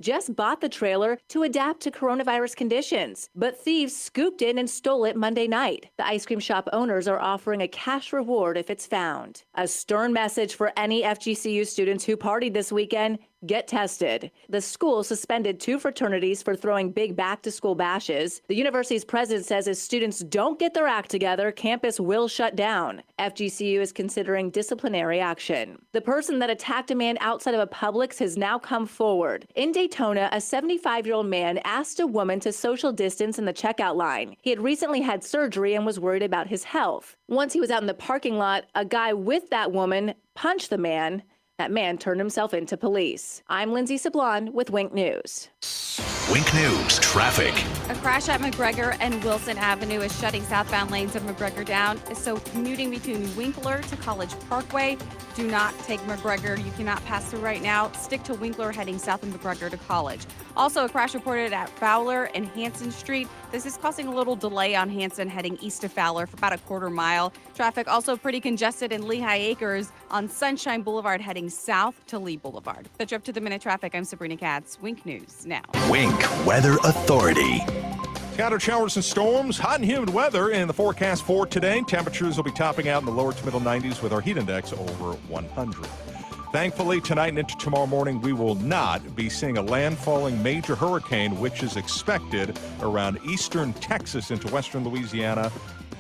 just bought the trailer to adapt to coronavirus conditions, but thieves scooped in and stole it Monday night. The ice cream shop owners are offering a cash reward if it's found. A stern message for any FGCU students who partied this weekend: get tested. The school suspended 2 fraternities for throwing big back-to-school bashes. The university's president says if students don't get their act together, campus will shut down. FGCU is considering disciplinary action. The person that attacked a man outside of a Publix has now come forward. In Daytona, a 75-year-old man asked a woman to social distance in the checkout line. He had recently had surgery and was worried about his health. Once he was out in the parking lot, a guy with that woman punched the man. That man turned himself into police. I'm Lindsay Sablon with Wink News. Wink News traffic. A crash at McGregor and Wilson Avenue is shutting southbound lanes of McGregor down. So commuting between Winkler to College Parkway, do not take McGregor. You cannot pass through right now. Stick to Winkler heading south of McGregor to College. Also, a crash reported at Fowler and Hanson Street. This is causing a little delay on Hanson heading east of Fowler for about a quarter mile. Traffic also pretty congested in Lehigh Acres on Sunshine Boulevard heading south to Lee Boulevard. That's your up-to-the-minute traffic. I'm Sabrina Katz. Wink News now. Wink Weather Authority. Scattered showers and storms, hot and humid weather in the forecast for today. Temperatures will be topping out in the lower to middle 90s with our heat index over 100. Thankfully, tonight and into tomorrow morning, we will not be seeing a landfalling major hurricane, which is expected around eastern Texas into western Louisiana.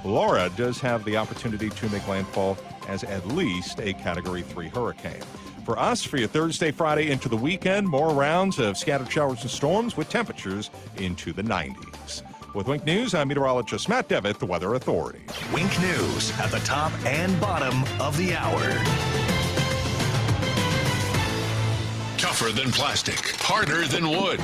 Laura does have the opportunity to make landfall as at least a Category 3 hurricane. For us, for your Thursday, Friday into the weekend, more rounds of scattered showers and storms with temperatures into the 90s. With Wink News, I'm meteorologist Matt Devitt, the Weather Authority. Wink News at the top and bottom of the hour. Tougher than plastic, harder than wood.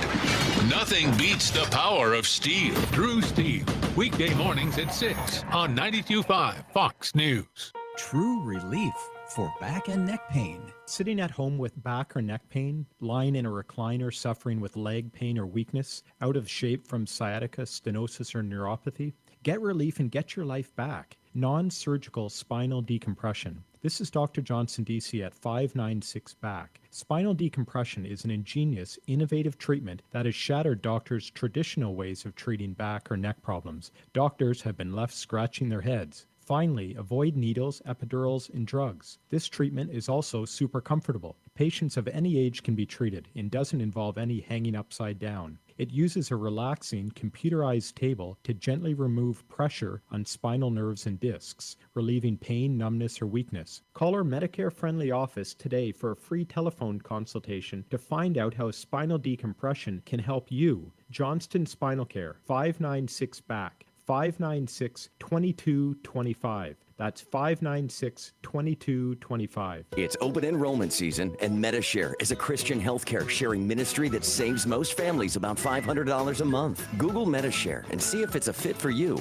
Nothing beats the power of steel. True Steel, weekday mornings at 6 on 92.5 Fox News. True relief for back and neck pain. Sitting at home with back or neck pain, lying in a recliner suffering with leg pain or weakness, out of shape from sciatica, stenosis, or neuropathy? Get relief and get your life back. Non-surgical spinal decompression. This is Dr. Johnson, DC at 596 Back. Spinal decompression is an ingenious, innovative treatment that has shattered doctors' traditional ways of treating back or neck problems. Doctors have been left scratching their heads. Finally, avoid needles, epidurals, and drugs. This treatment is also super comfortable. Patients of any age can be treated and doesn't involve any hanging upside down. It uses a relaxing, computerized table to gently remove pressure on spinal nerves and discs, relieving pain, numbness, or weakness. Call our Medicare-friendly office today for a free telephone consultation to find out how spinal decompression can help you. Johnston Spinal Care, 596 Back. 596-2225. That's 596-2225. It's open enrollment season, and MediShare is a Christian healthcare sharing ministry that saves most families about $500 a month. Google MediShare and see if it's a fit for you.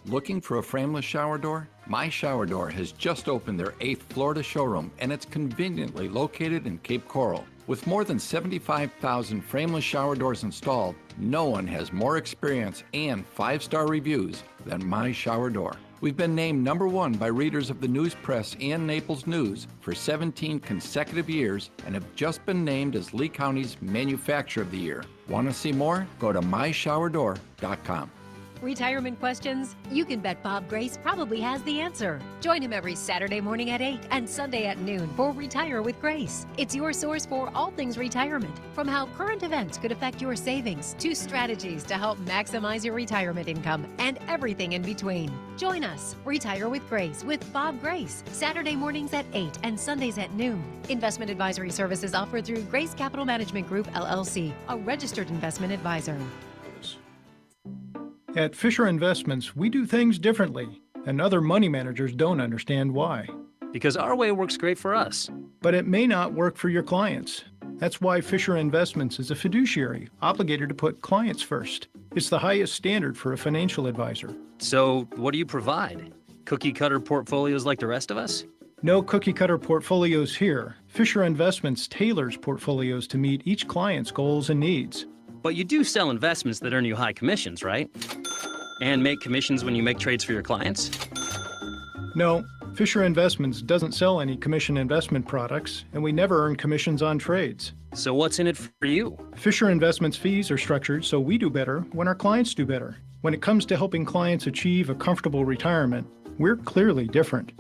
Looking for a frameless shower door? My Shower Door has just opened their 8th Florida showroom, and it's conveniently located in Cape Coral. With more than 75,000 frameless shower doors installed, no one has more experience and 5-star reviews than My Shower Door. We've been named #1 by readers of the News Press and Naples News for 17 consecutive years and have just been named as Lee County's Manufacturer of the Year. Want to see more? Go to myshowerdor.com. Retirement questions? You can bet Bob Grace probably has the answer. Join him every Saturday morning at 8 and Sunday at noon for Retire with Grace. It's your source for all things retirement, from how current events could affect your savings to strategies to help maximize your retirement income and everything in between. Join us, Retire with Grace with Bob Grace, Saturday mornings at 8 and Sundays at noon. Investment advisory services offered through Grace Capital Management Group, LLC, a registered investment advisor. At Fisher Investments, we do things differently, and other money managers don't understand why. Because our way works great for us. But it may not work for your clients. That's why Fisher Investments is a fiduciary, obligated to put clients first. It's the highest standard for a financial advisor. So, what do you provide? Cookie-cutter portfolios like the rest of us? No cookie-cutter portfolios here. Fisher Investments tailors portfolios to meet each client's goals and needs. But you do sell investments that earn you high commissions, right? And make commissions when you make trades for your clients? No, Fisher Investments doesn't sell any commission investment products, and we never earn commissions on trades. So what's in it for you? Fisher Investments fees are structured so we do better when our clients do better. When it comes to helping clients achieve a comfortable retirement, we're clearly different.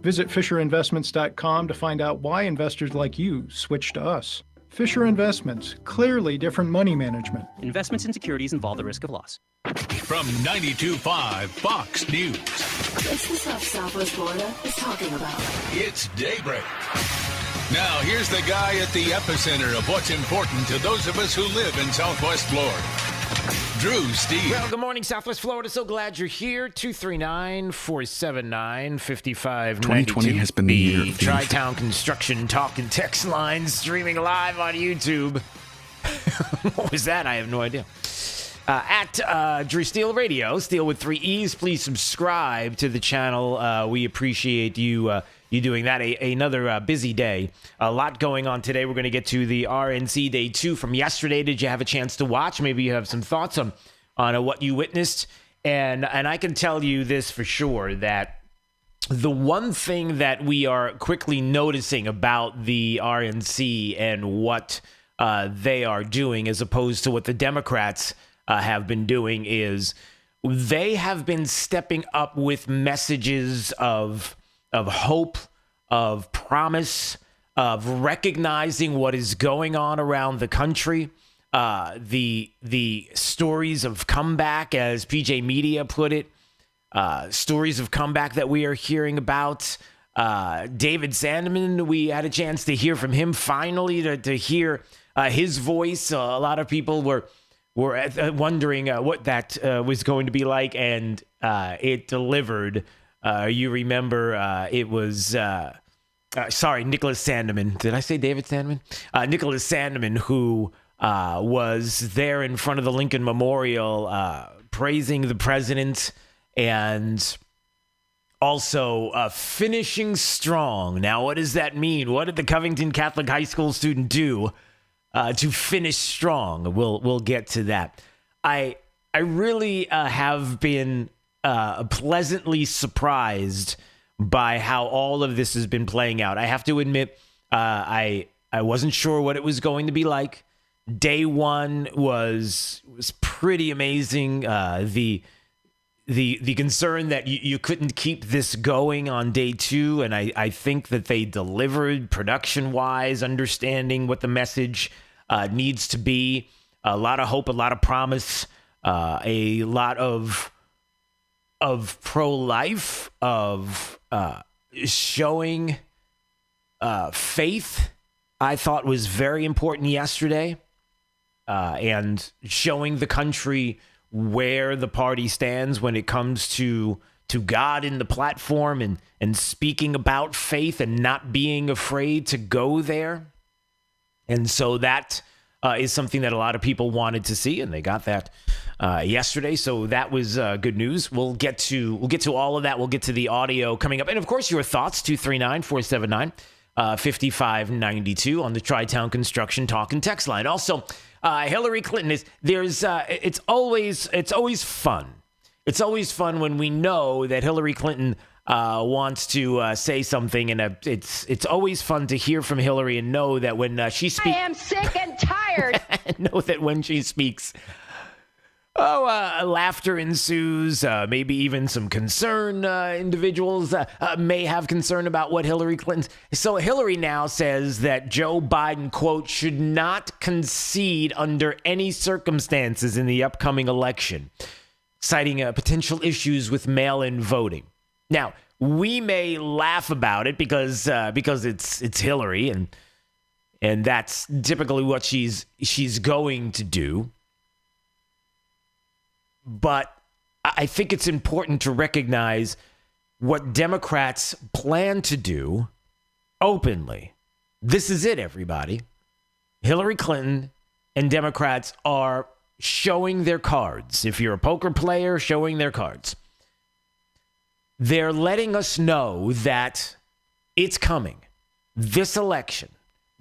Visit FisherInvestments.com to find out why investors like you switch to us. Fisher Investments, clearly different money management. Investments in securities involve the risk of loss. From 92.5 Fox News, It's the stuff Southwest Florida is talking about. it's Daybreak. Now, here's the guy at the epicenter of what's important to those of us who live in Southwest Florida. Drew Steve. Well, good morning, Southwest Florida. So glad you're here. 239-479-5592. 2020 has been the year of the Tri-Town Construction Talk and Text line streaming live on YouTube. What was that? I have no idea. At Drew Steele Radio, Steele with 3 E's. Please subscribe to the channel. We appreciate you doing that. Another busy day. A lot going on today. We're going to get to the RNC Day 2 from yesterday. Did you have a chance to watch? Maybe you have some thoughts on what you witnessed. And I can tell you this for sure, that the one thing that we are quickly noticing about the RNC and what they are doing as opposed to what the Democrats have been doing is they have been stepping up with messages of hope, of promise, of recognizing what is going on around the country. The stories of comeback, as PJ Media put it, stories of comeback that we are hearing about. David Sandeman, we had a chance to hear from him finally, to hear his voice. A lot of people were wondering what that was going to be like, and it delivered. You remember it was, Nicholas Sandeman. Did I say David Sandeman? Nicholas Sandeman, who was there in front of the Lincoln Memorial praising the president and also finishing strong. Now, what does that mean? What did the Covington Catholic High School student do to finish strong? We'll get to that. I really have been pleasantly surprised by how all of this has been playing out. I have to admit, I wasn't sure what it was going to be like. Day one was pretty amazing. The concern that you couldn't keep this going on day two, and I think that they delivered production-wise, understanding what the message needs to be. A lot of hope, a lot of promise, a lot of pro-life, of showing faith. I thought was very important yesterday, and showing the country where the party stands when it comes to God in the platform, and speaking about faith and not being afraid to go there. And so that is something that a lot of people wanted to see, and they got that yesterday. So that was good news. We'll get to all of that. We'll get to the audio coming up, and of course your thoughts. 239-479-5592 on the Tri-Town Construction Talk and Text line. Also, Hillary Clinton is it's always fun. It's always fun when we know that Hillary Clinton wants to say something, and it's always fun to hear from Hillary and know that when she speaks, I am sick and tired. know that when she speaks, laughter ensues. Maybe even some concern. Individuals may have concern about what Hillary Clinton. So Hillary now says that Joe Biden, quote, should not concede under any circumstances in the upcoming election, citing potential issues with mail-in voting. Now, we may laugh about it because it's Hillary, and that's typically what she's going to do. But I think it's important to recognize what Democrats plan to do openly. This is it, everybody. Hillary Clinton and Democrats are showing their cards. If you're a poker player, showing their cards. They're letting us know that it's coming. This election,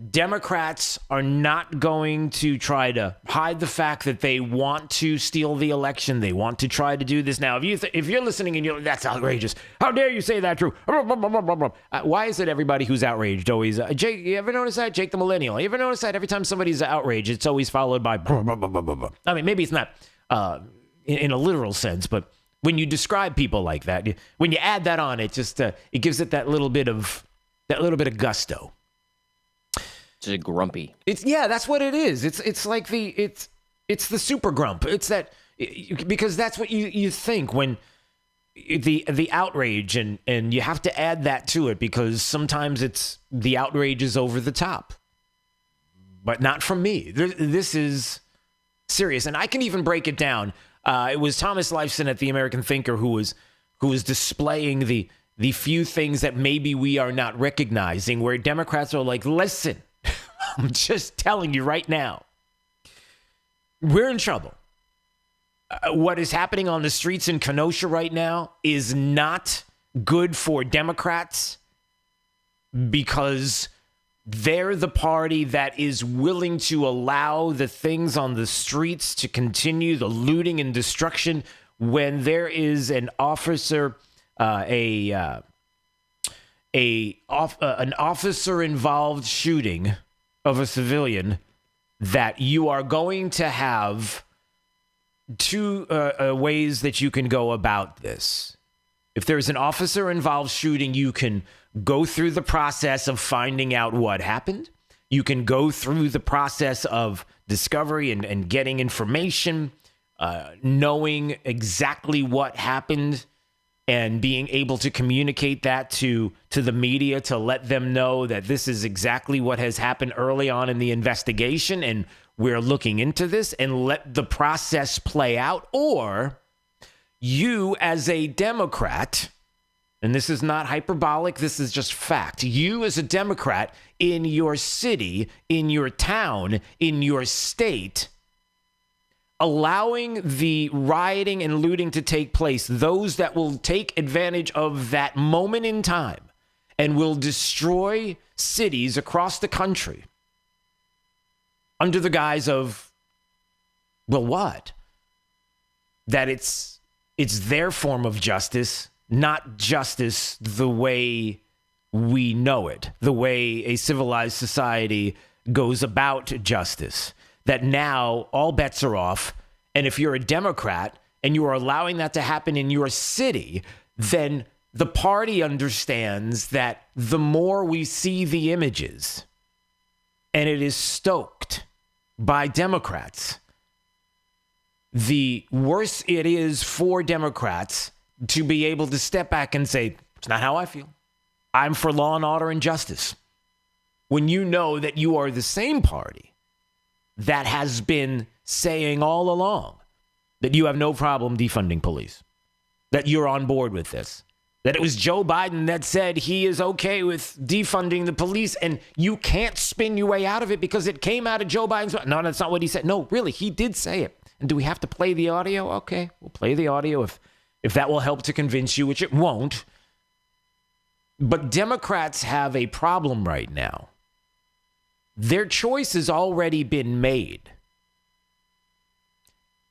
Democrats are not going to try to hide the fact that they want to steal the election. They want to try to do this. Now, if you're listening and you're like, that's outrageous. How dare you say that, Drew? Why is it everybody who's outraged always... Jake, you ever notice that? Jake the Millennial. You ever notice that every time somebody's outraged, it's always followed by... I mean, maybe it's not in a literal sense, but when you describe people like that, when you add that on, it just it gives it that little bit of gusto. Just grumpy. That's what it is. It's like it's the super grump. It's that because that's what you think when the outrage and you have to add that to it because sometimes it's the outrage is over the top, but not from me. This is serious, and I can even break it down. It was Thomas Lifeson at the American Thinker who was displaying the few things that maybe we are not recognizing, where Democrats are like, listen. I'm just telling you right now, we're in trouble. What is happening on the streets in Kenosha right now is not good for Democrats because they're the party that is willing to allow the things on the streets to continue, the looting and destruction, when there is an officer, an officer-involved shooting of a civilian, that you are going to have two ways that you can go about this. If there's an officer-involved shooting, you can go through the process of finding out what happened. You can go through the process of discovery and getting information, knowing exactly what happened, and being able to communicate that to the media to let them know that this is exactly what has happened early on in the investigation and we're looking into this, and let the process play out. Or you as a Democrat, and this is not hyperbolic, this is just fact, you as a Democrat in your city, in your town, in your state, allowing the rioting and looting to take place, those that will take advantage of that moment in time and will destroy cities across the country under the guise of, well, what? That it's their form of justice, not justice the way we know it, the way a civilized society goes about justice. That now all bets are off, and if you're a Democrat and you are allowing that to happen in your city, then the party understands that the more we see the images, and it is stoked by Democrats, the worse it is for Democrats to be able to step back and say, it's not how I feel. I'm for law and order and justice. When you know that you are the same party that has been saying all along that you have no problem defunding police, that you're on board with this, that it was Joe Biden that said he is okay with defunding the police, and you can't spin your way out of it because it came out of Joe Biden's mouth. No, that's not what he said. No, really, he did say it. And do we have to play the audio? Okay, we'll play the audio if that will help to convince you, which it won't. But Democrats have a problem right now. Their choice has already been made.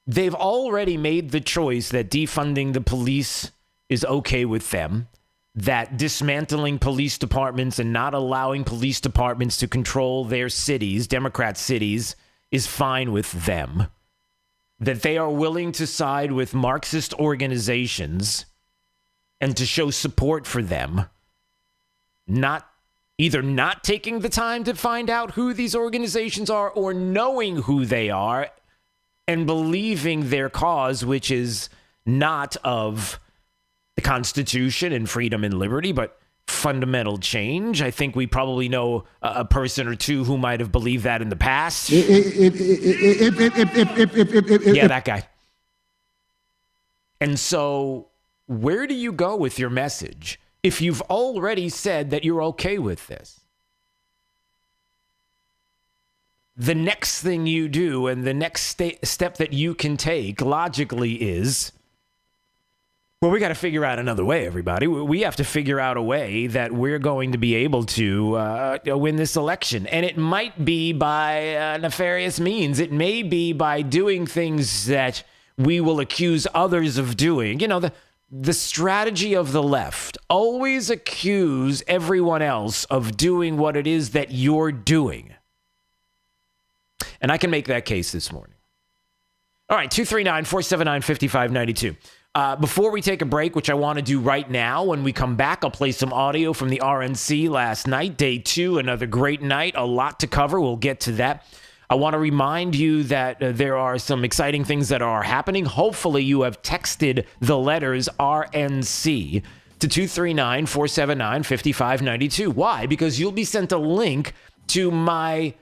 They've already made the choice that defunding the police is okay with them, that dismantling police departments and not allowing police departments to control their cities, Democrat cities, is fine with them, that they are willing to side with Marxist organizations and to show support for them, either not taking the time to find out who these organizations are or knowing who they are and believing their cause, which is not of the Constitution and freedom and liberty, but fundamental change. I think we probably know a person or two who might have believed that in the past. Yeah, that guy. And so where do you go with your message if you've already said that you're okay with this? The next thing you do and the next step that you can take logically is Well, we got to figure out another way, everybody. We have to figure out a way that we're going to be able to win this election. And it might be by nefarious means. It may be by doing things that we will accuse others of doing. You know, the strategy of the left, always accuse everyone else of doing what it is that you're doing. And I can make that case this morning. All right, 239-479-5592. Before we take a break, which I want to do right now, when we come back, I'll play some audio from the RNC last night, day 2, another great night, a lot to cover. We'll get to that. I want to remind you that there are some exciting things that are happening. Hopefully you have texted the letters RNC to 239-479-5592. Why? Because you'll be sent a link to my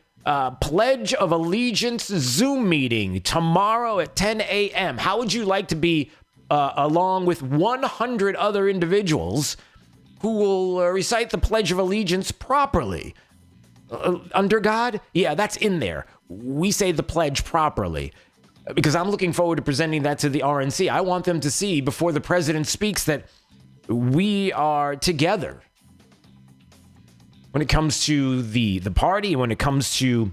Pledge of Allegiance Zoom meeting tomorrow at 10 a.m. How would you like to be along with 100 other individuals who will recite the Pledge of Allegiance properly? Under God? Yeah, that's in there. We say the pledge properly because I'm looking forward to presenting that to the RNC. I want them to see before the president speaks that we are together when it comes to the party, when it comes to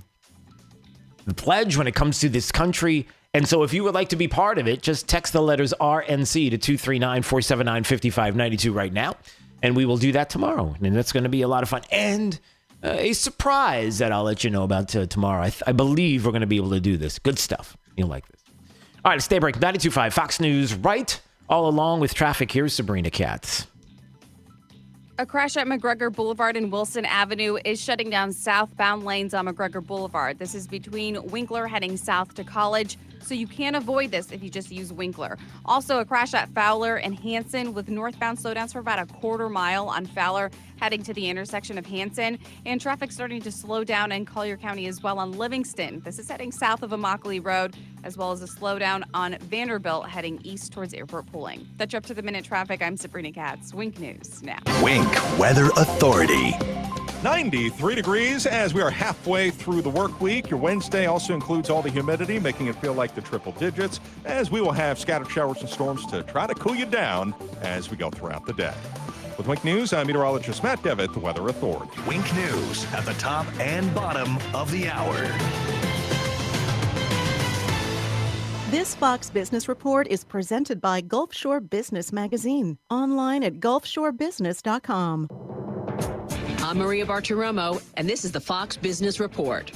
the pledge, when it comes to this country. And so if you would like to be part of it, just text the letters RNC to 239-479-5592 right now, and we will do that tomorrow. And that's going to be a lot of fun. And a surprise that I'll let you know about tomorrow. I believe we're going to be able to do this. Good stuff. You'll like this. All right, stay break. 92.5 Fox News, right all along with traffic. Here's Sabrina Katz. A crash at McGregor Boulevard and Wilson Avenue is shutting down southbound lanes on McGregor Boulevard. This is between Winkler heading south to College, so you can't avoid this if you just use Winkler. Also, a crash at Fowler and Hanson with northbound slowdowns for about a quarter mile on Fowler heading to the intersection of Hanson. And traffic starting to slow down in Collier County as well on Livingston. This is heading south of Immokalee Road, as well as a slowdown on Vanderbilt heading east towards Airport Pooling. That's your up-to-the-minute traffic. I'm Sabrina Katz. Wink News now. Wink Weather Authority. 93 degrees as we are halfway through the work week. Your Wednesday also includes all the humidity, making it feel like the triple digits, as we will have scattered showers and storms to try to cool you down as we go throughout the day. With Wink News, I'm meteorologist Matt Devitt, the Weather Authority. Wink News at the top and bottom of the hour. This Fox Business Report is presented by Gulf Shore Business Magazine, online at gulfshorebusiness.com. I'm Maria Bartiromo, and this is the Fox Business Report.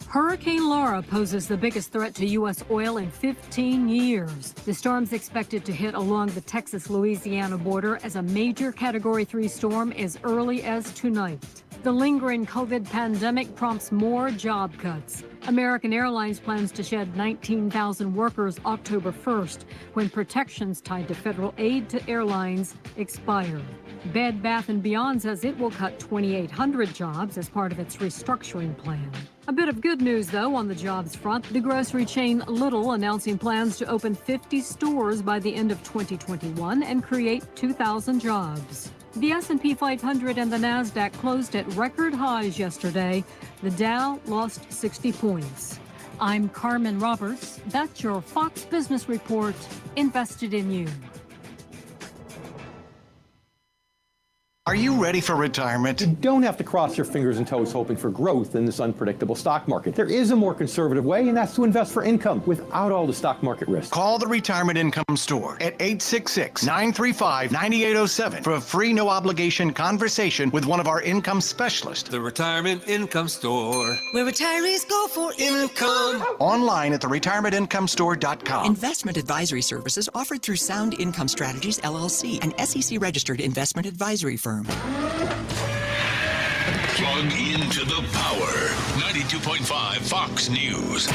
Hurricane Laura poses the biggest threat to U.S. oil in 15 years. The storm's expected to hit along the Texas-Louisiana border as a major Category 3 storm as early as tonight. The lingering COVID pandemic prompts more job cuts. American Airlines plans to shed 19,000 workers October 1st when protections tied to federal aid to airlines expire. Bed Bath & Beyond says it will cut 2,800 jobs as part of its restructuring plan. A bit of good news, though, on the jobs front. The grocery chain Lidl announcing plans to open 50 stores by the end of 2021 and create 2,000 jobs. The S&P 500 and the NASDAQ closed at record highs yesterday. The Dow lost 60 points. I'm Carmen Roberts. That's your Fox Business Report, invested in you. Are you ready for retirement? You don't have to cross your fingers and toes hoping for growth in this unpredictable stock market. There is a more conservative way, and that's to invest for income without all the stock market risk. Call the Retirement Income Store at 866-935-9807 for a free no-obligation conversation with one of our income specialists. The Retirement Income Store, where retirees go for income. Online at theretirementinComestore.com. Investment advisory services offered through Sound Income Strategies, LLC, an SEC-registered investment advisory firm. Plug into the power. 92.5 Fox News.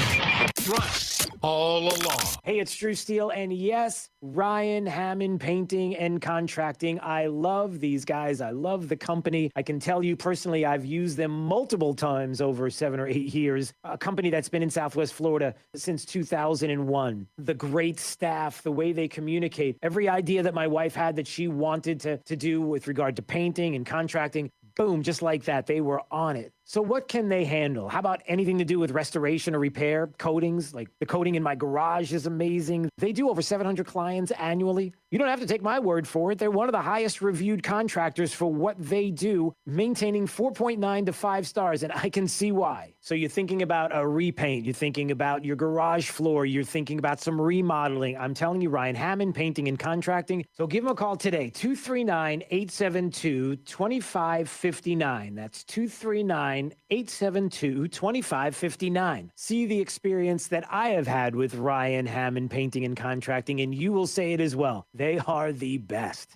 Right all along. Hey, it's Drew Steele, and yes, Ryan Hammond Painting and Contracting. I love these guys. I love the company. I can tell you personally, I've used them multiple times over 7 or 8 years. A company that's been in Southwest Florida since 2001. The great staff, the way they communicate, every idea that my wife had that she wanted to do with regard to painting and contracting, boom, just like that. They were on it. So what can they handle? How about anything to do with restoration or repair, coatings? Like the coating in my garage is amazing. They do over 700 clients annually. You don't have to take my word for it. They're one of the highest reviewed contractors for what they do, maintaining 4.9 to 5 stars, and I can see why. So you're thinking about a repaint, you're thinking about your garage floor, you're thinking about some remodeling. I'm telling you, Ryan Hammond, Painting and Contracting. So give them a call today, 239-872-2559. That's 239-872-2559. See the experience that I have had with Ryan Hammond Painting and Contracting, and you will say it as well. They are the best.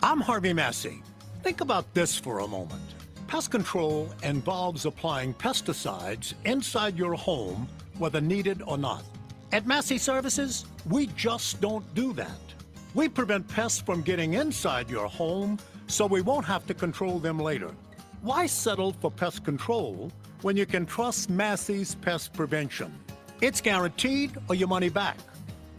I'm Harvey Massey. Think about this for a moment. Pest control involves applying pesticides inside your home, whether needed or not. At Massey Services, we just don't do that. We prevent pests from getting inside your home, so we won't have to control them later. Why settle for pest control when you can trust Massey's pest prevention? It's guaranteed or your money back.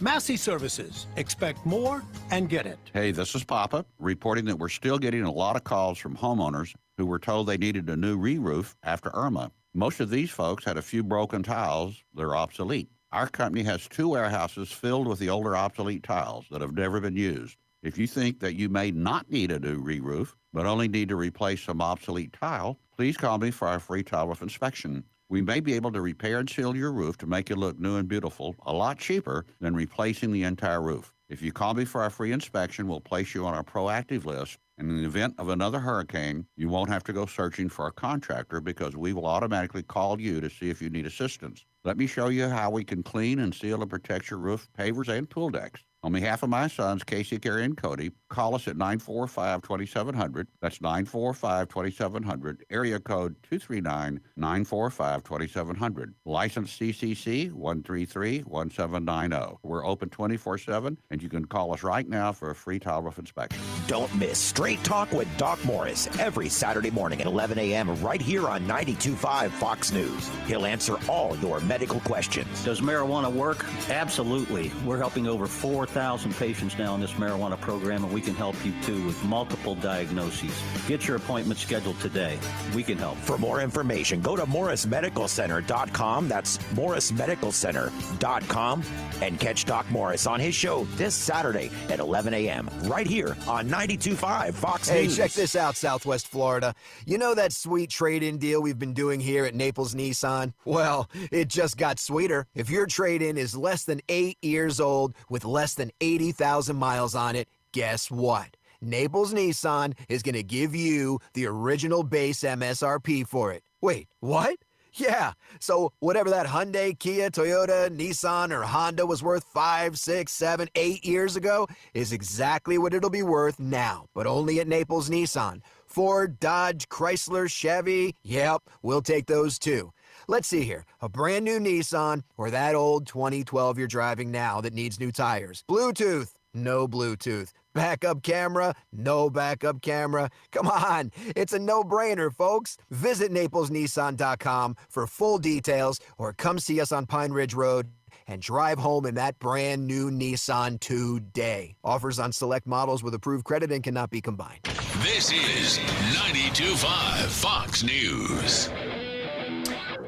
Massey Services. Expect more and get it. Hey, this is Papa, reporting that we're still getting a lot of calls from homeowners who were told they needed a new re-roof after Irma. Most of these folks had a few broken tiles that are obsolete. Our company has 2 warehouses filled with the older obsolete tiles that have never been used. If you think that you may not need a new re-roof, but only need to replace some obsolete tile, please call me for our free tile roof inspection. We may be able to repair and seal your roof to make it look new and beautiful, a lot cheaper than replacing the entire roof. If you call me for our free inspection, we'll place you on our proactive list. And in the event of another hurricane, you won't have to go searching for a contractor because we will automatically call you to see if you need assistance. Let me show you how we can clean and seal and protect your roof, pavers, and pool decks. On behalf of my sons, Casey, Gary, and Cody, call us at 945-2700. That's 945-2700, area code 239-945-2700. License CCC 133-1790. We're open 24/7, and you can call us right now for a free tile roof inspection. Don't miss Straight Talk with Doc Morris every Saturday morning at 11 a.m. right here on 92.5 Fox News. He'll answer all your medical questions. Does marijuana work? Absolutely. We're helping over 4,000 patients now in this marijuana program, and we can help you too with multiple diagnoses. Get your appointment scheduled today. We can help. For more information, go to morrismedicalcenter.com. That's morrismedicalcenter.com. And catch Doc Morris on his show this Saturday at 11 a.m. right here on 92.5 Fox News. Hey, check this out, Southwest Florida. You know that sweet trade-in deal we've been doing here at Naples Nissan? Well, it just got sweeter. If your trade-in is less than 8 years old with less than 80,000 miles on it, guess what? Naples Nissan is going to give you the original base MSRP for it. Wait, what? Yeah, so whatever that Hyundai, Kia, Toyota, Nissan, or Honda was worth 5, 6, 7, 8 years ago is exactly what it'll be worth now, but only at Naples Nissan. Ford, Dodge, Chrysler, Chevy, yep, we'll take those too. Let's see here, a brand new Nissan or that old 2012 you're driving now that needs new tires. Bluetooth, no Bluetooth. Backup camera, no backup camera. Come on, it's a no-brainer, folks. Visit NaplesNissan.com for full details or come see us on Pine Ridge Road and drive home in that brand new Nissan today. Offers on select models with approved credit and cannot be combined. This is 92.5 Fox News.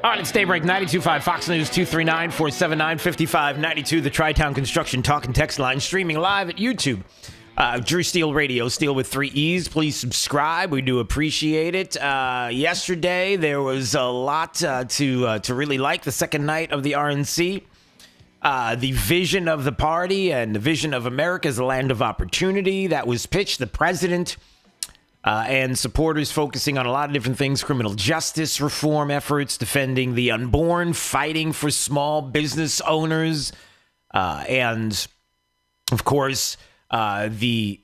All right, it's Daybreak 92.5 Fox News 239-479-5592, the Tri-Town Construction Talk and Text line, streaming live at YouTube. Drew Steele Radio, Steele with 3 E's. Please subscribe. We do appreciate it. Yesterday, there was a lot to really like. The second night of the RNC. The vision of the party and the vision of America as a land of opportunity that was pitched. The president and supporters focusing on a lot of different things, criminal justice reform efforts, defending the unborn, fighting for small business owners, and, of course, the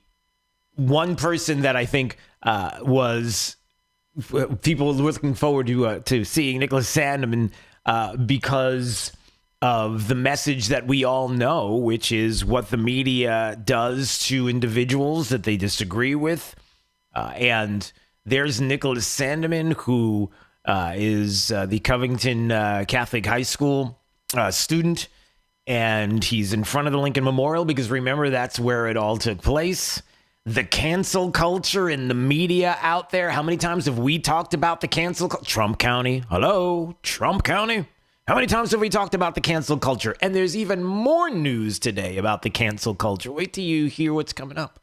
one person that I think was people were looking forward to seeing, Nicholas Sandeman, because of the message that we all know, which is what the media does to individuals that they disagree with. And there's Nicholas Sandeman, who is the Covington Catholic High School student. And he's in front of the Lincoln Memorial because, remember, that's where it all took place. the cancel culture in the media out there. How many times have we talked about the cancel culture? Trump County. Hello, Trump County. How many times have we talked about the cancel culture? And there's even more news today about the cancel culture. Wait till you hear what's coming up.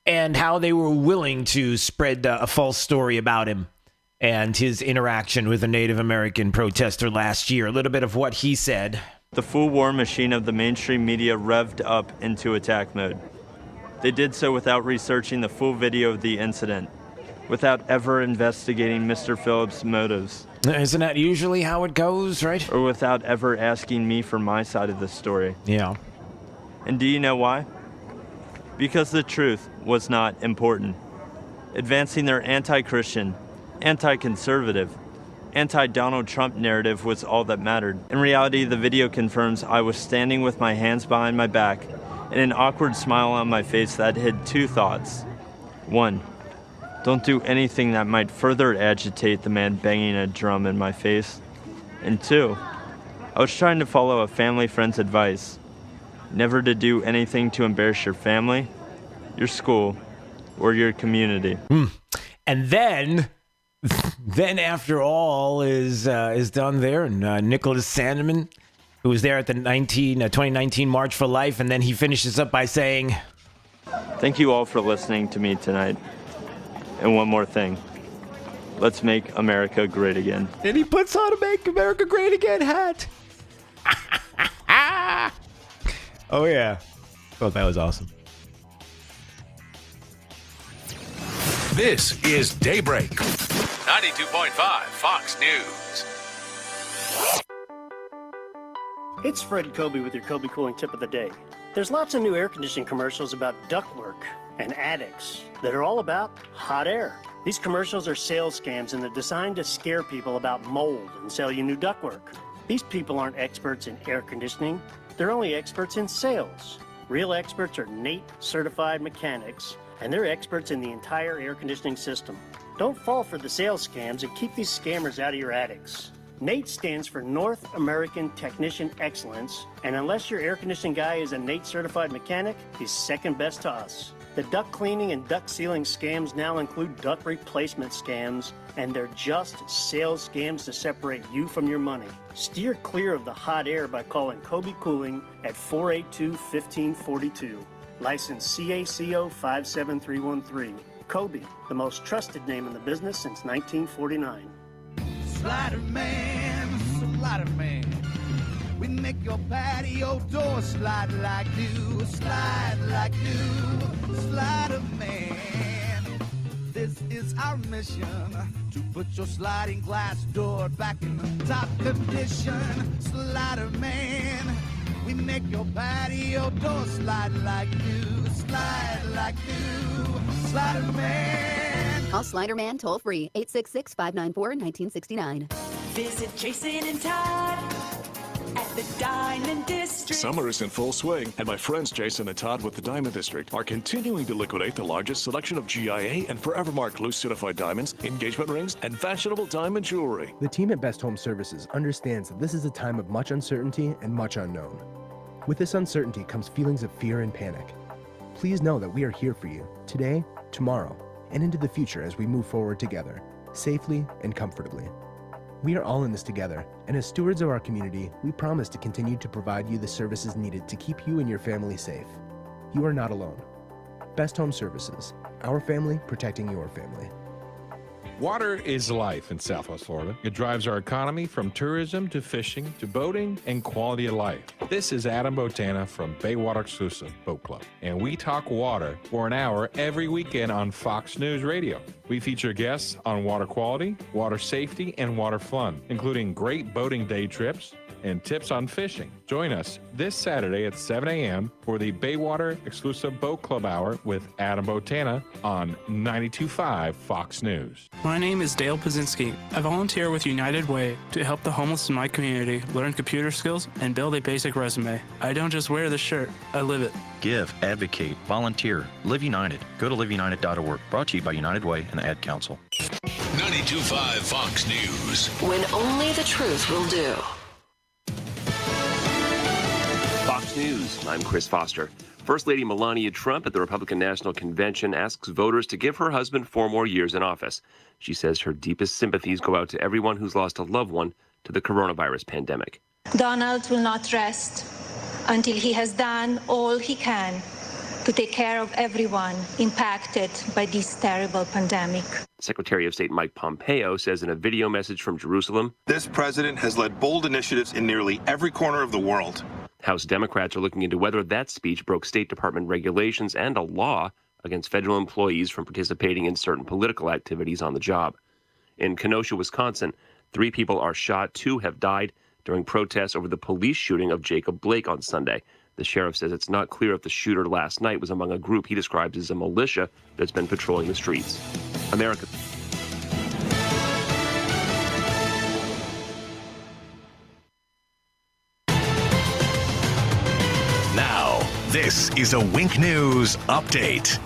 And how they were willing to spread a false story about him and his interaction with a Native American protester last year. A little bit of what he said. The full war machine of the mainstream media revved up into attack mode. They did so without researching the full video of the incident, without ever investigating Mr. Phillips' motives. Isn't that usually how it goes, right? Or without ever asking me for my side of the story. Yeah. And do you know why? Because the truth was not important. Advancing their anti-Christian, anti-conservative, anti-Donald Trump narrative was all that mattered. In reality, the video confirms I was standing with my hands behind my back and an awkward smile on my face that hid two thoughts. One, don't do anything that might further agitate the man banging a drum in my face. And two, I was trying to follow a family friend's advice. Never to do anything to embarrass your family, your school, or your community. And then after all is done there, and Nicholas Sandeman, who was there at the 2019 March for Life, and then he finishes up by saying, thank you all for listening to me tonight. And one more thing. Let's make America great again. And he puts on a Make America Great Again hat. Oh, yeah. Thought that was awesome. This is Daybreak. 92.5 Fox News. It's Fred Kobe with your Kobe Cooling Tip of the Day. There's lots of new air conditioning commercials about ductwork and attics that are all about hot air. These commercials are sales scams and they're designed to scare people about mold and sell you new ductwork. These people aren't experts in air conditioning. They're only experts in sales. Real experts are NATE certified mechanics, and they're experts in the entire air conditioning system. Don't fall for the sales scams and keep these scammers out of your attics. NATE stands for North American Technician Excellence, and unless your air conditioning guy is a NATE certified mechanic, he's second best to us. The duct cleaning and duct sealing scams now include duct replacement scams, and they're just sales scams to separate you from your money. Steer clear of the hot air by calling Kobe Cooling at 482-1542. License CACO 57313. Kobe, the most trusted name in the business since 1949. Slider man, we make your patio door slide like new, Slider man. This is our mission, to put your sliding glass door back in top condition. Slider man, we make your patio door slide like new, Slider man. Call Slider Man toll free, 866-594-1969. Visit Jason and Todd at the Diamond District. Summer is in full swing, and my friends Jason and Todd with the Diamond District are continuing to liquidate the largest selection of GIA and Forever Mark loose certified diamonds, engagement rings, and fashionable diamond jewelry. The team at Best Home Services understands that this is a time of much uncertainty and much unknown. With this uncertainty comes feelings of fear and panic. Please know that we are here for you today, tomorrow, and into the future as we move forward together, safely and comfortably. We are all in this together, and as stewards of our community, we promise to continue to provide you the services needed to keep you and your family safe. You are not alone. Best Home Services, our family protecting your family. Water is life in Southwest Florida. It drives our economy from tourism to fishing to boating and quality of life. This is Adam Botana from Baywater Exclusive Boat Club, and we talk water for an hour every weekend on Fox News Radio. We feature guests on water quality, water safety, and water fun, including great boating day trips and tips on fishing. Join us this Saturday at 7 a.m. for the Baywater Exclusive Boat Club Hour with Adam Botana on 92.5 Fox News. My name is Dale Pazinski. I volunteer with United Way to help the homeless in my community learn computer skills and build a basic resume. I don't just wear the shirt, I live it. Give, advocate, volunteer, Live United. Go to liveunited.org. Brought to you by United Way and the Ad Council. 92.5 Fox News. When only the truth will do. Fox News, I'm Chris Foster. First Lady Melania Trump at the Republican National Convention asks voters to give her husband 4 more years in office. She says her deepest sympathies go out to everyone who's lost a loved one to the coronavirus pandemic. Donald will not rest until he has done all he can to take care of everyone impacted by this terrible pandemic. Secretary of State Mike Pompeo says in a video message from Jerusalem, "This president has led bold initiatives in nearly every corner of the world." House Democrats are looking into whether that speech broke State Department regulations and a law against federal employees from participating in certain political activities on the job. In Kenosha, Wisconsin, 3 people are shot, 2 have died during protests over the police shooting of Jacob Blake on Sunday. The sheriff says it's not clear if the shooter last night was among a group he describes as a militia that's been patrolling the streets. America. Now, this is a Wink News update.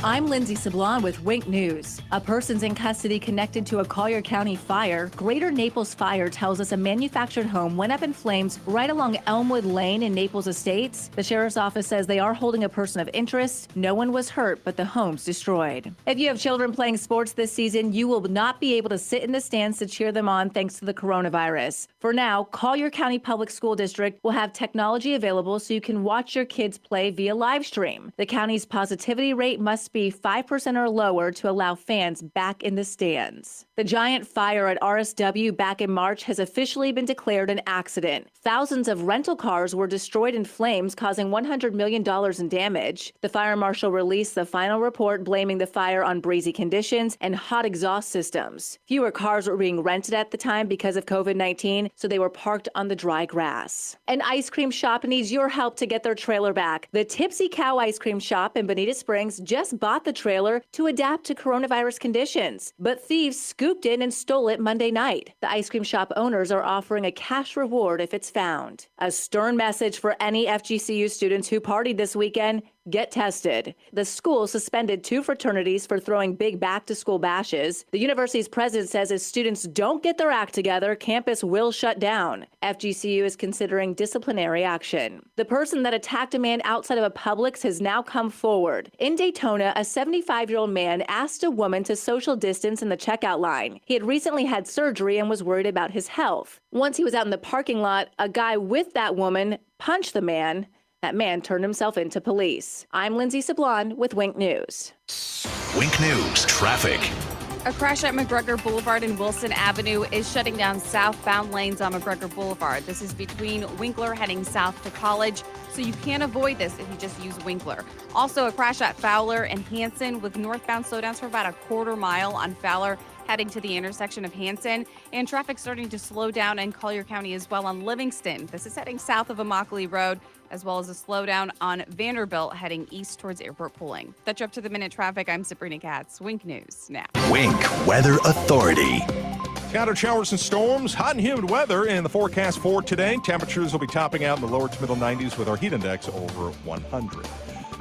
I'm Lindsay Sablon with Wink News. A person's in custody connected to a Collier County fire. Greater Naples Fire tells us a manufactured home went up in flames right along Elmwood Lane in Naples Estates. The sheriff's office says they are holding a person of interest. No one was hurt, but the home's destroyed. If you have children playing sports this season, you will not be able to sit in the stands to cheer them on thanks to the coronavirus. For now, Collier County Public School District will have technology available so you can watch your kids play via live stream. The county's positivity rate must be 5% or lower to allow fans back in the stands. The giant fire at RSW back in March has officially been declared an accident. Thousands of rental cars were destroyed in flames, causing $100 million in damage. The fire marshal released the final report blaming the fire on breezy conditions and hot exhaust systems. Fewer cars were being rented at the time because of COVID-19, so they were parked on the dry grass. An ice cream shop needs your help to get their trailer back. The Tipsy Cow Ice Cream Shop in Bonita Springs just bought the trailer to adapt to coronavirus conditions, but thieves scooped in and stole it Monday night. The ice cream shop owners are offering a cash reward if it's found. A stern message for any FGCU students who partied this weekend: get tested. The school suspended 2 fraternities for throwing big back-to-school bashes. The university's president says if students don't get their act together, campus will shut down. FGCU is considering disciplinary action. The person that attacked a man outside of a Publix has now come forward. In Daytona, a 75-year-old man asked a woman to social distance in the checkout line. He had recently had surgery and was worried about his health. Once he was out in the parking lot, a guy with that woman punched the man. That man turned himself into police. I'm Lindsay Sablon with Wink News. Wink News traffic. A crash at McGregor Boulevard and Wilson Avenue is shutting down southbound lanes on McGregor Boulevard. This is between Winkler heading south to College, so you can avoid this if you just use Winkler. Also, a crash at Fowler and Hanson with northbound slowdowns for about a quarter mile on Fowler heading to the intersection of Hanson, and traffic starting to slow down in Collier County as well on Livingston. This is heading south of Immokalee Road, as well as a slowdown on Vanderbilt heading east towards Airport Pulling. That's up to the minute traffic. I'm Sabrina Katz. Wink News now. Wink Weather Authority. Scattered showers and storms, hot and humid weather in the forecast for today. Temperatures will be topping out in the lower to middle 90s with our heat index over 100.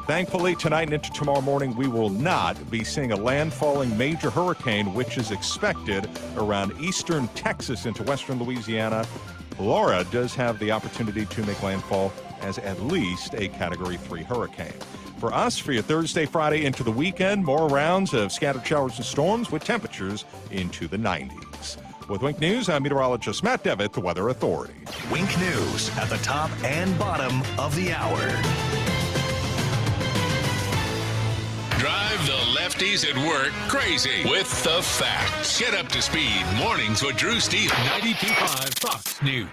Thankfully, tonight and into tomorrow morning, we will not be seeing a landfalling major hurricane, which is expected around eastern Texas into western Louisiana. Laura does have the opportunity to make landfall as at least a Category 3 hurricane. For us, for your Thursday, Friday into the weekend, more rounds of scattered showers and storms with temperatures into the 90s. With Wink News, I'm meteorologist Matt Devitt, the Weather Authority. Wink News at the top and bottom of the hour. Drive the lefties at work crazy with the facts. Get up to speed. Mornings with Drew Steele. 92.5 Fox News.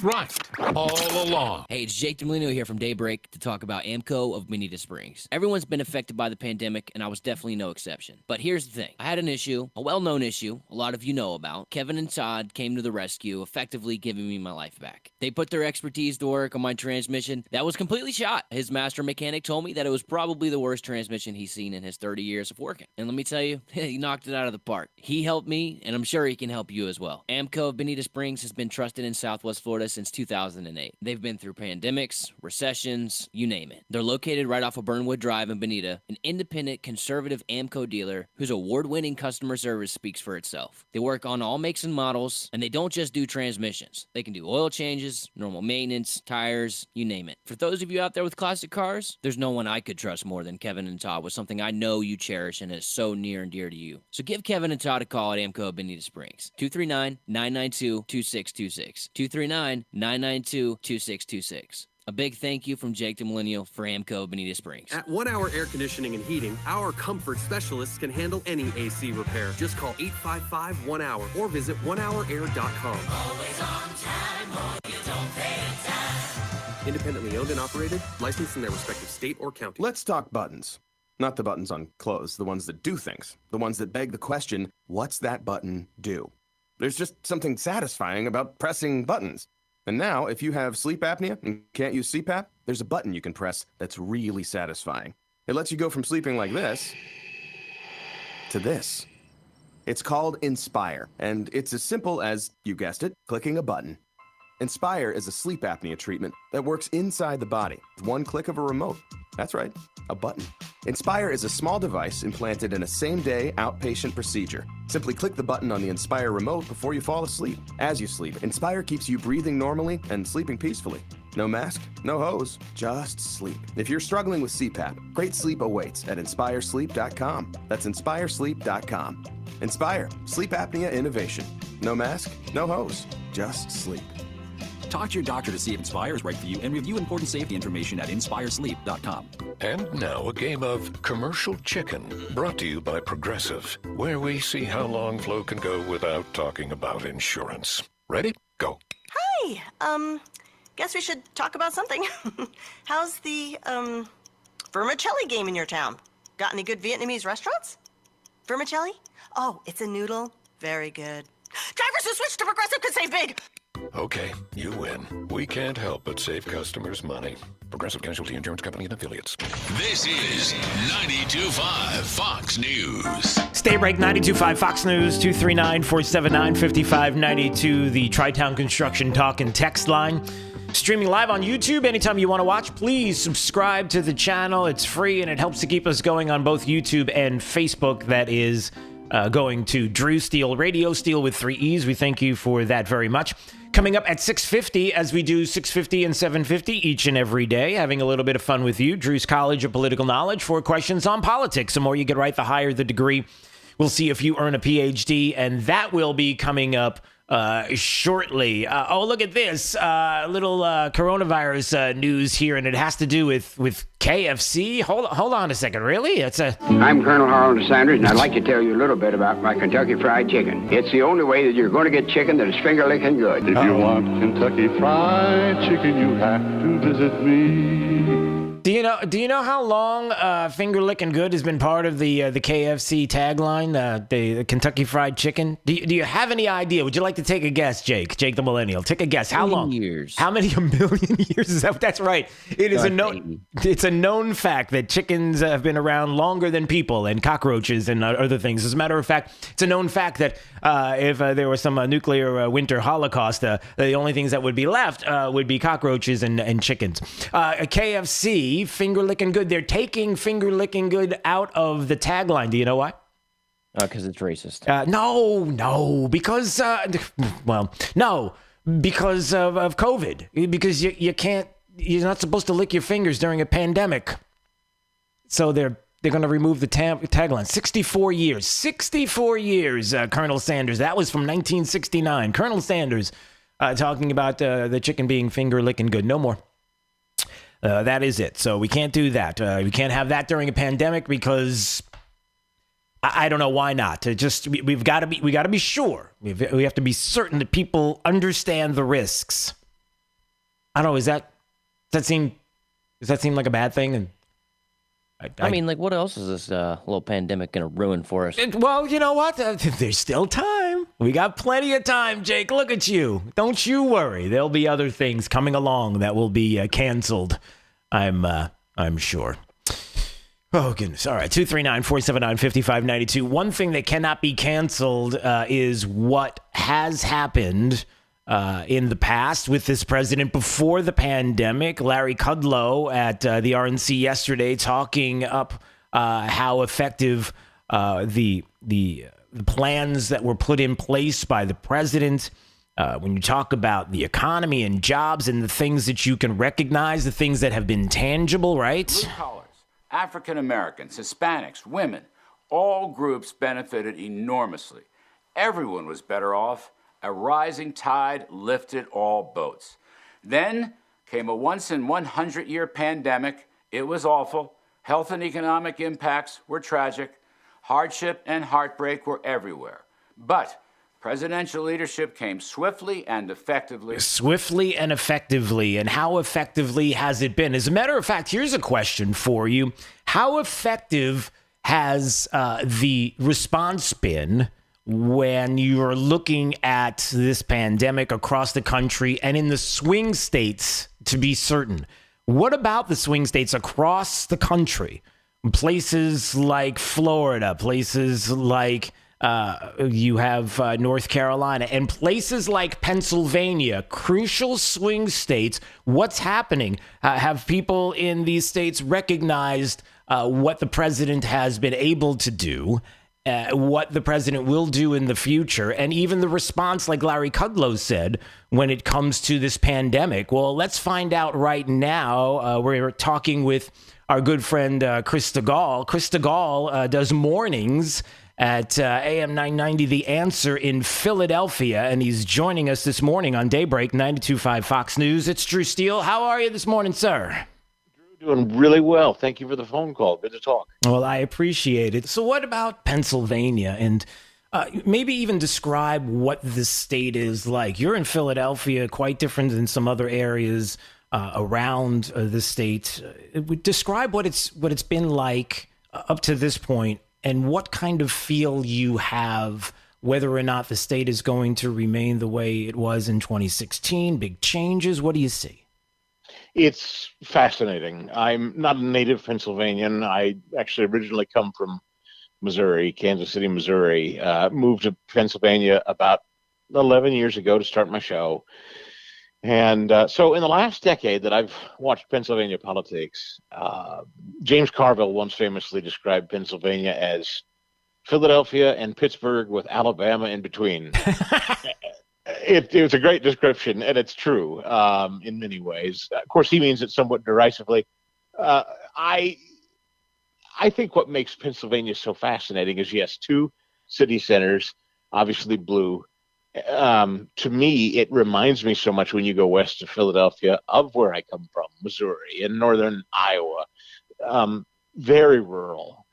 Right, all along. Hey, it's Jake DeMolino here from Daybreak to talk about AMCO of Bonita Springs. Everyone's been affected by the pandemic, and I was definitely no exception. But here's the thing. I had an issue, a well-known issue, a lot of you know about. Kevin and Todd came to the rescue, effectively giving me my life back. They put their expertise to work on my transmission. That was completely shot. His master mechanic told me that it was probably the worst transmission he's seen in his 30 years of working. And let me tell you, he knocked it out of the park. He helped me, and I'm sure he can help you as well. AMCO of Bonita Springs has been trusted in Southwest Florida Dallas since 2008. They've been through pandemics, recessions, you name it. They're located right off of Burnwood Drive in Bonita, an independent, conservative AMCO dealer whose award-winning customer service speaks for itself. They work on all makes and models, and they don't just do transmissions. They can do oil changes, normal maintenance, tires, you name it. For those of you out there with classic cars, there's no one I could trust more than Kevin and Todd with something I know you cherish and is so near and dear to you. So give Kevin and Todd a call at AMCO of Bonita Springs. 239-992-2626. 239-992-2626. A big thank you from Jake the Millennial for AMCO Bonita Springs. At 1 Hour Air Conditioning and Heating, our comfort specialists can handle any AC repair. Just call 855-1-HOUR or visit onehourair.com. Always on time, or you don't pay time. Independently owned and operated, licensed in their respective state or county. Let's talk buttons. Not the buttons on clothes, the ones that do things. The ones that beg the question, what's that button do? There's just something satisfying about pressing buttons. And now, if you have sleep apnea and can't use CPAP, there's a button you can press that's really satisfying. It lets you go from sleeping like this to this. It's called Inspire, and it's as simple as, you guessed it, clicking a button. Inspire is a sleep apnea treatment that works inside the body with one click of a remote. That's right, a button. Inspire is a small device implanted in a same-day outpatient procedure. Simply click the button on the Inspire remote before you fall asleep. As you sleep, Inspire keeps you breathing normally and sleeping peacefully. No mask, no hose, just sleep. If you're struggling with CPAP, great sleep awaits at inspiresleep.com. That's inspiresleep.com. Inspire, sleep apnea innovation. No mask, no hose, just sleep. Talk to your doctor to see if Inspire is right for you and review important safety information at inspiresleep.com. And now a game of commercial chicken brought to you by Progressive, where we see how long Flo can go without talking about insurance. Ready? Go. Hi. Guess we should talk about something. How's the, vermicelli game in your town? Got any good Vietnamese restaurants? Vermicelli? Oh, it's a noodle. Very good. Drivers who switch to Progressive could save big. Okay, you win. We can't help but save customers money. Progressive Casualty Insurance Company and Affiliates. This is 92.5 Fox News. Stay break 92.5 Fox News 239-479-5592, the Tri-Town Construction Talk and Text line. Streaming live on YouTube anytime you want to watch. Please subscribe to the channel. It's free and it helps to keep us going on both YouTube and Facebook. That is going to Drew Steele Radio, Steele with 3 E's. We thank you for that very much. Coming up at 6:50, as we do 6:50 and 7:50 each and every day, having a little bit of fun with you. Drew's College of Political Knowledge, 4 questions on politics. The more you get right, the higher the degree. We'll see if you earn a PhD, and that will be coming up shortly. Oh, look at this little coronavirus news here, and it has to do with KFC. Hold on a second. Really? I'm Colonel Harold Sanders, and I'd like to tell you a little bit about my Kentucky Fried Chicken. It's the only way that you're going to get chicken that is finger-licking good. If you want Kentucky Fried Chicken, you have to visit me. Do you know how long finger licking good has been part of the KFC tagline, the Kentucky Fried Chicken? Do you have any idea? Would you like to take a guess, Jake the Millennial? Take a guess. How long? Years. How many? A million years? Is that? That's right. It is It's a known fact that chickens have been around longer than people and cockroaches and other things. As a matter of fact, it's a known fact that if there was some nuclear winter holocaust, the only things that would be left would be cockroaches and chickens. KFC, finger licking good. They're taking finger licking good out of the tagline. Do you know why? Because it's racist. No, because because of COVID. Because you're not supposed to lick your fingers during a pandemic. So they're going to remove the tagline. 64 years, Colonel Sanders. That was from 1969. Colonel Sanders talking about the chicken being finger licking good. No more. That is it. So we can't do that. We can't have that during a pandemic because I don't know why not. We've got to be sure. We have to be certain that people understand the risks. I don't know. Does that seem like a bad thing? And I mean, like, what else is this little pandemic going to ruin for us? Well, you know what? There's still time. We got plenty of time, Jake. Look at you. Don't you worry. There'll be other things coming along that will be canceled. I'm sure. Oh, goodness. All right. 239-479-5592. One thing that cannot be canceled is what has happened in the past with this president before the pandemic. Larry Kudlow at the RNC yesterday talking up how effective the plans that were put in place by the president. When you talk about the economy and jobs and the things that you can recognize, the things that have been tangible, right? Blue collars, African Americans, Hispanics, women, all groups benefited enormously. Everyone was better off. A rising tide lifted all boats. Then came a once-in-100-year pandemic. It was awful. Health and economic impacts were tragic. Hardship and heartbreak were everywhere. But presidential leadership came swiftly and effectively. Swiftly and effectively. And how effectively has it been? As a matter of fact, here's a question for you. How effective has the response been when you're looking at this pandemic across the country and in the swing states, to be certain? What about the swing states across the country? Places like Florida, places like you have North Carolina, and places like Pennsylvania, crucial swing states. What's happening? Have people in these states recognized what the president has been able to do, what the president will do in the future, and even the response, like Larry Kudlow said, when it comes to this pandemic? Well, let's find out right now. We're talking with our good friend Chris DeGaulle. Chris DeGaulle does mornings at AM 990 The Answer in Philadelphia, and he's joining us this morning on Daybreak 92.5 Fox News. It's Drew Steele. How are you this morning, sir? Doing really well. Thank you for the phone call. Good to talk. Well, I appreciate it. So what about Pennsylvania? And maybe even describe what this state is like. You're in Philadelphia, quite different than some other areas around the state. Describe what it's been like up to this point, and what kind of feel you have, whether or not the state is going to remain the way it was in 2016, big changes. What do you see? It's fascinating. I'm not a native Pennsylvanian. I actually originally come from Missouri, Kansas City, Missouri. Moved to Pennsylvania about 11 years ago to start my show. And so in the last decade that I've watched Pennsylvania politics, James Carville once famously described Pennsylvania as Philadelphia and Pittsburgh with Alabama in between. It was a great description, and it's true in many ways. Of course, he means it somewhat derisively. I think what makes Pennsylvania so fascinating is, yes, two city centers, obviously blue. To me, it reminds me so much when you go west of Philadelphia of where I come from, Missouri, in northern Iowa. Very rural,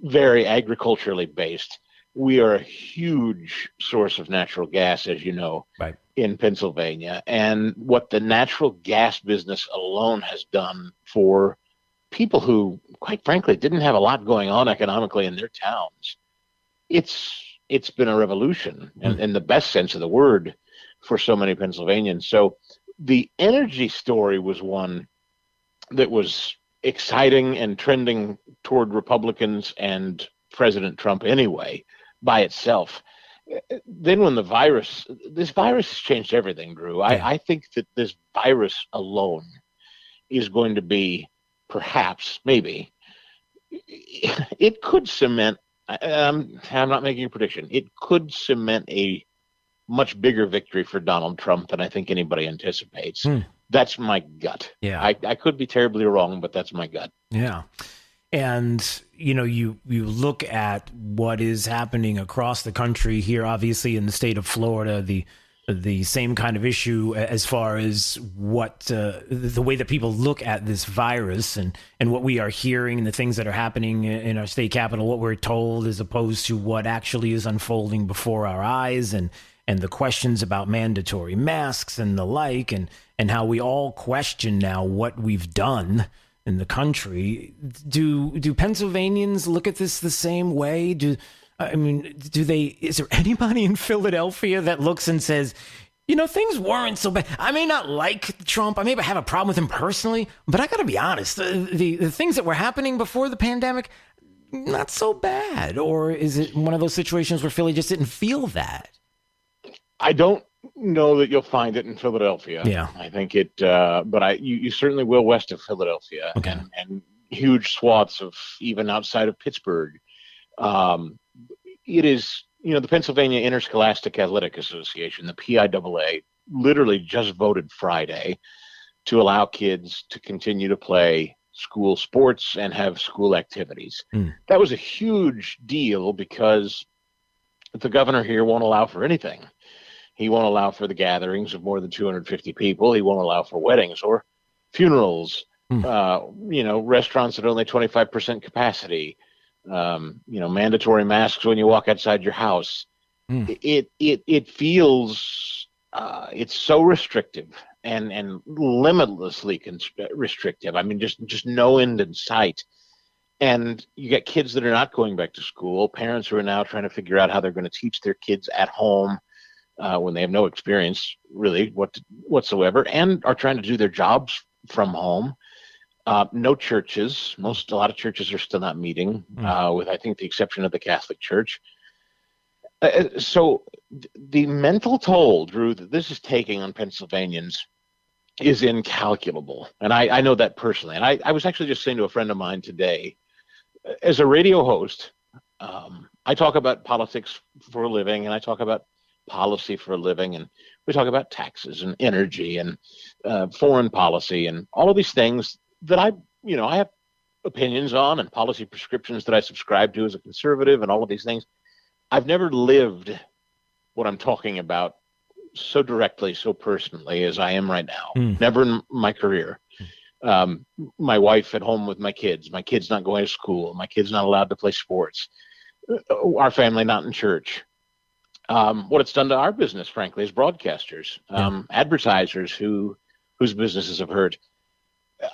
very agriculturally based. We are a huge source of natural gas, as you know, right, in Pennsylvania. And what the natural gas business alone has done for people who, quite frankly, didn't have a lot going on economically in their towns, it's been a revolution in the best sense of the word for so many Pennsylvanians. So the energy story was one that was exciting and trending toward Republicans and President Trump anyway, by itself. Then when this virus has changed everything, Drew. Yeah. I think that this virus alone is going to be, perhaps, maybe, it could cement, I'm not making a prediction, it could cement a much bigger victory for Donald Trump than I think anybody anticipates. That's my gut. Yeah. I could be terribly wrong, but that's my gut. Yeah. And, you know, you look at what is happening across the country here, obviously in the state of Florida, the same kind of issue as far as what the way that people look at this virus and what we are hearing and the things that are happening in our state capital, what we're told as opposed to what actually is unfolding before our eyes, and the questions about mandatory masks and the like, and how we all question now what we've done in the country. Do Pennsylvanians look at this the same way? Is there anybody in Philadelphia that looks and says, you know, things weren't so bad? I may not like Trump, I may have a problem with him personally, but I gotta be honest, the things that were happening before the pandemic, not so bad? Or is it one of those situations where Philly just didn't feel that? I don't know that you'll find it in Philadelphia. Yeah. I think it, but you certainly will west of Philadelphia, okay. and huge swaths of even outside of Pittsburgh. It is, the Pennsylvania Interscholastic Athletic Association, the PIAA, literally just voted Friday to allow kids to continue to play school sports and have school activities. That was a huge deal because the governor here won't allow for anything. He won't allow for the gatherings of more than 250 people. He won't allow for weddings or funerals, restaurants at only 25% capacity, mandatory masks when you walk outside your house. It feels, it's so restrictive and limitlessly restrictive. I mean, just no end in sight. And you get kids that are not going back to school, parents who are now trying to figure out how they're going to teach their kids at home when they have no experience really whatsoever, and are trying to do their jobs from home. No churches. A lot of churches are still not meeting, with, I think, the exception of the Catholic Church. So the mental toll, Drew, that this is taking on Pennsylvanians is incalculable. And I know that personally. And I was actually just saying to a friend of mine today, as a radio host, I talk about politics for a living, and I talk about policy for a living, and we talk about taxes and energy and foreign policy and all of these things that I have opinions on, and policy prescriptions that I subscribe to as a conservative, and all of these things. I've never lived what I'm talking about so directly, so personally as I am right now. Never in my career. My wife at home with my kids not going to school, my kids not allowed to play sports, our family not in church. What it's done to our business, frankly, as broadcasters, advertisers whose businesses have hurt.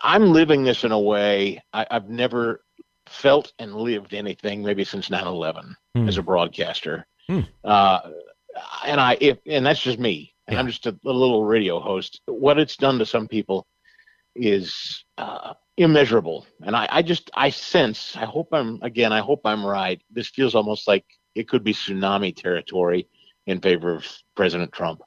I'm living this in a way I've never felt and lived anything maybe since 9/11 as a broadcaster. And that's just me. And I'm just a little radio host. What it's done to some people is immeasurable. And I sense, I hope I'm right. This feels almost like it could be tsunami territory in favor of President Trump.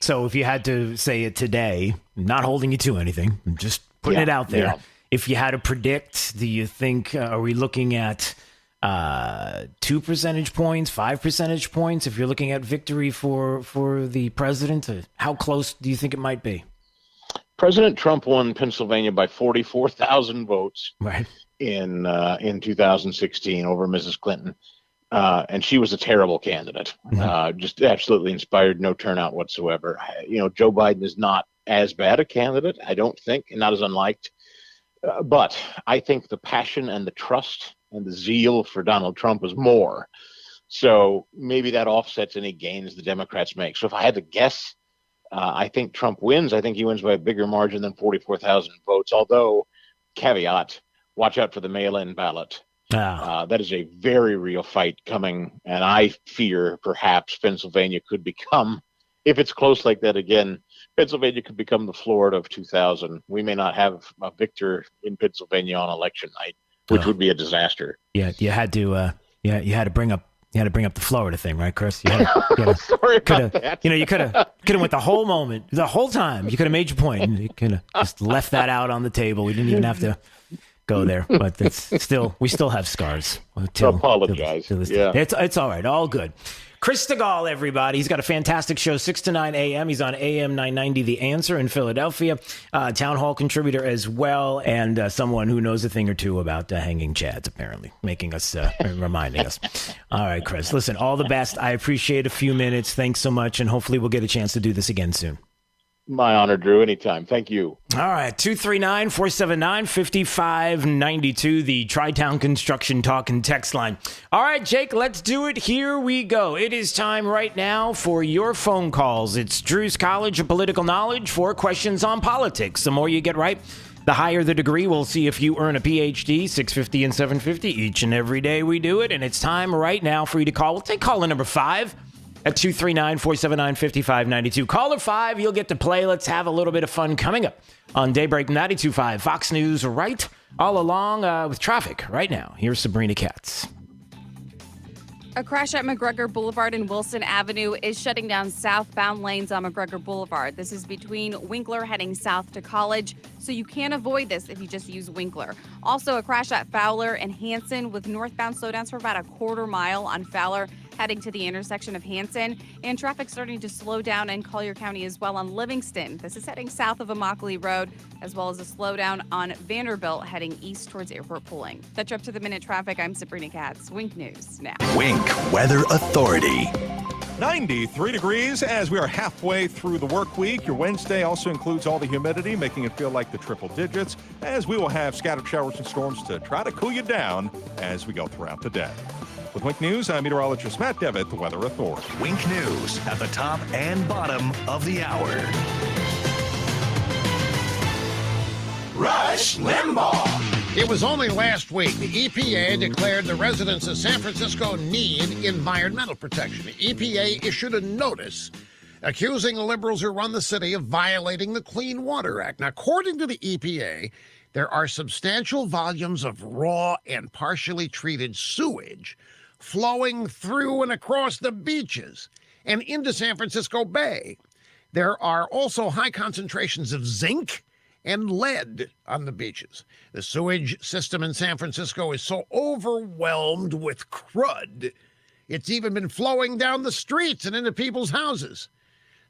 So if you had to say it today, not holding you to anything, just putting it out there. Yeah. If you had to predict, do you think, are we looking at 2 percentage points, 5 percentage points? If you're looking at victory for the president, how close do you think it might be? President Trump won Pennsylvania by 44,000 votes in 2016 over Mrs. Clinton. And she was a terrible candidate, just absolutely inspired, no turnout whatsoever. Joe Biden is not as bad a candidate, I don't think, and not as unliked. But I think the passion and the trust and the zeal for Donald Trump is more. So maybe that offsets any gains the Democrats make. So if I had to guess, I think Trump wins. I think he wins by a bigger margin than 44,000 votes. Although, caveat, watch out for the mail-in ballot. That is a very real fight coming. And I fear perhaps Pennsylvania could become, if it's close like that again, Pennsylvania could become the Florida of 2000. We may not have a victor in Pennsylvania on election night, which would be a disaster. Yeah, you had to bring up the Florida thing, right, Chris? Sorry about that. You could have went the whole moment, the whole time. You could have made your point, and you could have just left that out on the table. We didn't even have to go there, but we still have scars. Apologize. It's all right. All good. Chris Stegall, everybody. He's got a fantastic show, 6 to 9 a.m. He's on AM 990, The Answer in Philadelphia. Town Hall contributor as well, and someone who knows a thing or two about hanging chads, apparently, reminding us. All right, Chris. Listen, all the best. I appreciate a few minutes. Thanks so much, and hopefully we'll get a chance to do this again soon. My honor, Drew. Anytime. Thank you. All right. 239-479-5592, the Tri-Town Construction Talk and Text line. All right, Jake, let's do it. Here we go. It is time right now for your phone calls. It's Drew's College of Political Knowledge for questions on politics. The more you get right, the higher the degree. We'll see if you earn a PhD, 650 and 750 each and every day we do it. And it's time right now for you to call. We'll take caller number 5. At 239-479-5592. Caller 5, you'll get to play. Let's have a little bit of fun coming up on Daybreak 92.5 Fox News right all along with traffic right now. Here's Sabrina Katz. A crash at McGregor Boulevard and Wilson Avenue is shutting down southbound lanes on McGregor Boulevard. This is between Winkler heading south to College, so you can't avoid this if you just use Winkler. Also, a crash at Fowler and Hanson with northbound slowdowns for about a quarter mile on Fowler heading to the intersection of Hanson, and traffic starting to slow down in Collier County as well on Livingston. This is heading south of Immokalee Road, as well as a slowdown on Vanderbilt heading east towards Airport Pulling. That's up to the minute traffic. I'm Sabrina Katz. Wink News now. Wink Weather Authority. 93 degrees as we are halfway through the work week. Your Wednesday also includes all the humidity, making it feel like the triple digits, as we will have scattered showers and storms to try to cool you down as we go throughout the day. With Wink News, I'm meteorologist Matt Devitt, the Weather Authority. Wink News at the top and bottom of the hour. Rush Limbaugh. It was only last week the EPA declared the residents of San Francisco need environmental protection. The EPA issued a notice accusing the liberals who run the city of violating the Clean Water Act. Now, according to the EPA, there are substantial volumes of raw and partially treated sewage flowing through and across the beaches and into San Francisco Bay. There are also high concentrations of zinc and lead on the beaches. The sewage system in San Francisco is so overwhelmed with crud, it's even been flowing down the streets and into people's houses.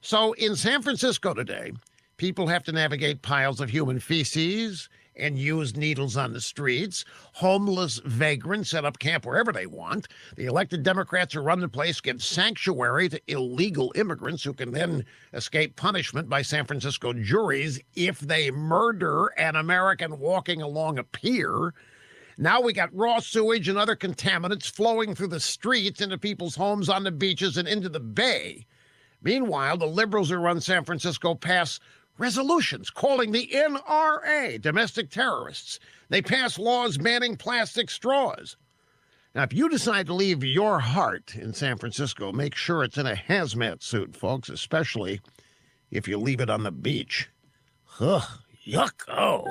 So in San Francisco today, people have to navigate piles of human feces and use needles on the streets. Homeless vagrants set up camp wherever they want. The elected Democrats who run the place give sanctuary to illegal immigrants who can then escape punishment by San Francisco juries if they murder an American walking along a pier. Now we got raw sewage and other contaminants flowing through the streets into people's homes, on the beaches, and into the bay. Meanwhile, the liberals who run San Francisco pass resolutions calling the NRA domestic terrorists. They pass laws banning plastic straws. Now, if you decide to leave your heart in San Francisco, make sure it's in a hazmat suit, folks, especially if you leave it on the beach. Ugh, yucko.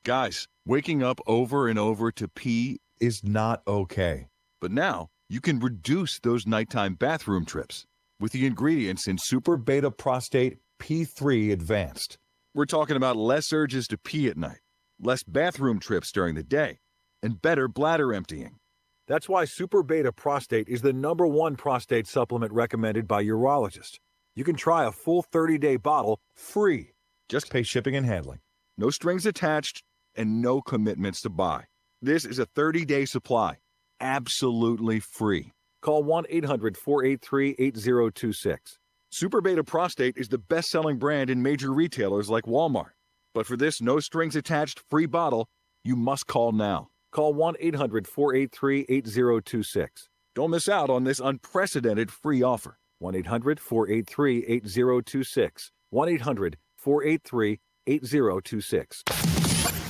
Guys, waking up over and over to pee is not okay. But now, you can reduce those nighttime bathroom trips with the ingredients in Super Beta Prostate P3 Advanced. We're talking about less urges to pee at night, less bathroom trips during the day, and better bladder emptying. That's why Super Beta Prostate is the #1 prostate supplement recommended by urologists. You can try a full 30-day bottle free. Just pay shipping and handling. No strings attached and no commitments to buy. This is a 30-day supply. Absolutely free. Call 1-800-483-8026. Super Beta Prostate is the best-selling brand in major retailers like Walmart. But for this no-strings-attached free bottle, you must call now. Call 1-800-483-8026. Don't miss out on this unprecedented free offer. 1-800-483-8026. 1-800-483-8026.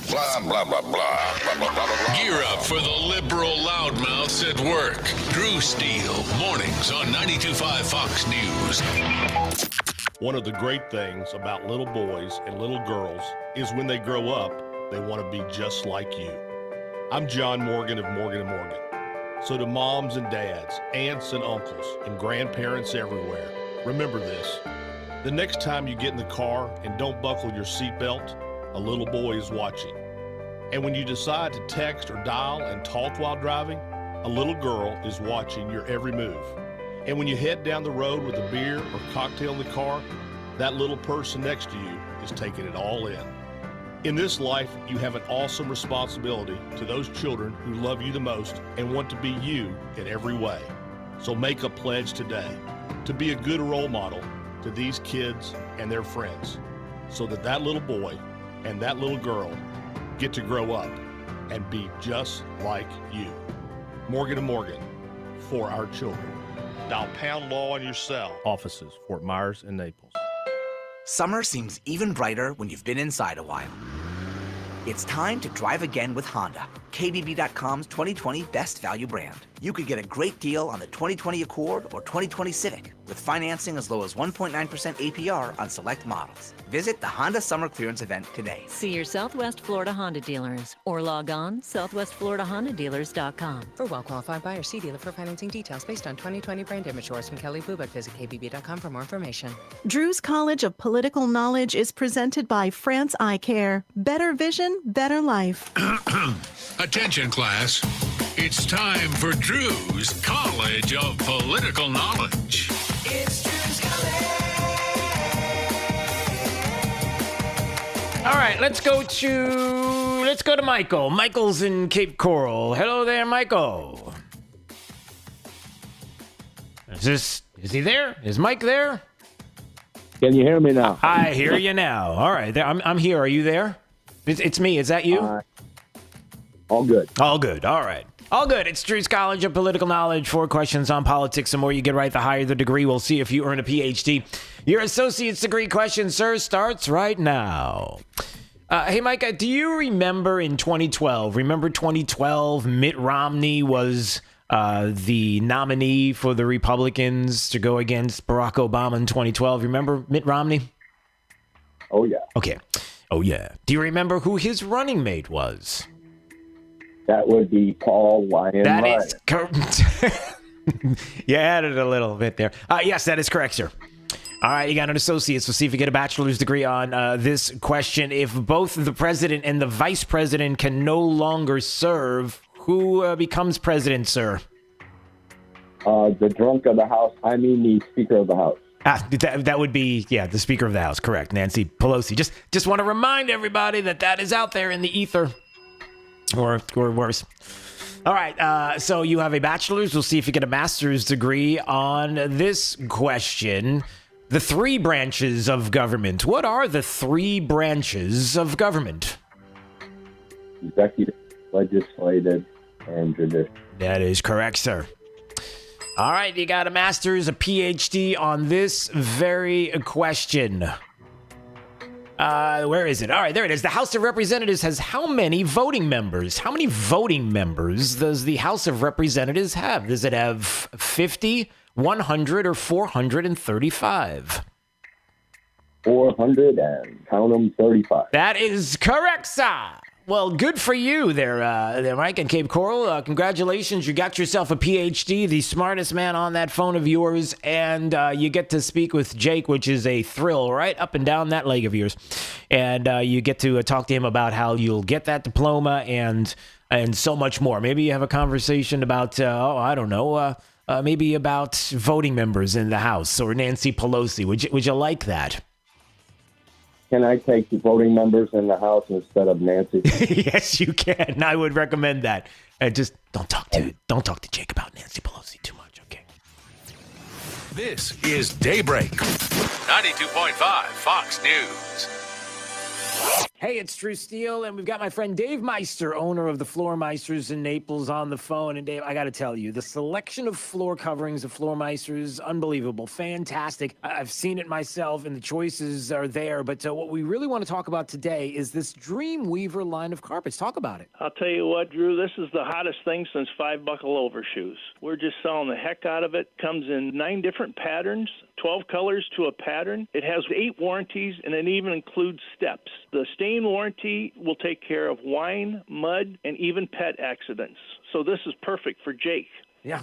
Blah, blah, blah, blah, blah, blah, blah, blah. Gear up for the liberal loudmouths at work. Drew Steele, mornings on 92.5 Fox News. One of the great things about little boys and little girls is when they grow up, they want to be just like you. I'm John Morgan of Morgan & Morgan. So to moms and dads, aunts and uncles, and grandparents everywhere, remember this. The next time you get in the car and don't buckle your seatbelt, a little boy is watching. And when you decide to text or dial and talk while driving, a little girl is watching your every move. And when you head down the road with a beer or cocktail in the car, that little person next to you is taking it all in. In this life, you have an awesome responsibility to those children who love you the most and want to be you in every way. So make a pledge today to be a good role model to these kids and their friends so that that little boy and that little girl get to grow up and be just like you. Morgan & Morgan, for our children. Dial pound law on your cell. Offices, Fort Myers and Naples. Summer seems even brighter when you've been inside a while. It's time to drive again with Honda. KBB.com's 2020 Best Value Brand. You could get a great deal on the 2020 Accord or 2020 Civic with financing as low as 1.9% APR on select models. Visit the Honda Summer Clearance event today. See your Southwest Florida Honda dealers or log on southwestfloridahondadealers.com. For well-qualified buyers, see dealer for financing details based on 2020 brand image yours from Kelly Blue Book. Visit KBB.com for more information. Drew's College of Political Knowledge is presented by France Eye Care. Better vision, better life. Attention, class. It's time for Drew's College of Political Knowledge. It's Drew's College. All right, let's go to Michael. Michael's in Cape Coral. Hello there, Michael. Is he there? Is Mike there? Can you hear me now? I hear you now. All right, I'm here. Are you there? It's me. Is that you? All good. All good. All right. All good. It's Drew's College of Political Knowledge. 4 questions on politics. The more you get right, the higher the degree. We'll see if you earn a PhD. Your associate's degree question, sir, starts right now. Hey, Micah, do you remember in 2012? Remember 2012? Mitt Romney was the nominee for the Republicans to go against Barack Obama in 2012. Remember Mitt Romney? Oh, yeah. Okay. Oh, yeah. Do you remember who his running mate was? That would be Paul Ryan. That is correct. You added a little bit there. Yes, that is correct, sir. All right, you got an associate's. We'll see if you get a bachelor's degree on this question. If both the president and the vice president can no longer serve, who becomes president, sir? The drunk of the House. I mean, the Speaker of the House. That would be, the Speaker of the House. Correct, Nancy Pelosi. Just want to remind everybody that is out there in the ether. Or worse. All right, so you have a bachelor's. We'll see if you get a master's degree on this question. The 3 branches of government. What are the 3 branches of government? Executive, legislative, and judicial. That is correct, sir. All right, you got a master's, a PhD on this very question. Where is it? All right, there it is. The House of Representatives has how many voting members? How many voting members does the House of Representatives have? Does it have 50, 100, or 435? 400 and count them 35. That is correct, sir. Well, good for you there, Mike in Cape Coral. Congratulations. You got yourself a PhD, the smartest man on that phone of yours, and you get to speak with Jake, which is a thrill right up and down that leg of yours. And you get to talk to him about how you'll get that diploma and so much more. Maybe you have a conversation about, I don't know, maybe about voting members in the House or Nancy Pelosi. Would you like that? Can I take the voting members in the House instead of Nancy? Yes, you can. I would recommend that. And just don't talk to Jake about Nancy Pelosi too much, okay? This is Daybreak, 92.5 Fox News. Hey, it's Drew Steele, and we've got my friend Dave Meister, owner of the Floor Meisters in Naples, on the phone. And Dave, I got to tell you, the selection of floor coverings of Floor Meisters, unbelievable, fantastic. I've seen it myself, and the choices are there. But what we really want to talk about today is this Dreamweaver line of carpets. Talk about it. I'll tell you what, Drew, this is the hottest thing since 5-buckle overshoes. We're just selling the heck out of it. Comes in 9 different patterns, 12 colors to a pattern. It has 8 warranties, and it even includes steps. The stain warranty will take care of wine, mud, and even pet accidents. So this is perfect for Jake. Yeah,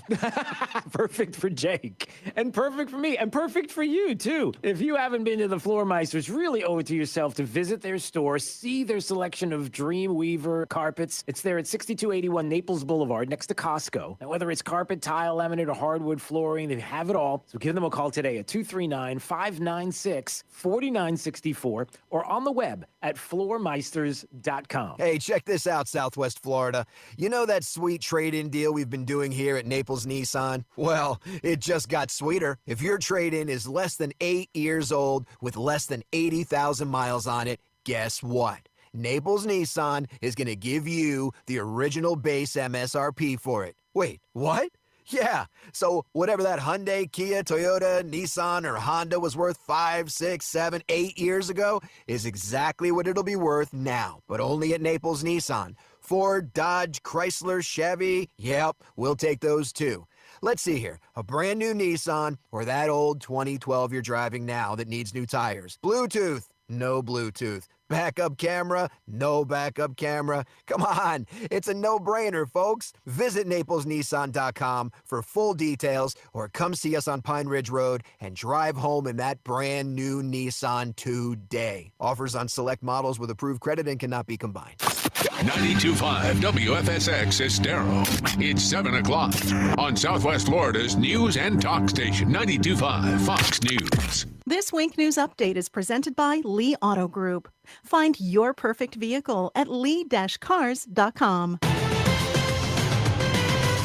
perfect for Jake, and perfect for me, and perfect for you, too. If you haven't been to the Floor Meisters, really owe it to yourself to visit their store, see their selection of Dreamweaver carpets. It's there at 6281 Naples Boulevard, next to Costco. And whether it's carpet, tile, laminate, or hardwood flooring, they have it all. So give them a call today at 239-596-4964 or on the web at floormeisters.com. Hey, check this out, Southwest Florida. You know that sweet trade-in deal we've been doing here at Naples Nissan? Well, it just got sweeter. If your trade-in is less than 8 years old with less than 80,000 miles on it, guess what? Naples Nissan is going to give you the original base MSRP for it. Wait, what? Yeah, so whatever that Hyundai, Kia, Toyota, Nissan, or Honda was worth 5, 6, 7, 8 years ago is exactly what it'll be worth now, but only at Naples Nissan. Ford, Dodge, Chrysler, Chevy. Yep, we'll take those too. Let's see here. A brand new Nissan or that old 2012 you're driving now that needs new tires. Bluetooth. No Bluetooth. Backup camera? No backup camera. Come on, it's a no-brainer, folks. Visit NaplesNissan.com for full details or come see us on Pine Ridge Road and drive home in that brand new Nissan today. Offers on select models with approved credit and cannot be combined. 92.5 WFSX Estero. It's 7 o'clock on Southwest Florida's news and talk station, 92.5 Fox News. This Wink News Update is presented by Lee Auto Group. Find your perfect vehicle at lee-cars.com.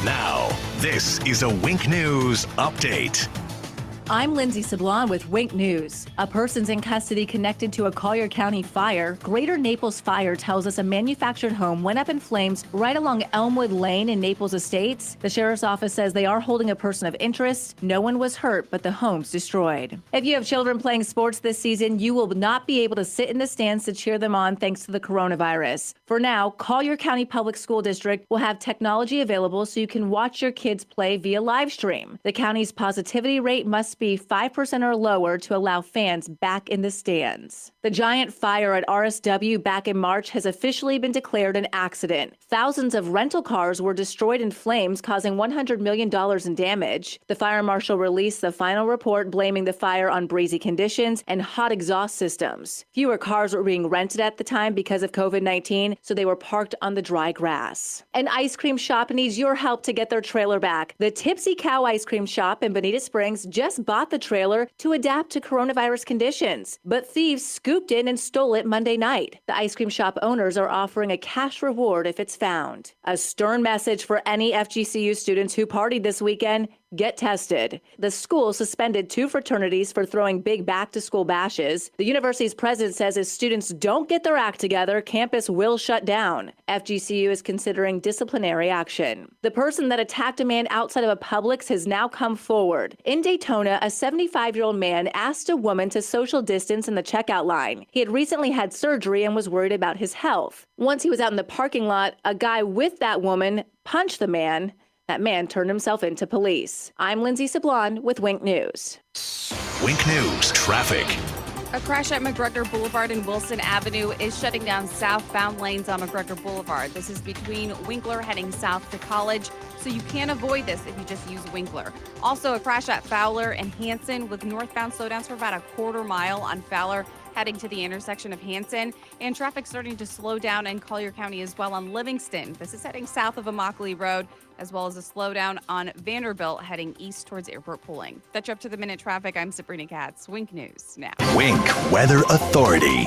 Now, this is a Wink News Update. I'm Lindsay Sablon with Wink News. A person's in custody connected to a Collier County fire. Greater Naples Fire tells us a manufactured home went up in flames right along Elmwood Lane in Naples Estates. The sheriff's office says they are holding a person of interest. No one was hurt, but the home's destroyed. If you have children playing sports this season, you will not be able to sit in the stands to cheer them on thanks to the coronavirus. For now, Collier County Public School District will have technology available so you can watch your kids play via live stream. The county's positivity rate must be 5% or lower to allow fans back in the stands. The giant fire at RSW back in March has officially been declared an accident. Thousands of rental cars were destroyed in flames, causing $100 million in damage. The fire marshal released the final report blaming the fire on breezy conditions and hot exhaust systems. Fewer cars were being rented at the time because of COVID-19, so they were parked on the dry grass. An ice cream shop needs your help to get their trailer back. The Tipsy Cow Ice Cream Shop in Bonita Springs just bought the trailer to adapt to coronavirus conditions, but thieves scooped in and stole it Monday night. The ice cream shop owners are offering a cash reward if it's found. A stern message for any FGCU students who partied this weekend: get tested. The school suspended 2 fraternities for throwing big back-to-school bashes. The university's president says if students don't get their act together, campus will shut down. FGCU is considering disciplinary action. The person that attacked a man outside of a Publix has now come forward. In Daytona, a 75-year-old man asked a woman to social distance in the checkout line. He had recently had surgery and was worried about his health. Once he was out in the parking lot, a guy with that woman punched the man. That man turned himself into police. I'm Lindsay Sablon with Wink News. Wink News Traffic. A crash at McGregor Boulevard and Wilson Avenue is shutting down southbound lanes on McGregor Boulevard. This is between Winkler heading south to College, so you can avoid this if you just use Winkler. Also, a crash at Fowler and Hanson with northbound slowdowns for about a quarter mile on Fowler heading to the intersection of Hanson, and traffic starting to slow down in Collier County as well on Livingston. This is heading south of Immokalee Road, as well as a slowdown on Vanderbilt heading east towards Airport Pulling. That's your up-to-the-minute traffic. I'm Sabrina Katz. Wink News now. Wink Weather Authority.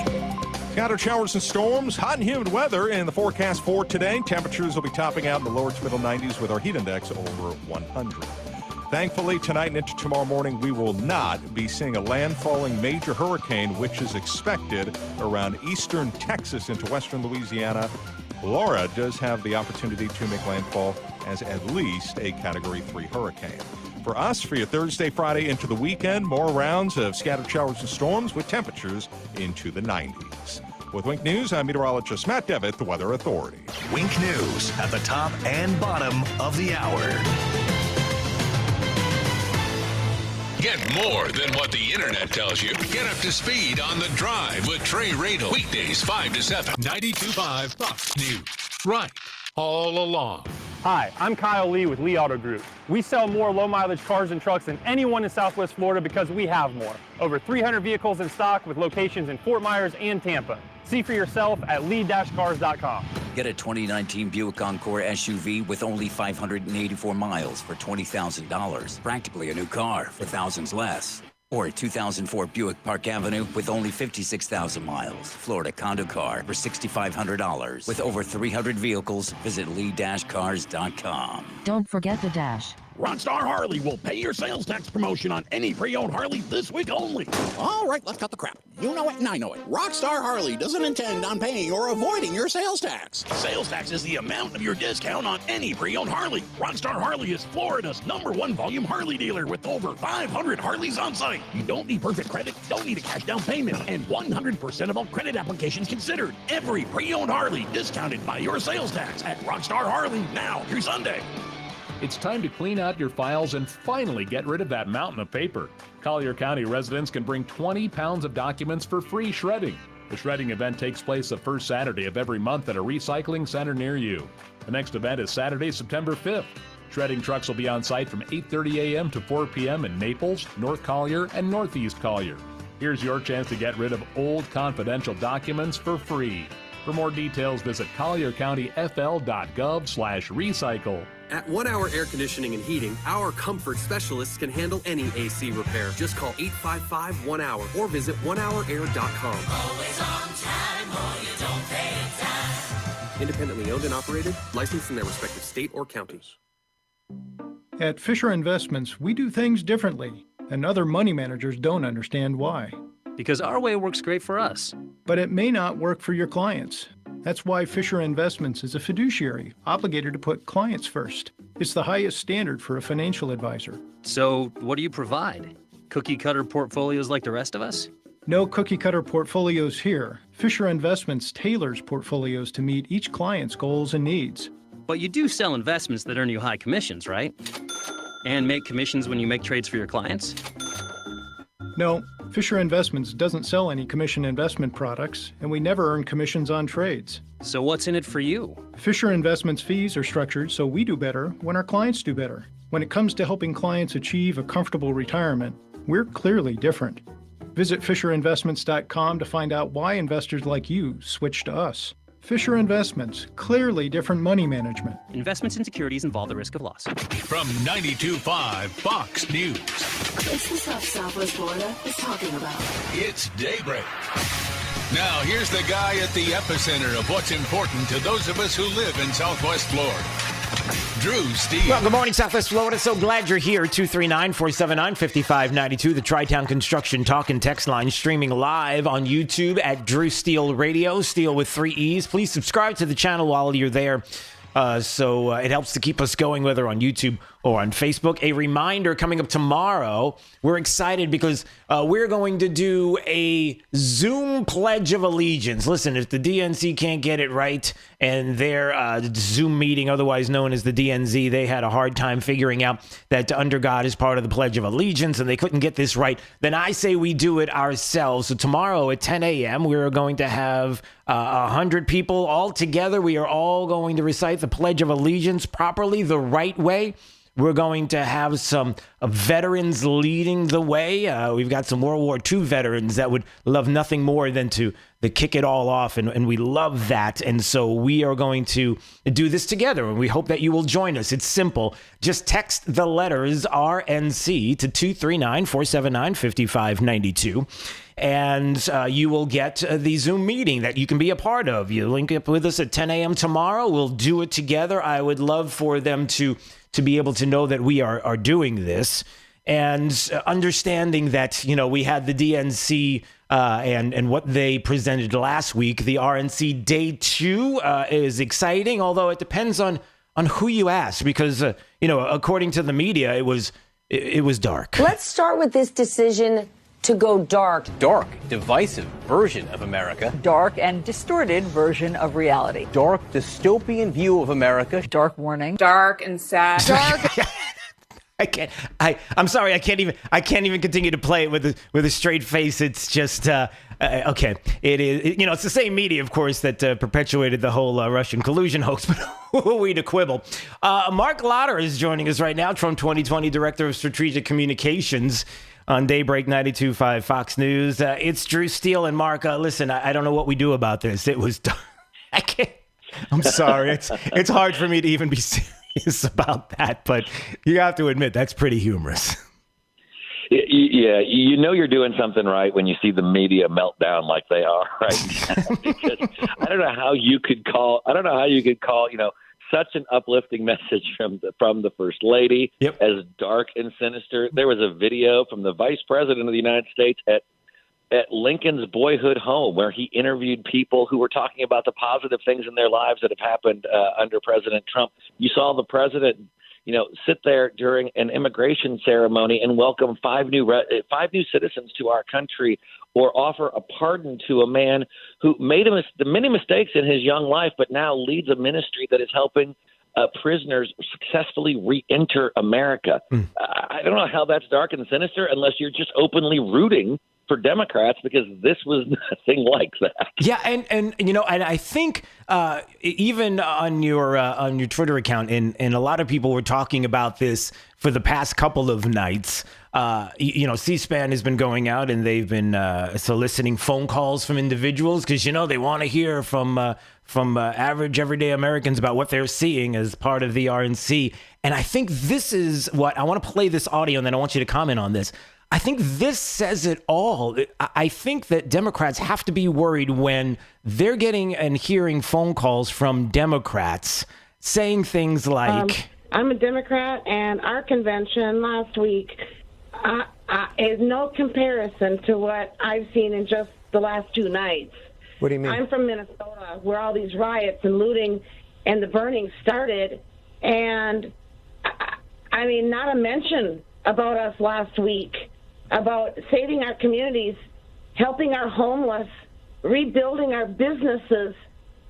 Scattered showers and storms, hot and humid weather in the forecast for today. Temperatures will be topping out in the lower to middle 90s with our heat index over 100. Thankfully, tonight and into tomorrow morning, we will not be seeing a landfalling major hurricane, which is expected around eastern Texas into western Louisiana. Laura does have the opportunity to make landfall as at least a Category 3 hurricane. For us, for your Thursday, Friday into the weekend, more rounds of scattered showers and storms with temperatures into the 90s. With Wink News, I'm meteorologist Matt Devitt, the Weather Authority. Wink News at the top and bottom of the hour. Get more than what the internet tells you. Get up to speed on The Drive with Trey Radel. Weekdays 5 to 7. 92.5 Fox News. Right. All along. Hi, I'm Kyle Lee with Lee Auto Group. We sell more low-mileage cars and trucks than anyone in Southwest Florida because we have more. Over 300 vehicles in stock with locations in Fort Myers and Tampa. See for yourself at lee-cars.com. Get a 2019 Buick Encore SUV with only 584 miles for $20,000. Practically a new car for thousands less. Or a 2004 Buick Park Avenue with only 56,000 miles. Florida condo car for $6,500. With over 300 vehicles, visit lee-cars.com. Don't forget the dash. Rockstar Harley will pay your sales tax promotion on any pre-owned Harley this week only. All right, let's cut the crap. You know it and I know it. Rockstar Harley doesn't intend on paying or avoiding your sales tax. Sales tax is the amount of your discount on any pre-owned Harley. Rockstar Harley is Florida's #1 volume Harley dealer with over 500 Harleys on site. You don't need perfect credit, don't need a cash down payment, and 100% of all credit applications considered. Every pre-owned Harley discounted by your sales tax at Rockstar Harley now through Sunday. It's time to clean out your files and finally get rid of that mountain of paper. Collier County residents can bring 20 pounds of documents for free shredding. The shredding event takes place the first Saturday of every month at a recycling center near you. The next event is Saturday, September 5th. Shredding trucks will be on site from 8:30 a.m. to 4 p.m. in Naples, North Collier, and Northeast Collier. Here's your chance to get rid of old confidential documents for free. For more details, visit colliercountyfl.gov/recycle. At 1 Hour Air Conditioning and Heating, our comfort specialists can handle any AC repair. Just call 855-1-HOUR or visit onehourair.com. Always on time or you don't pay time. Independently owned and operated, licensed in their respective state or counties. At Fisher Investments, we do things differently, and other money managers don't understand why. Because our way works great for us. But it may not work for your clients. That's why Fisher Investments is a fiduciary, obligated to put clients first. It's the highest standard for a financial advisor. So, what do you provide? Cookie-cutter portfolios like the rest of us? No cookie-cutter portfolios here. Fisher Investments tailors portfolios to meet each client's goals and needs. But you do sell investments that earn you high commissions, right? And make commissions when you make trades for your clients? No, Fisher Investments doesn't sell any commission investment products, and we never earn commissions on trades. So what's in it for you? Fisher Investments fees are structured so we do better when our clients do better. When it comes to helping clients achieve a comfortable retirement, we're clearly different. Visit FisherInvestments.com to find out why investors like you switch to us. Fisher Investments, clearly different money management. Investments in securities involve the risk of loss. From 92.5 Fox News. It's the stuff Southwest Florida is talking about. It's Daybreak. Now, here's the guy at the epicenter of what's important to those of us who live in Southwest Florida. Drew Steele. Well, good morning, Southwest Florida. So glad you're here. 239-479-5592, the Tri-Town Construction Talk and Text line, streaming live on YouTube at Drew Steele Radio, Steele with 3 E's. Please subscribe to the channel while you're there. So it helps to keep us going, whether on YouTube or on Facebook. A reminder, coming up tomorrow, we're excited because we're going to do a Zoom Pledge of Allegiance. Listen, if the DNC can't get it right, and their Zoom meeting, otherwise known as the DNZ, they had a hard time figuring out that under God is part of the Pledge of Allegiance, and they couldn't get this right, then I say we do it ourselves. So tomorrow at 10 a.m., we're going to have 100 people all together. We are all going to recite the Pledge of Allegiance properly, the right way. We're going to have some veterans leading the way. We've got some World War II veterans that would love nothing more than to kick it all off, and we love that. And so we are going to do this together, and we hope that you will join us. It's simple. Just text the letters RNC to 239-479-5592. And you will get the Zoom meeting that you can be a part of. You link up with us at 10 a.m. tomorrow. We'll do it together. I would love for them to be able to know that we are doing this, and understanding that, you know, we had the DNC and what they presented last week. The RNC Day 2 is exciting, although it depends on who you ask, because, you know, according to the media, it was dark. Let's start with this decision to go dark. Dark, divisive version of America. Dark and distorted version of reality. Dark, dystopian view of America. Dark warning. Dark and sad. Dark. I'm sorry. I can't even continue to play it with a straight face. It's just okay. It is. You know, it's the same media, of course, that perpetuated the whole Russian collusion hoax. But who are we to quibble? Mark Lauder is joining us right now, Trump 2020 Director of Strategic Communications on Daybreak 92.5 Fox News. It's Drew Steele and Mark. Listen, I don't know what we do about this. It was. I can't. I'm sorry. It's hard for me to even be serious about that, but you have to admit that's pretty humorous. Yeah, you know you're doing something right when you see the media melt down like they are right now. Because I don't know how you could call, you know, such an uplifting message from the First Lady, as dark and sinister. There was a video from the Vice President of the United States at Lincoln's boyhood home where he interviewed people who were talking about the positive things in their lives that have happened under President Trump. You saw the president, sit there during an immigration ceremony and welcome five new citizens to our country, or offer a pardon to a man who made many mistakes in his young life, but now leads a ministry that is helping prisoners successfully re-enter America. I don't know how that's dark and sinister unless you're just openly rooting for Democrats, because this was nothing like that. Yeah, and I think even on your Twitter account, and a lot of people were talking about this for the past couple of nights. C-SPAN has been going out and they've been soliciting phone calls from individuals because they want to hear from average everyday Americans about what they're seeing as part of the RNC. And I think this is what I want to play this audio, and then I want you to comment on this. I think this says it all. I think that Democrats have to be worried when they're getting and hearing phone calls from Democrats saying things like, I'm a Democrat, and our convention last week is no comparison to what I've seen in just the last 2 nights. What do you mean? I'm from Minnesota, where all these riots and looting and the burning started. And, I mean, not a mention about us last week, about saving our communities, helping our homeless, rebuilding our businesses.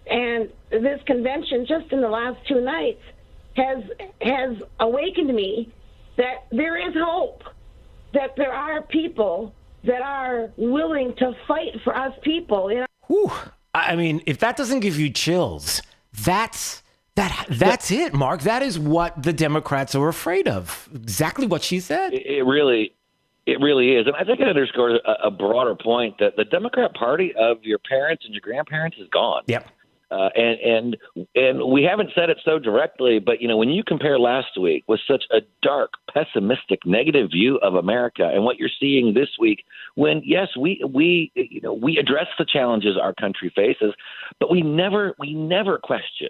And this convention, just in the last 2 nights, has awakened me that there is hope, that there are people that are willing to fight for us people. Whew. I mean, if that doesn't give you chills, that's it, Mark. That is what the Democrats are afraid of. Exactly what she said. It really is. And I think it underscores a broader point that the Democrat Party of your parents and your grandparents is gone. Yep. And we haven't said it so directly, but when you compare last week with such a dark, pessimistic, negative view of America, and what you're seeing this week, when yes, we address the challenges our country faces, but we never question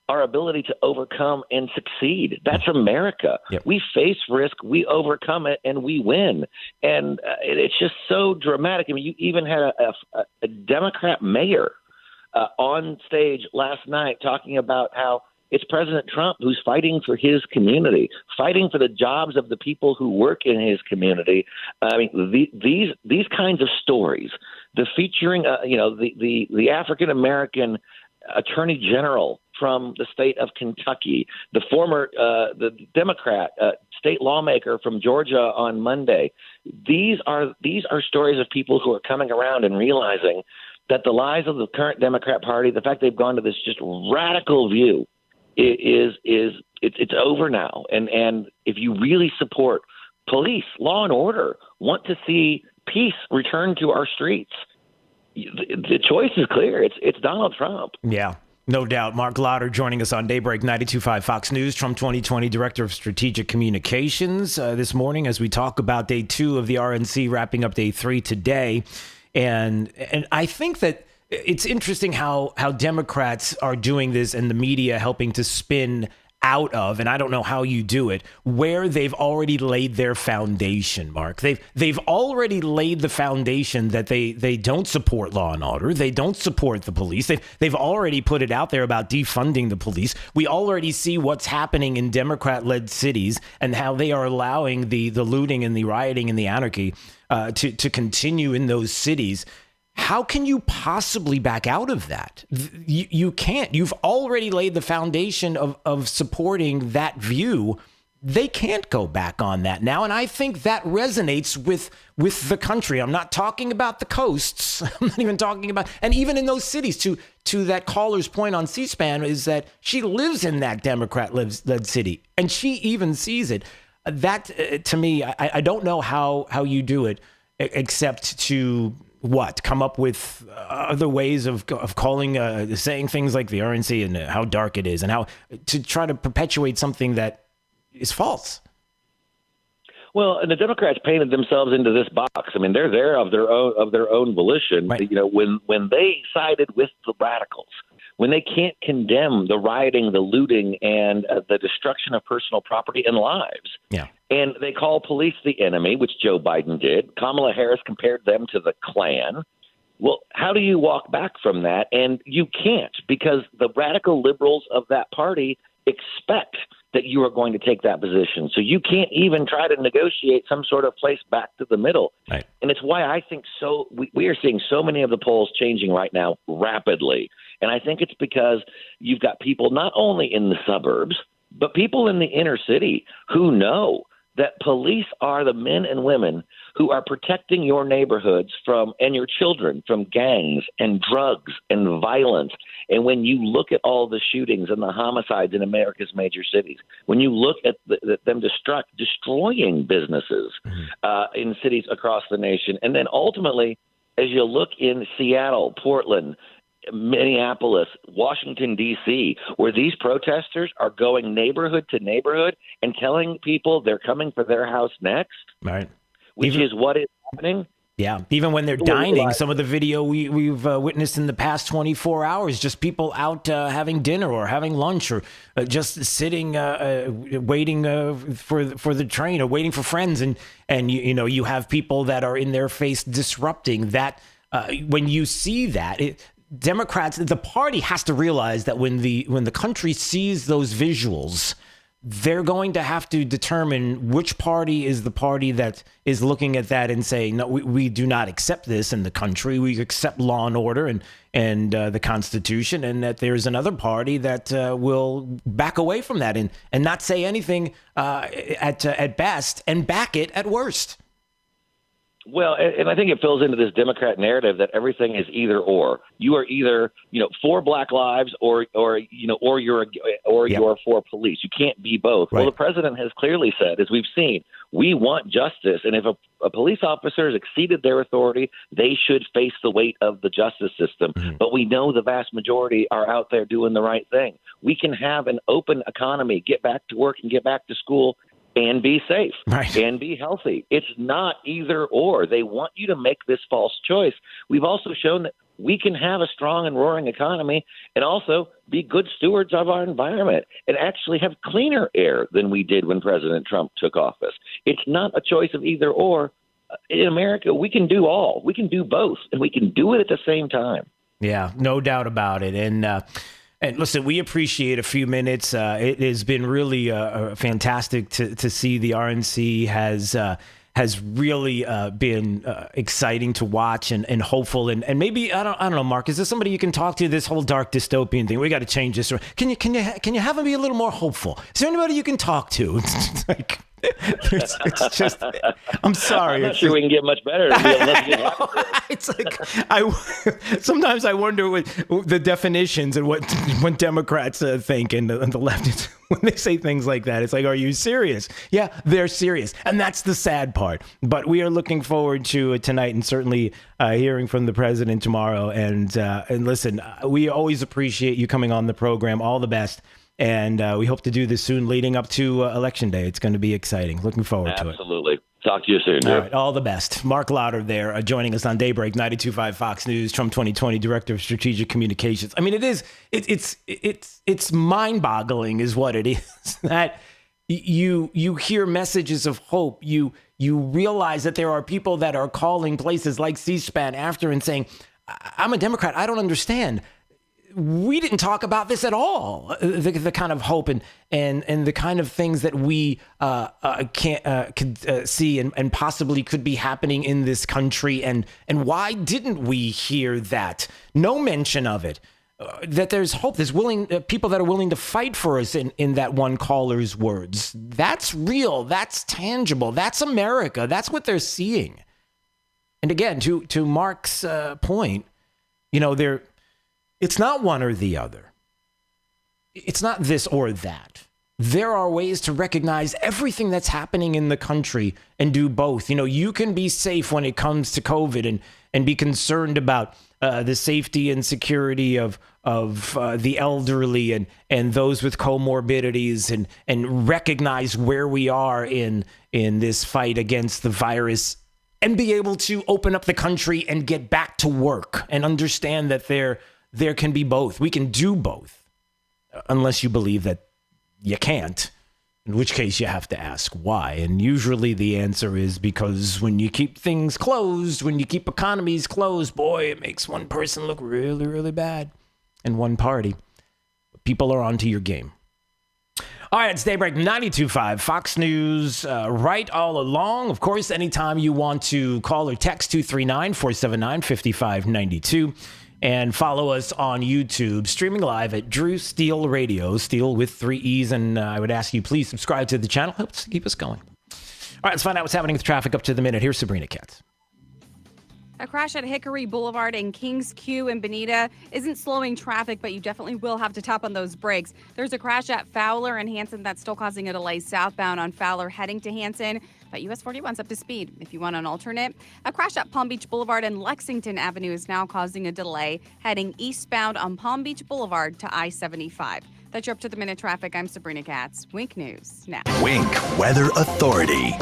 our ability to overcome and succeed. That's America. Yep. We face risk, we overcome it, and we win. And it's just so dramatic. I mean, you even had a Democrat mayor on stage last night talking about how it's President Trump who's fighting for his community, fighting for the jobs of the people who work in his community. I mean, these kinds of stories, the featuring, the African American Attorney General from the state of Kentucky, the former the Democrat state lawmaker from Georgia on Monday. These are stories of people who are coming around and realizing that the lies of the current Democrat Party, the fact they've gone to this just radical view, it's over now. And if you really support police, law and order, want to see peace return to our streets, the choice is clear. It's Donald Trump. Yeah. No doubt. Mark Lauder joining us on Daybreak 92.5 Fox News, Trump 2020 Director of Strategic Communications this morning as we talk about day 2 of the RNC, wrapping up day 3 today. And I think that it's interesting how Democrats are doing this and the media helping to spin out of, and I don't know how you do it, where they've already laid their foundation, Mark. They've already laid the foundation that they don't support law and order. They don't support the police. They've already put it out there about defunding the police. We already see what's happening in Democrat-led cities and how they are allowing the looting and the rioting and the anarchy to continue in those cities. How can you possibly back out of that? You can't. You've already laid the foundation of supporting that view. They can't go back on that now. And I think that resonates with the country. I'm not talking about the coasts. I'm not even talking about, and even in those cities, to that caller's point on C-SPAN, is that she lives in that Democrat-led city, and she even sees it. That, to me, I don't know how you do it except to come up with other ways of calling, saying things like the RNC and how dark it is, and how to try to perpetuate something that is false. Well, and the Democrats painted themselves into this box. I mean, they're there of their own volition. Right. You know, when they sided with the radicals, when they can't condemn the rioting, the looting, and the destruction of personal property and lives. Yeah. And they call police the enemy, which Joe Biden did. Kamala Harris compared them to the Klan. Well, how do you walk back from that? And you can't, because the radical liberals of that party expect that you are going to take that position. So you can't even try to negotiate some sort of place back to the middle. Right. And it's why I think we are seeing so many of the polls changing right now rapidly. And I think it's because you've got people not only in the suburbs, but people in the inner city who know that police are the men and women who are protecting your neighborhoods and your children from gangs and drugs and violence. And when you look at all the shootings and the homicides in America's major cities, when you look at them destroying businesses in cities across the nation, and then ultimately, as you look in Seattle, Portland, Minneapolis, Washington, D.C., where these protesters are going neighborhood to neighborhood and telling people they're coming for their house next, right? Which is what is happening. Yeah, even when they're dining, some of the video we've witnessed in the past 24 hours, just people out having dinner or having lunch or just sitting waiting for the train or waiting for friends, and you have people that are in their face disrupting that. When you see that, Democrats, the party has to realize that when the country sees those visuals, they're going to have to determine which party is the party that is looking at that and saying, no, we do not accept this in the country. We accept law and order and the Constitution, and that there's another party that will back away from that and not say anything at best and back it at worst. Well, and I think it fills into this Democrat narrative that everything is either or. You are either, for Black lives or you're for police. You can't be both. Right. Well, the president has clearly said, as we've seen, we want justice. And if a police officer has exceeded their authority, they should face the weight of the justice system. Mm-hmm. But we know the vast majority are out there doing the right thing. We can have an open economy, get back to work and get back to school, and be safe, right, and be healthy. It's not either or. They want you to make this false choice. We've also shown that we can have a strong and roaring economy and also be good stewards of our environment and actually have cleaner air than we did when President Trump took office. It's not a choice of either or. In America, we can do all. We can do both, and we can do it at the same time. Yeah, no doubt about it. And listen, we appreciate a few minutes. It has been really fantastic to see the RNC has really been exciting to watch and hopeful. And maybe, I don't know, Mark, is there somebody you can talk to? This whole dark dystopian thing, we got to change this. Can you have him be a little more hopeful? Is there anybody you can talk to? It's like, it's just, I'm sorry. I'm not sure we can get much better. It's like, sometimes I wonder what the definitions and what Democrats think and the left, when they say things like that. It's like, are you serious? Yeah, they're serious. And that's the sad part. But we are looking forward to tonight and certainly hearing from the president tomorrow. And listen, we always appreciate you coming on the program. All the best. And we hope to do this soon leading up to Election Day. It's going to be exciting. Looking forward to it. Absolutely. Talk to you soon. All right. All the best. Mark Lauder there joining us on Daybreak 92.5 Fox News, Trump 2020 Director of Strategic Communications. I mean, it's mind-boggling is what it is. That you hear messages of hope. You realize that there are people that are calling places like C-SPAN after and saying, I'm a Democrat. I don't understand. We didn't talk about this at all. The kind of hope and the kind of things that we could see and possibly could be happening in this country. And why didn't we hear that? No mention of it. That there's hope. There's people that are willing to fight for us in that one caller's words. That's real. That's tangible. That's America. That's what they're seeing. And again, to Mark's point, it's not one or the other. It's not this or that. there are ways to recognize everything that's happening in the country and do both. You know, you can be safe when it comes to COVID and be concerned about the safety and security of the elderly and those with comorbidities and recognize where we are in this fight against the virus and be able to open up the country and get back to work and understand that there can be both. We can do both, unless you believe that you can't, in which case you have to ask why. And usually the answer is because when you keep things closed, when you keep economies closed, boy, it makes one person look really, really bad and one party. People are onto your game. All right, it's Daybreak 92.5, Fox News, right all along. Of course, anytime you want to call or text 239-479-5592. And follow us on YouTube, streaming live at Drew Steele Radio, Steele with 3 E's. And I would ask you, please subscribe to the channel. Helps keep us going. All right, let's find out what's happening with traffic up to the minute. Here's Sabrina Katz. A crash at Hickory Boulevard and Kings Q in Bonita isn't slowing traffic, but you definitely will have to tap on those brakes. There's a crash at Fowler and Hanson that's still causing a delay southbound on Fowler heading to Hanson. But US 41's up to speed if you want an alternate. A crash at Palm Beach Boulevard and Lexington Avenue is now causing a delay heading eastbound on Palm Beach Boulevard to I-75. That's your up-to-the-minute traffic. I'm Sabrina Katz. Wink News now. Wink Weather Authority.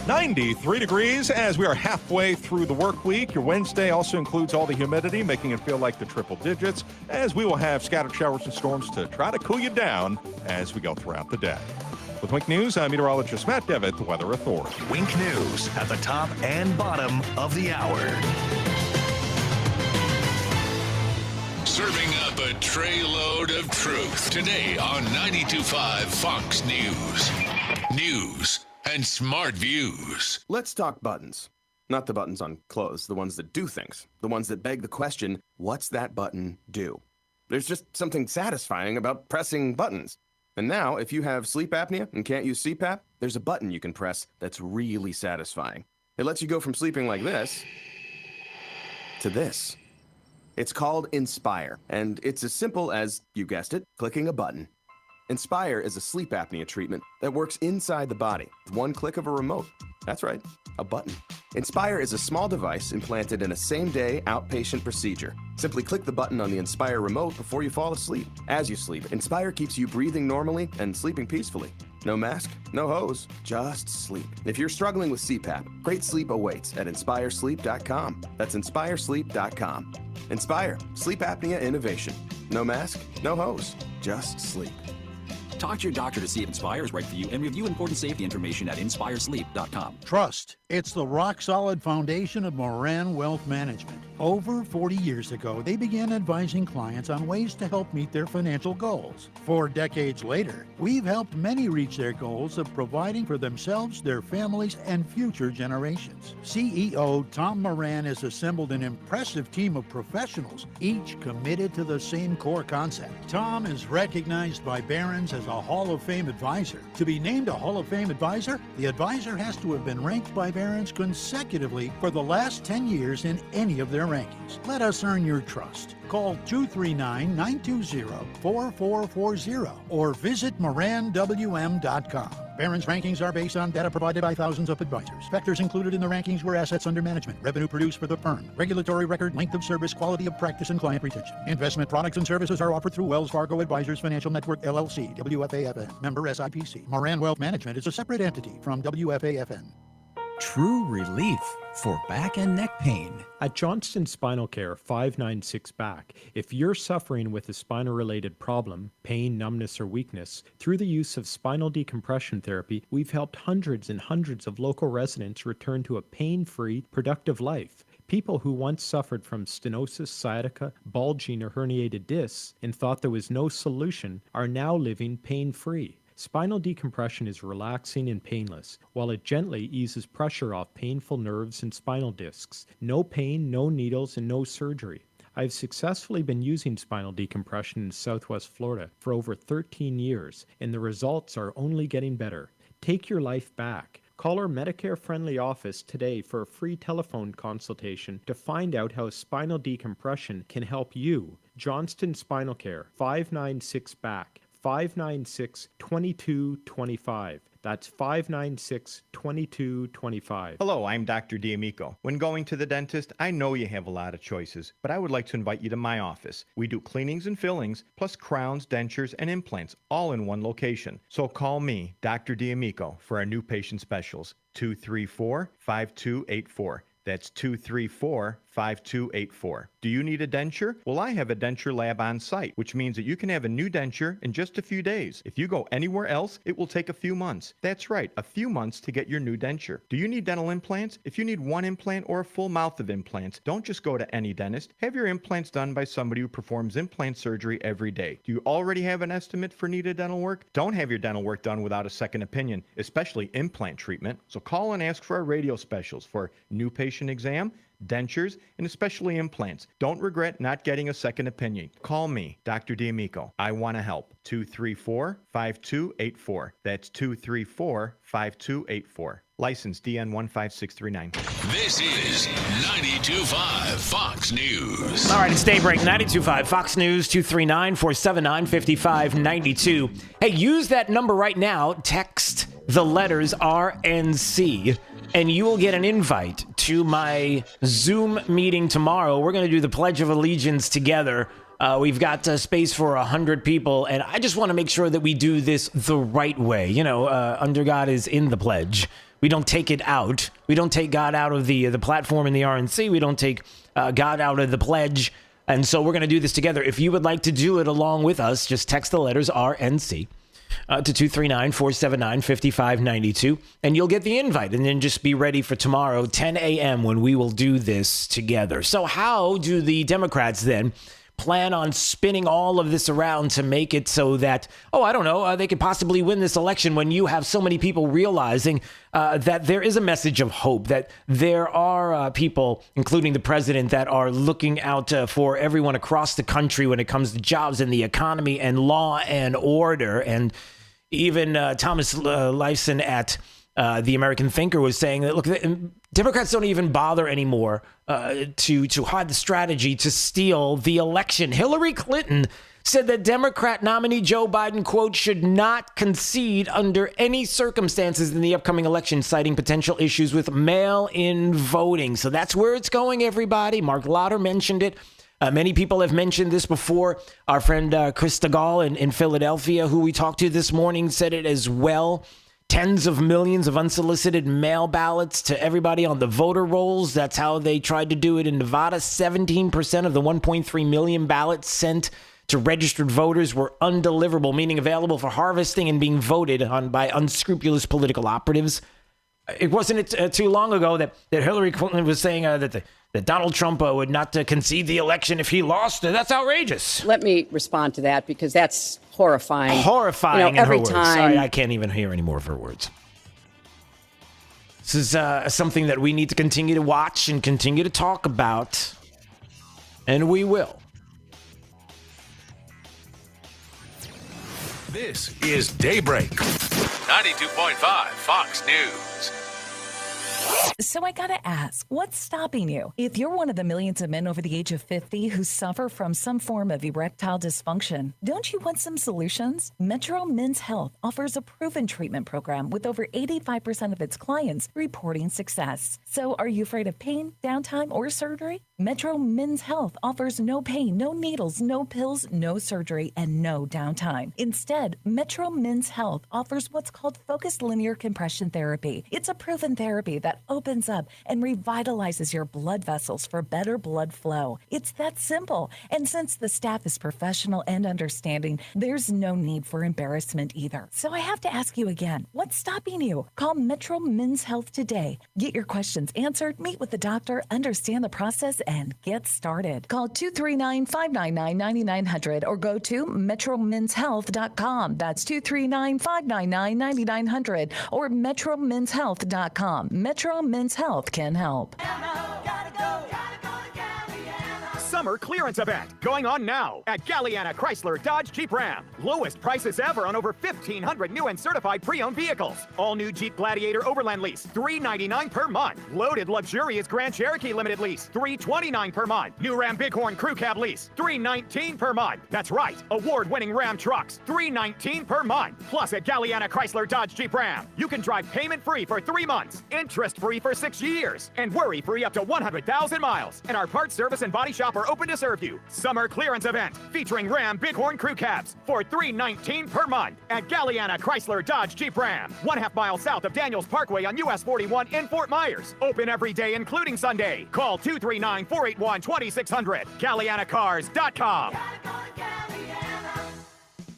93 degrees as we are halfway through the work week. Your Wednesday also includes all the humidity, making it feel like the triple digits, as we will have scattered showers and storms to try to cool you down as we go throughout the day. With Wink News, I'm meteorologist Matt Devitt, the Weather Authority. Wink News at the top and bottom of the hour. Serving up a tray load of truth today on 92.5 Fox News. News and smart views. Let's talk buttons. Not the buttons on clothes, the ones that do things. The ones that beg the question, what's that button do? There's just something satisfying about pressing buttons. And now, if you have sleep apnea and can't use CPAP, there's a button you can press that's really satisfying. It lets you go from sleeping like this to this. It's called Inspire, and it's as simple as, you guessed it, clicking a button. Inspire is a sleep apnea treatment that works inside the body with one click of a remote. That's right, a button. Inspire is a small device implanted in a same-day outpatient procedure. Simply click the button on the Inspire remote before you fall asleep. As you sleep, Inspire keeps you breathing normally and sleeping peacefully. No mask, no hose, just sleep. If you're struggling with CPAP, great sleep awaits at inspiresleep.com. That's inspiresleep.com. Inspire, sleep apnea innovation. No mask, no hose, just sleep. Talk to your doctor to see if Inspire is right for you and review important safety information at inspiresleep.com. Trust. It's the rock-solid foundation of Moran Wealth Management. Over 40 years ago, they began advising clients on ways to help meet their financial goals. 4 decades later, we've helped many reach their goals of providing for themselves, their families, and future generations. CEO Tom Moran has assembled an impressive team of professionals, each committed to the same core concept. Tom is recognized by Barron's as a Hall of Fame advisor. To be named a Hall of Fame advisor, the advisor has to have been ranked by Barron's consecutively for the last 10 years in any of their rankings. Let us earn your trust. Call 239-920-4440 or visit moranwm.com. Barron's rankings are based on data provided by thousands of advisors. Factors included in the rankings were assets under management, revenue produced for the firm, regulatory record, length of service, quality of practice, and client retention. Investment products and services are offered through Wells Fargo Advisors Financial Network, LLC, WFAFN, member SIPC. Moran Wealth Management is a separate entity from WFAFN. True relief for back and neck pain. At Johnston Spinal Care 596 Back, if you're suffering with a spinal-related problem, pain, numbness, or weakness, through the use of spinal decompression therapy, we've helped hundreds and hundreds of local residents return to a pain-free, productive life. People who once suffered from stenosis, sciatica, bulging, or herniated discs and thought there was no solution are now living pain-free. Spinal decompression is relaxing and painless, while it gently eases pressure off painful nerves and spinal discs. No pain, no needles, and no surgery. I've successfully been using spinal decompression in Southwest Florida for over 13 years, and the results are only getting better. Take your life back. Call our Medicare-friendly office today for a free telephone consultation to find out how spinal decompression can help you. Johnston Spinal Care, 596 Back. 596-2225. That's 596-2225. Hello, I'm Dr. D'Amico. When going to the dentist, I know you have a lot of choices, but I would like to invite you to my office. We do cleanings and fillings, plus crowns, dentures, and implants, all in one location. So call me, Dr. D'Amico, for our new patient specials, 234-5284. That's 234-5284. Do you need a denture? Well, I have a denture lab on site, which means that you can have a new denture in just a few days. If you go anywhere else, it will take a few months. That's right, a few months to get your new denture. Do you need dental implants? If you need one implant or a full mouth of implants, don't just go to any dentist. Have your implants done by somebody who performs implant surgery every day. Do you already have an estimate for needed dental work? Don't have your dental work done without a second opinion, especially implant treatment. So call and ask for our radio specials for new patient exam, dentures, and especially implants. Don't regret not getting a second opinion. Call me, Dr. D'Amico. I want to help. 234-5284. That's 234-5284. License DN 15639. This is 92.5 Fox News. All right, it's Daybreak 92.5 Fox News 239-479-5592. Hey, use that number right now. Text the letters RNC, and you will get an invite to my Zoom meeting tomorrow. We're going to do the Pledge of Allegiance together. We've got space for 100 people, and I just want to make sure that we do this the right way. You know, under God is in the pledge. We don't take it out. We don't take God out of the platform in the RNC. We don't take God out of the pledge. And so we're going to do this together. If you would like to do it along with us, just text the letters RNC to 239-479-5592, and you'll get the invite. And then just be ready for tomorrow, 10 a.m., when we will do this together. So how do the Democrats then plan on spinning all of this around to make it so that, they could possibly win this election, when you have so many people realizing that there is a message of hope, that there are people, including the president, that are looking out for everyone across the country when it comes to jobs and the economy and law and order. And even Thomas Lyson at the American Thinker was saying that, look, Democrats don't even bother anymore to hide the strategy to steal the election. Hillary Clinton said that Democrat nominee Joe Biden, quote, should not concede under any circumstances in the upcoming election, citing potential issues with mail-in voting. So that's where it's going, everybody. Mark Lauder mentioned it. Many people have mentioned this before. Our friend Chris Stegall in Philadelphia, who we talked to this morning, said it as well. Tens of millions of unsolicited mail ballots to everybody on the voter rolls. That's how they tried to do it in Nevada. 17% of the 1.3 million ballots sent to registered voters were undeliverable, meaning available for harvesting and being voted on by unscrupulous political operatives. It wasn't too long ago that Hillary Clinton was saying that Donald Trump would not concede the election if he lost. That's outrageous. Let me respond to that, because that's horrifying. Horrifying in every her words. time. Sorry, I can't even hear any more of her words. This is something that we need to continue to watch and continue to talk about. And we will. This is Daybreak 92.5 Fox News. So I gotta ask, what's stopping you? If you're one of the millions of men over the age of 50 who suffer from some form of erectile dysfunction, don't you want some solutions? Metro Men's Health offers a proven treatment program with over 85% of its clients reporting success. So are you afraid of pain, downtime, or surgery? Metro Men's Health offers no pain, no needles, no pills, no surgery, and no downtime. Instead, Metro Men's Health offers what's called focused linear compression therapy. It's a proven therapy that opens up and revitalizes your blood vessels for better blood flow. It's that simple. And since the staff is professional and understanding, there's no need for embarrassment either. So I have to ask you again, what's stopping you? Call Metro Men's Health today. Get your questions answered, meet with the doctor, understand the process, and get started. Call 239-599-9900 or go to metromenshealth.com. That's 239-599-9900 or metromenshealth.com. Metro Men's Health can help. So summer clearance event going on now at Galliana Chrysler Dodge Jeep Ram. Lowest prices ever on over 1,500 new and certified pre-owned vehicles. All new Jeep Gladiator Overland lease, $399 per month. Loaded luxurious Grand Cherokee Limited lease, $329 per month. New Ram Bighorn Crew Cab lease, $319 per month. That's right, award-winning Ram trucks, $319 per month. Plus at Galliana Chrysler Dodge Jeep Ram, you can drive payment-free for 3 months, interest-free for 6 years, and worry-free up to 100,000 miles. And our parts service and body shop are open to serve you. Summer clearance event featuring Ram Bighorn Crew Cabs for $319 per month at Galliana Chrysler Dodge Jeep Ram, 1/2 mile south of Daniels Parkway on US 41 in Fort Myers. Open every day, including Sunday. Call 239-481-2600. GallianaCars.com.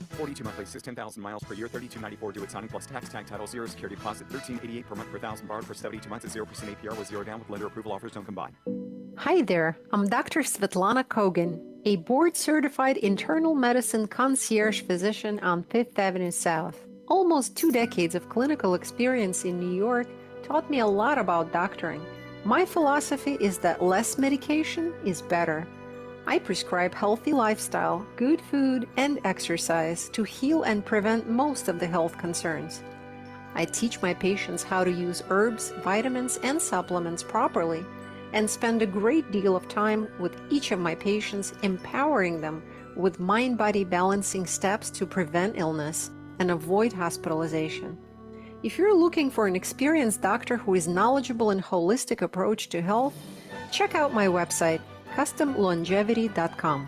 42 monthly, 10,000 miles per year, $32.94 due at signing plus tax, tag title, 0 security deposit, $13.88 per month per thousand borrowed for 72 months at 0% APR with 0 down with lender approval. Offers don't combine. Hi there, I'm Dr. Svetlana Kogan, a board-certified internal medicine concierge physician on 5th Avenue South. Almost 2 decades of clinical experience in New York taught me a lot about doctoring. My philosophy is that less medication is better. I prescribe healthy lifestyle, good food, and exercise to heal and prevent most of the health concerns. I teach my patients how to use herbs, vitamins, and supplements properly, and spend a great deal of time with each of my patients, empowering them with mind-body balancing steps to prevent illness and avoid hospitalization. If you're looking for an experienced doctor who is knowledgeable and holistic approach to health, check out my website, customlongevity.com.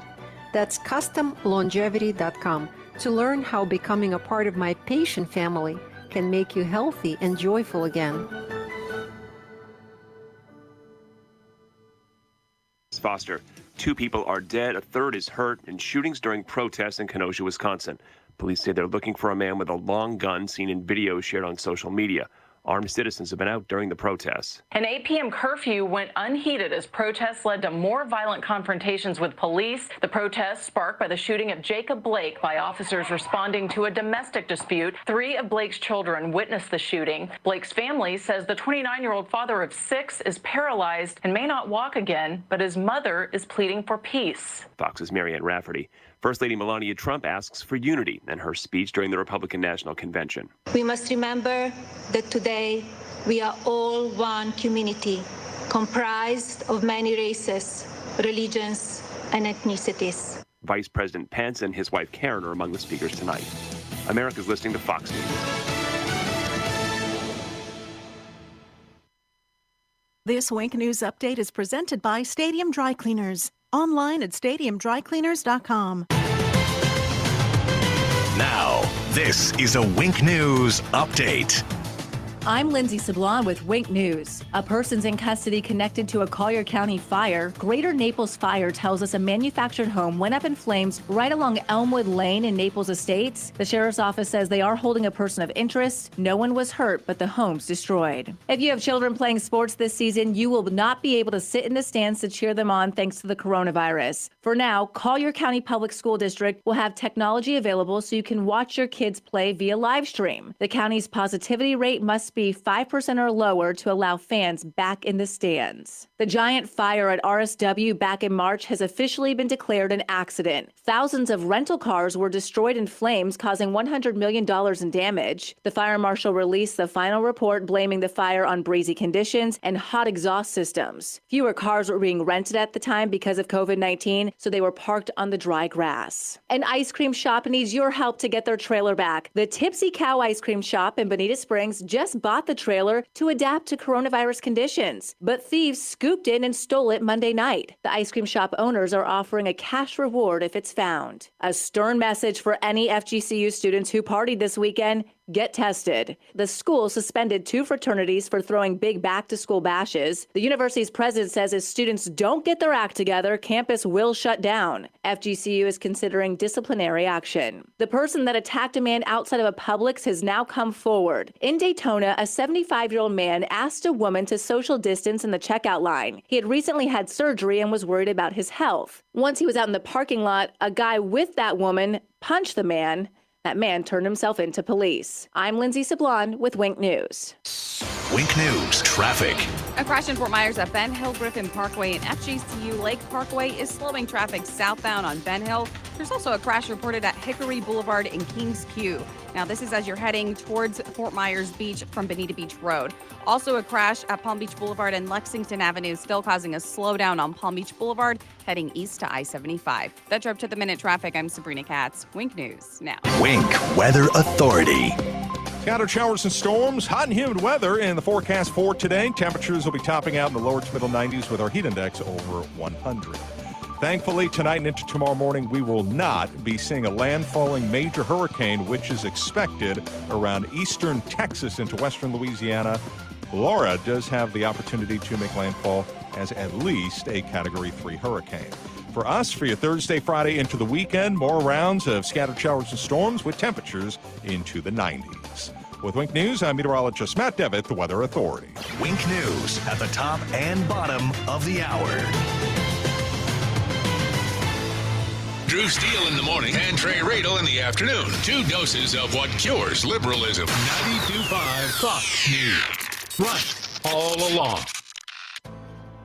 That's customlongevity.com to learn how becoming a part of my patient family can make you healthy and joyful again. Foster. 2 people are dead, a third is hurt in shootings during protests in Kenosha, Wisconsin. Police say they're looking for a man with a long gun seen in videos shared on social media. Armed citizens have been out during the protests. An 8 p.m. curfew went unheeded as protests led to more violent confrontations with police. The protests sparked by the shooting of Jacob Blake by officers responding to a domestic dispute. 3 of Blake's children witnessed the shooting. Blake's family says the 29-year-old father of 6 is paralyzed and may not walk again, but his mother is pleading for peace. Fox's Marianne Rafferty. First Lady Melania Trump asks for unity in her speech during the Republican National Convention. We must remember that today we are all one community, comprised of many races, religions, and ethnicities. Vice President Pence and his wife Karen are among the speakers tonight. America's listening to Fox News. This Wink News update is presented by Stadium Dry Cleaners. Online at stadiumdrycleaners.com. Now, this is a Wink News update. I'm Lindsay Sablon with Wink News. A person's in custody connected to a Collier County fire. Greater Naples Fire tells us a manufactured home went up in flames right along Elmwood Lane in Naples Estates. The sheriff's office says they are holding a person of interest. No one was hurt, but the home's destroyed. If you have children playing sports this season, you will not be able to sit in the stands to cheer them on thanks to the coronavirus. For now, Collier County Public School District will have technology available so you can watch your kids play via live stream. The county's positivity rate must be 5% or lower to allow fans back in the stands. The giant fire at RSW back in March has officially been declared an accident. Thousands of rental cars were destroyed in flames, causing $100 million in damage. The fire marshal released the final report blaming the fire on breezy conditions and hot exhaust systems. Fewer cars were being rented at the time because of COVID-19, so they were parked on the dry grass. An ice cream shop needs your help to get their trailer back. The Tipsy Cow Ice Cream Shop in Bonita Springs just bought the trailer to adapt to coronavirus conditions, but thieves scooped in and stole it Monday night. The ice cream shop owners are offering a cash reward if it's found. A stern message for any FGCU students who partied this weekend: get tested. The school suspended 2 fraternities for throwing big back-to-school bashes. The university's president says if students don't get their act together, campus will shut down. FGCU is considering disciplinary action. The person that attacked a man outside of a Publix has now come forward. In Daytona, a 75-year-old man asked a woman to social distance in the checkout line. He had recently had surgery and was worried about his health. Once he was out in the parking lot, a guy with that woman punched the man. That man turned himself into police. I'm Lindsay Sablon with Wink News. Wink News traffic. A crash in Fort Myers at Ben Hill Griffin Parkway and FGCU Lake Parkway is slowing traffic southbound on Ben Hill. There's also a crash reported at Hickory Boulevard in Kings Q. Now, this is as you're heading towards Fort Myers Beach from Bonita Beach Road. Also a crash at Palm Beach Boulevard and Lexington Avenue, still causing a slowdown on Palm Beach Boulevard, heading east to I-75. That's your up to the minute traffic. I'm Sabrina Katz. Wink News now. Wink Weather Authority. Scattered showers and storms, hot and humid weather in the forecast for today. Temperatures will be topping out in the lower to middle 90s with our heat index over 100. Thankfully, tonight and into tomorrow morning, we will not be seeing a landfalling major hurricane, which is expected around eastern Texas into western Louisiana. Laura does have the opportunity to make landfall as at least a Category 3 hurricane. For us, for your Thursday, Friday into the weekend, more rounds of scattered showers and storms with temperatures into the 90s. With Wink News, I'm meteorologist Matt Devitt, the Weather Authority. Wink News at the top and bottom of the hour. Drew Steele in the morning and Trey Radel in the afternoon. 2 doses of what cures liberalism. 92.5 Fox News. Right all along.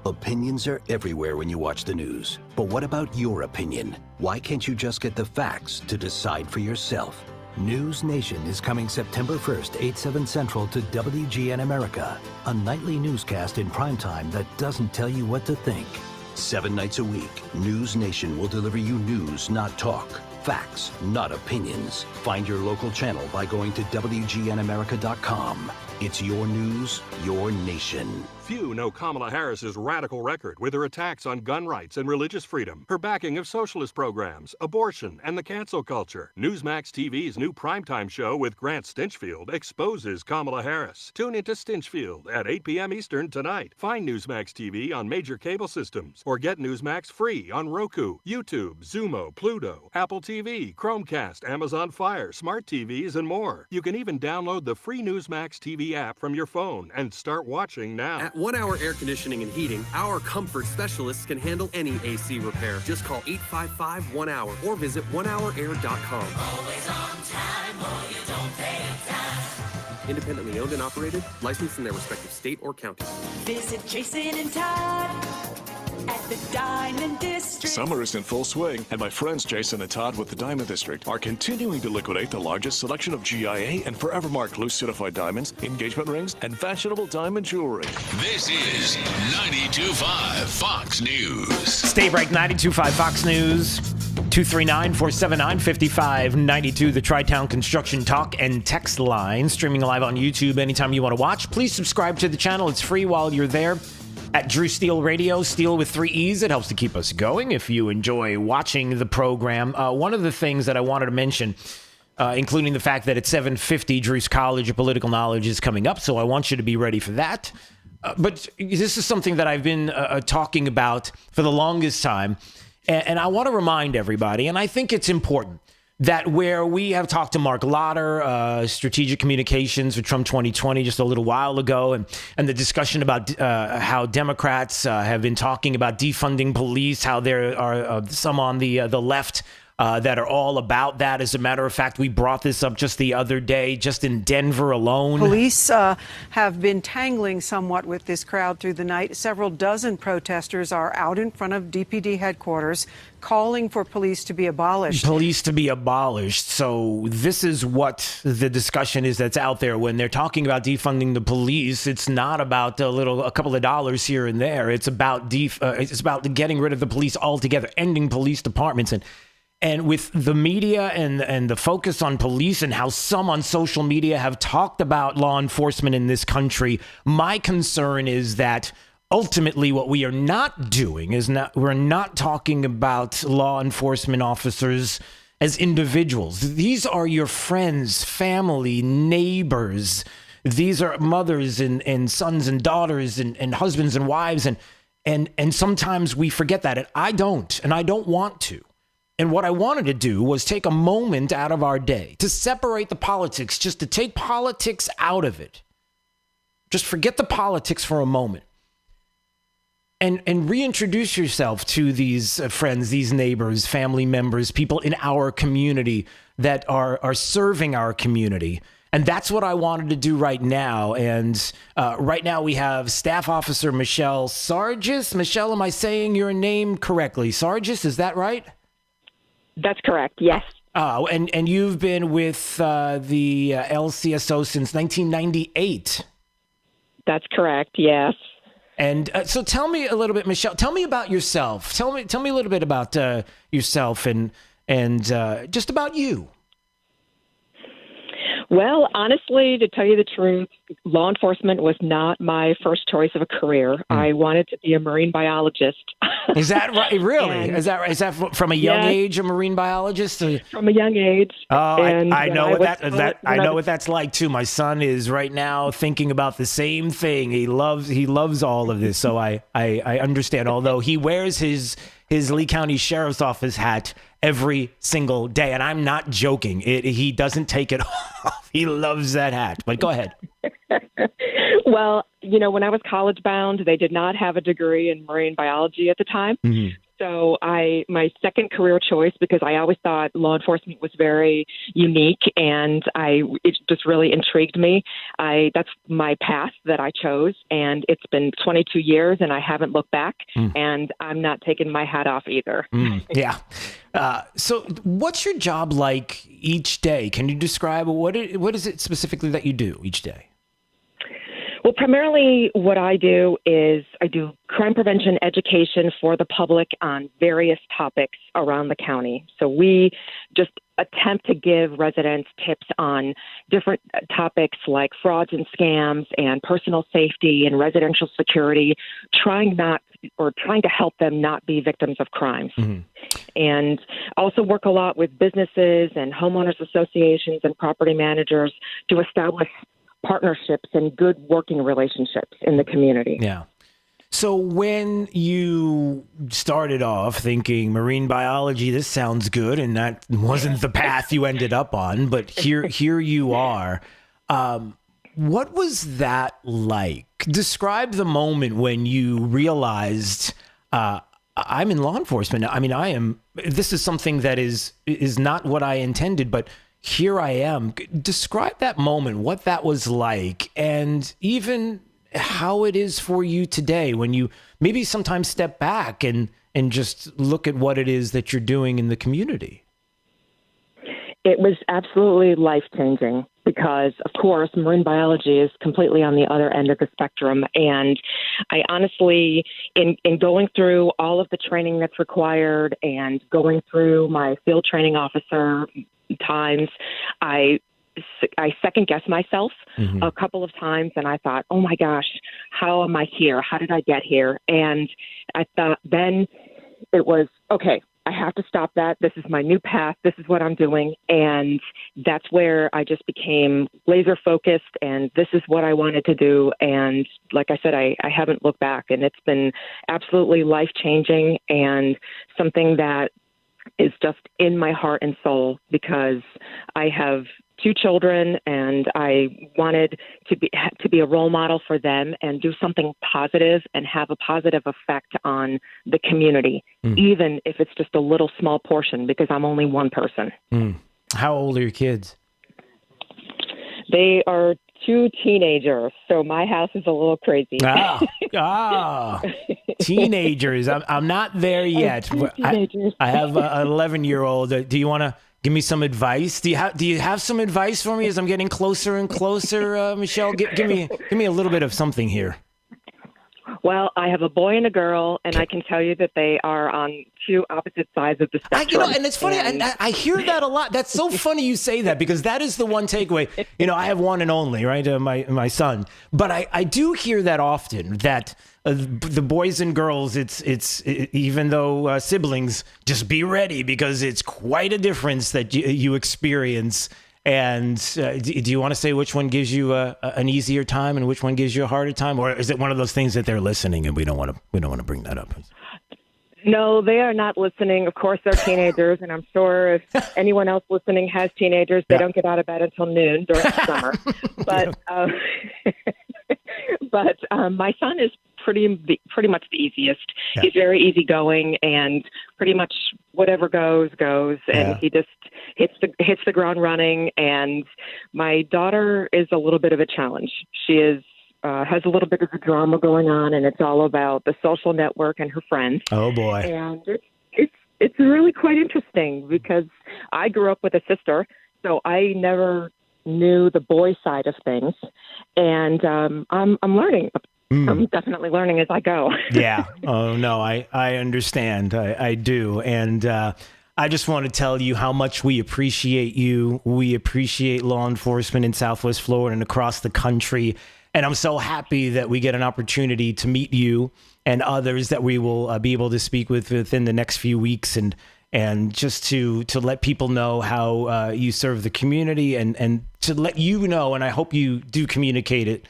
Opinions are everywhere when you watch the news. But what about your opinion? Why can't you just get the facts to decide for yourself? News Nation is coming September 1st, 8/7 Central to WGN America. A nightly newscast in primetime that doesn't tell you what to think. 7 nights a week, News Nation will deliver you news, not talk. Facts, not opinions. Find your local channel by going to WGNAmerica.com. It's your news, your nation. Few know Kamala Harris's radical record with her attacks on gun rights and religious freedom, her backing of socialist programs, abortion, and the cancel culture. Newsmax TV's new primetime show with Grant Stinchfield exposes Kamala Harris. Tune into Stinchfield at 8 p.m. Eastern tonight. Find Newsmax TV on major cable systems or get Newsmax free on Roku, YouTube, Zumo, Pluto, Apple TV, Chromecast, Amazon Fire, smart TVs, and more. You can even download the free Newsmax TV app from your phone and start watching now. At 1 Hour Air Conditioning and Heating, our comfort specialists can handle any AC repair. Just call 855-1-HOUR or visit onehourair.com. Always on time or you don't pay time. Independently owned and operated, licensed in their respective state or county. Visit Jason and Todd at the Diamond District. Summer is in full swing, and my friends Jason and Todd with the Diamond District are continuing to liquidate the largest selection of GIA and Forever Mark loose certified diamonds, engagement rings, and fashionable diamond jewelry. This is 92.5 Fox News. Stay right, 92.5 Fox News. 239-479-5592, the Tri-Town Construction Talk and Text line. Streaming live on YouTube anytime you want to watch. Please subscribe to the channel. It's free while you're there. At Drew Steele Radio, Steele with 3 E's. It helps to keep us going if you enjoy watching the program. One of the things that I wanted to mention, including the fact that at 7:50, Drew's College of Political Knowledge is coming up, so I want you to be ready for that. But this is something that I've been talking about for the longest time, and I want to remind everybody, and I think it's important, that where we have talked to Mark Lotter, strategic communications for Trump 2020 just a little while ago, and the discussion about how Democrats have been talking about defunding police, how there are some on the left that are all about that. As a matter of fact, we brought this up just the other day, just in Denver alone. Police have been tangling somewhat with this crowd through the night. Several dozen protesters are out in front of DPD headquarters calling for police to be abolished. Police to be abolished. So this is what the discussion is that's out there. When they're talking about defunding the police, it's not about a couple of dollars here and there. It's about it's about getting rid of the police altogether, ending police departments. And with the media and the focus on police and how some on social media have talked about law enforcement in this country, my concern is that ultimately what we are not doing is we're not talking about law enforcement officers as individuals. These are your friends, family, neighbors. These are mothers and sons and daughters and husbands and wives. And sometimes we forget that. And I don't want to. And what I wanted to do was take a moment out of our day to separate the politics, just to take politics out of it. Just forget the politics for a moment. And reintroduce yourself to these friends, these neighbors, family members, people in our community that are serving our community And that's what I wanted to do right now. And right now we have Staff Officer Michelle Sargis. Michelle, am I saying your name correctly? Sargis, is that right? That's correct, yes. Oh, and you've been with the LCSO since 1998. That's correct, yes. And so tell me a little bit, Michelle, tell me about yourself. Tell me a little bit about yourself and just about you. Well, honestly, to tell you the truth, law enforcement was not my first choice of a career. I wanted to be a marine biologist. Is that right? Really? Is that from a young age, a marine biologist? From a young age. Oh, I know what that's like too. My son is right now thinking about the same thing. He loves all of this. So I understand. Although he wears his Lee County Sheriff's Office hat every single day, and I'm not joking. He doesn't take it off. He loves that hat. But go ahead. Well, when I was college bound, they did not have a degree in marine biology at the time. Mm-hmm. So my second career choice, because I always thought law enforcement was very unique and it just really intrigued me. That's my path that I chose, and it's been 22 years and I haven't looked back, and I'm not taking my hat off either. Yeah. So what's your job like each day? Can you describe what is it specifically that you do each day? Well, primarily what I do is I do crime prevention education for the public on various topics around the county. So we just attempt to give residents tips on different topics like frauds and scams and personal safety and residential security, trying to help them not be victims of crimes. Mm-hmm. And also work a lot with businesses and homeowners associations and property managers to establish partnerships and good working relationships in the community. Yeah. So when you started off thinking marine biology, this sounds good, and that wasn't the path you ended up on, but here you are. What was that like? Describe the moment when you realized I'm in law enforcement. I mean, this is something that is not what I intended, but here I am. Describe that moment, what that was like, and even how it is for you today when you maybe sometimes step back and just look at what it is that you're doing in the community. It was absolutely life-changing because, of course, marine biology is completely on the other end of the spectrum. And I honestly, in going through all of the training that's required and going through my field training officer times, I second-guessed myself a couple of times, and I thought, oh, my gosh, how am I here? How did I get here? And I thought then it was, okay, I have to stop that. This is my new path. This is what I'm doing. And that's where I just became laser focused, and this is what I wanted to do. And like I said, I haven't looked back, and it's been absolutely life-changing and something that is just in my heart and soul because I have 2 children, and I wanted to be a role model for them and do something positive and have a positive effect on the community, even if it's just a little small portion, because I'm only one person. How old are your kids? They are 2 teenagers, so my house is a little crazy. Teenagers. I'm not there yet. I have an 11-year-old. Do you want to give me some advice? Do you have some advice for me as I'm getting closer and closer, Michelle? Give me a little bit of something here. Well, I have a boy and a girl, and I can tell you that they are on 2 opposite sides of the spectrum. And it's funny, and I hear that a lot. That's so funny you say that, because that is the one takeaway. I have one and only, right? My son. But I do hear that often, that the boys and girls, it's even though siblings, just be ready, because it's quite a difference that you experience. And do you want to say which one gives you an easier time and which one gives you a harder time, or is it one of those things that they're listening and we don't want to bring that up? No, they are not listening. Of course, they're teenagers, and I'm sure if anyone else listening has teenagers, they don't get out of bed until noon during the summer. But my son is pretty much the easiest. Yeah. He's very easygoing, and pretty much whatever goes, and he just hits the ground running. And my daughter is a little bit of a challenge. She has a little bit of a drama going on, and it's all about the social network and her friends. Oh boy! And it's really quite interesting because I grew up with a sister, so I never knew the boy side of things, and I'm learning. I'm definitely learning as I go. Yeah. Oh no, I understand. I do, and I just want to tell you how much we appreciate you. We appreciate law enforcement in Southwest Florida and across the country. And I'm so happy that we get an opportunity to meet you and others that we will be able to speak with within the next few weeks, and just to let people know how you serve the community, and to let you know, and I hope you do communicate it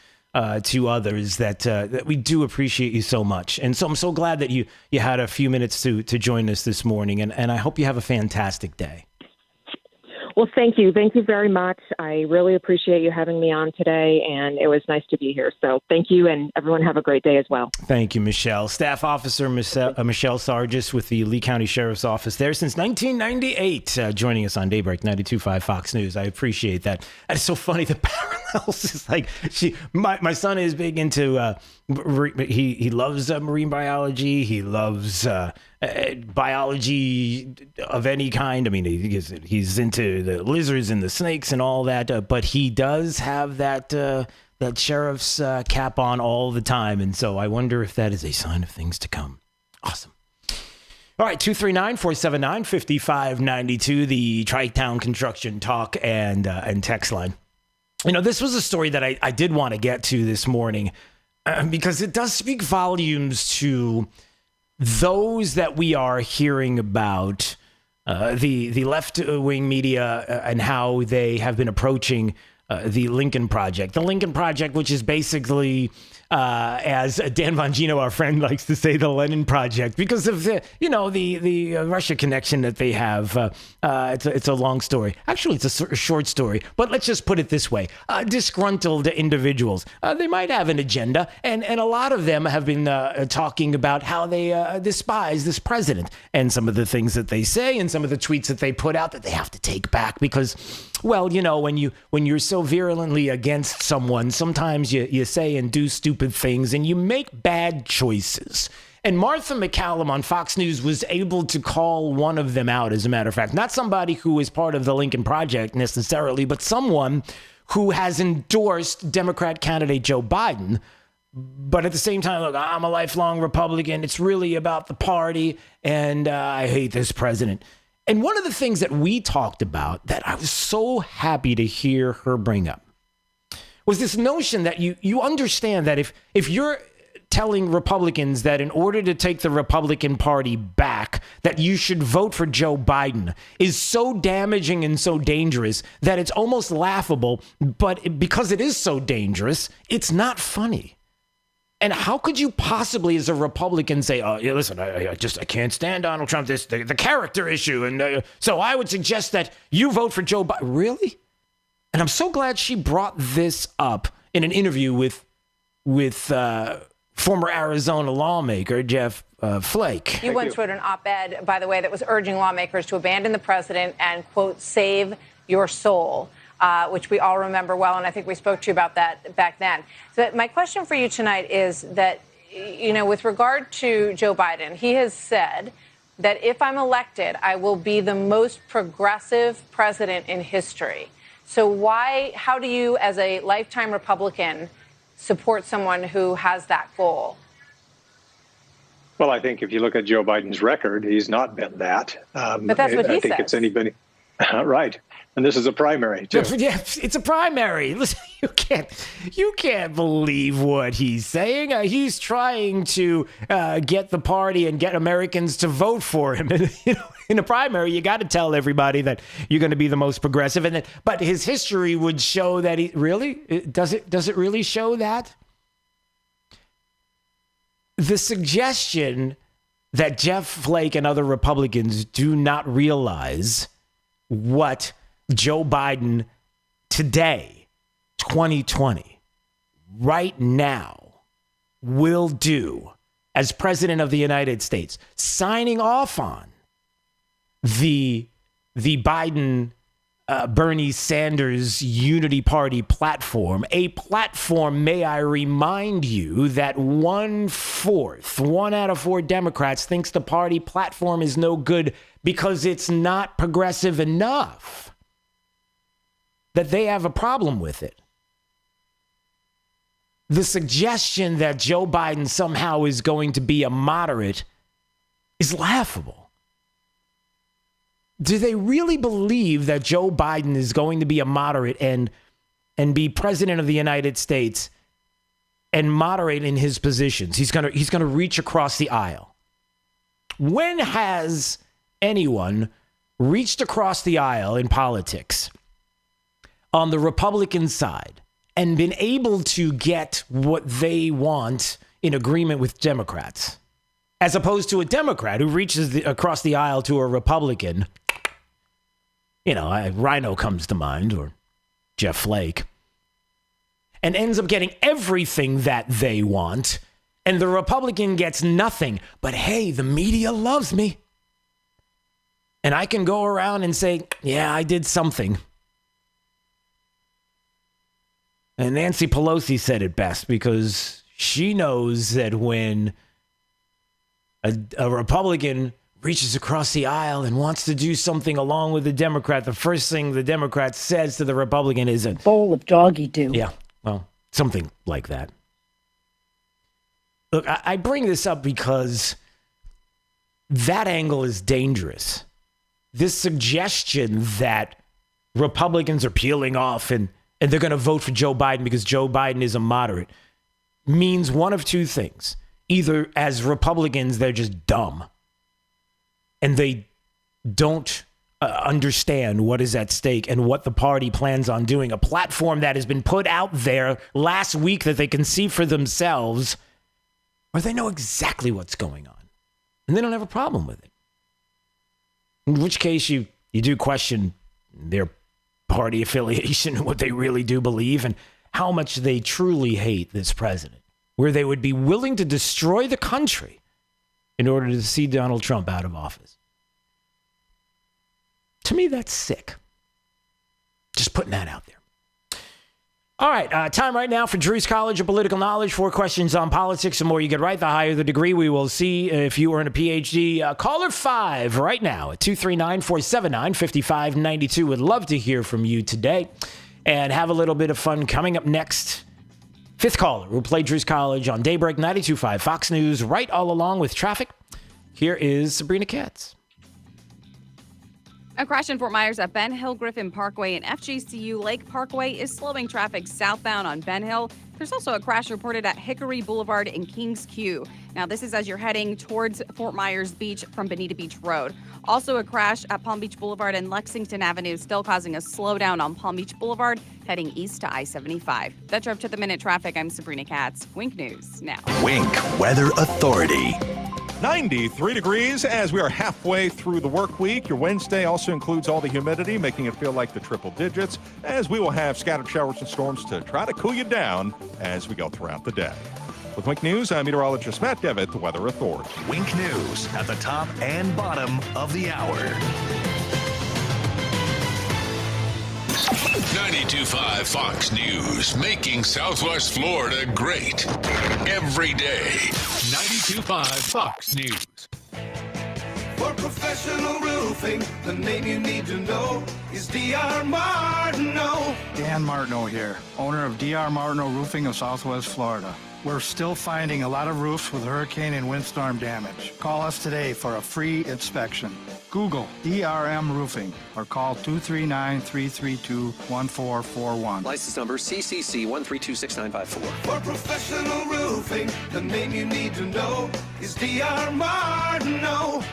to others, that we do appreciate you so much. And so I'm so glad that you had a few minutes to join us this morning, and I hope you have a fantastic day. Well, thank you. Thank you very much. I really appreciate you having me on today, and it was nice to be here. So thank you, and everyone have a great day as well. Thank you, Michelle. Staff Officer Michelle Sargis with the Lee County Sheriff's Office there since 1998, joining us on Daybreak 92.5 Fox News. I appreciate that. And it's so funny, the parallels is like, my son is big into, he loves marine biology. He loves biology of any kind. I mean, he's into the lizards and the snakes and all that, but he does have that sheriff's cap on all the time, and so I wonder if that is a sign of things to come. Awesome. All right, 239-479-5592, the Tri-Town Construction Talk and text line. You know, this was a story that I did want to get to this morning because it does speak volumes to those that we are hearing about, the left-wing media and how they have been approaching the Lincoln Project. The Lincoln Project, which is basically, as Dan Bongino, our friend, likes to say, the Lenin Project, because of the Russia connection that they have. It's a long story. Actually, it's a short story, but let's just put it this way. Disgruntled individuals. They might have an agenda, and a lot of them have been talking about how they despise this president and some of the things that they say and some of the tweets that they put out that they have to take back because, well, you know, when you're so virulently against someone, sometimes you say and do stupid things and you make bad choices. And Martha MacCallum on Fox News was able to call one of them out, as a matter of fact. Not somebody who is part of the Lincoln Project necessarily, but someone who has endorsed Democrat candidate Joe Biden. But at the same time, look, I'm a lifelong Republican. It's really about the party, and I hate this president. And one of the things that we talked about that I was so happy to hear her bring up was this notion that you understand that if you're telling Republicans that in order to take the Republican Party back, that you should vote for Joe Biden is so damaging and so dangerous that it's almost laughable. But because it is so dangerous, it's not funny. And how could you possibly, as a Republican, say, "Oh, yeah, listen, I can't stand Donald Trump. This the character issue, and so I would suggest that you vote for Joe Biden." Really? And I'm so glad she brought this up in an interview with former Arizona lawmaker Jeff Flake. You once wrote an op-ed, by the way, that was urging lawmakers to abandon the president and, quote, save your soul. Which we all remember well, and I think we spoke to you about that back then. So my question for you tonight is that, you know, with regard to Joe Biden, he has said that if I'm elected, I will be the most progressive president in history. So how do you, as a lifetime Republican, support someone who has that goal? Well, I think if you look at Joe Biden's record, he's not been that. But that's what he says. I think it's anybody. Right. And this is a primary, too. Yeah, it's a primary. Listen, you can't believe what he's saying. He's trying to get the party and get Americans to vote for him. And, you know, in a primary, you got to tell everybody that you're going to be the most progressive. But his history would show that he really does it really show that? The suggestion that Jeff Flake and other Republicans do not realize what Joe Biden today, 2020, right now, will do as president of the United States, signing off on the Biden Bernie Sanders Unity Party platform, a platform, may I remind you, that 1 out of 4 Democrats thinks the party platform is no good because it's not progressive enough, that they have a problem with it. The suggestion that Joe Biden somehow is going to be a moderate is laughable. Do they really believe that Joe Biden is going to be a moderate and be president of the United States and moderate in his positions? He's going to reach across the aisle. When has anyone reached across the aisle in politics on the Republican side and been able to get what they want in agreement with Democrats, as opposed to a Democrat who reaches across the aisle to a Republican? You know, Rhino comes to mind, or Jeff Flake, and ends up getting everything that they want, and the Republican gets nothing. But hey, the media loves me, and I can go around and say, yeah, I did something. And Nancy Pelosi said it best, because she knows that when a Republican reaches across the aisle and wants to do something along with the Democrat, the first thing the Democrat says to the Republican is a bowl of doggy do. Yeah, well, something like that. Look, I bring this up because that angle is dangerous. This suggestion that Republicans are peeling off and they're going to vote for Joe Biden because Joe Biden is a moderate means one of two things. Either as Republicans, they're just dumb and they don't understand what is at stake and what the party plans on doing. A platform that has been put out there last week that they can see for themselves, or they know exactly what's going on and they don't have a problem with it. In which case you do question their party affiliation and what they really do believe and how much they truly hate this president, where they would be willing to destroy the country in order to see Donald Trump out of office. To me, that's sick. Just putting that out there. All right, time right now for Drew's College of Political Knowledge. 4 questions on politics. The more you get right, the higher the degree. We will see if you earn a PhD. Caller 5 right now at 239-479-5592. Would love to hear from you today and have a little bit of fun. Coming up next, 5th caller will play Drew's College on Daybreak 92.5 Fox News, right all along with traffic. Here is Sabrina Katz. A crash in Fort Myers at Ben Hill Griffin Parkway and FGCU Lake Parkway is slowing traffic southbound on Ben Hill. There's also a crash reported at Hickory Boulevard in Kings Q. Now, this is as you're heading towards Fort Myers Beach from Bonita Beach Road. Also a crash at Palm Beach Boulevard and Lexington Avenue, still causing a slowdown on Palm Beach Boulevard, heading east to I-75. That's your up-to-the-minute traffic. I'm Sabrina Katz. Wink News now. Wink Weather Authority. 93 degrees as we are halfway through the work week. Your Wednesday also includes all the humidity, making it feel like the triple digits, as we will have scattered showers and storms to try to cool you down as we go throughout the day. With Wink News, I'm meteorologist Matt Devitt, the Weather Authority. Wink News at the top and bottom of the hour. 92.5 Fox News, making Southwest Florida great every day. 92.5 Fox News. For professional roofing, the name you need to know is D.R. Martineau. Dan Martineau here, owner of D.R. Martineau Roofing of Southwest Florida. We're still finding a lot of roofs with hurricane and windstorm damage. Call us today for a free inspection. Google DRM Roofing or call 239-332-1441. License number CCC 1326954. For professional roofing, the name you need to know is D.R. Martineau.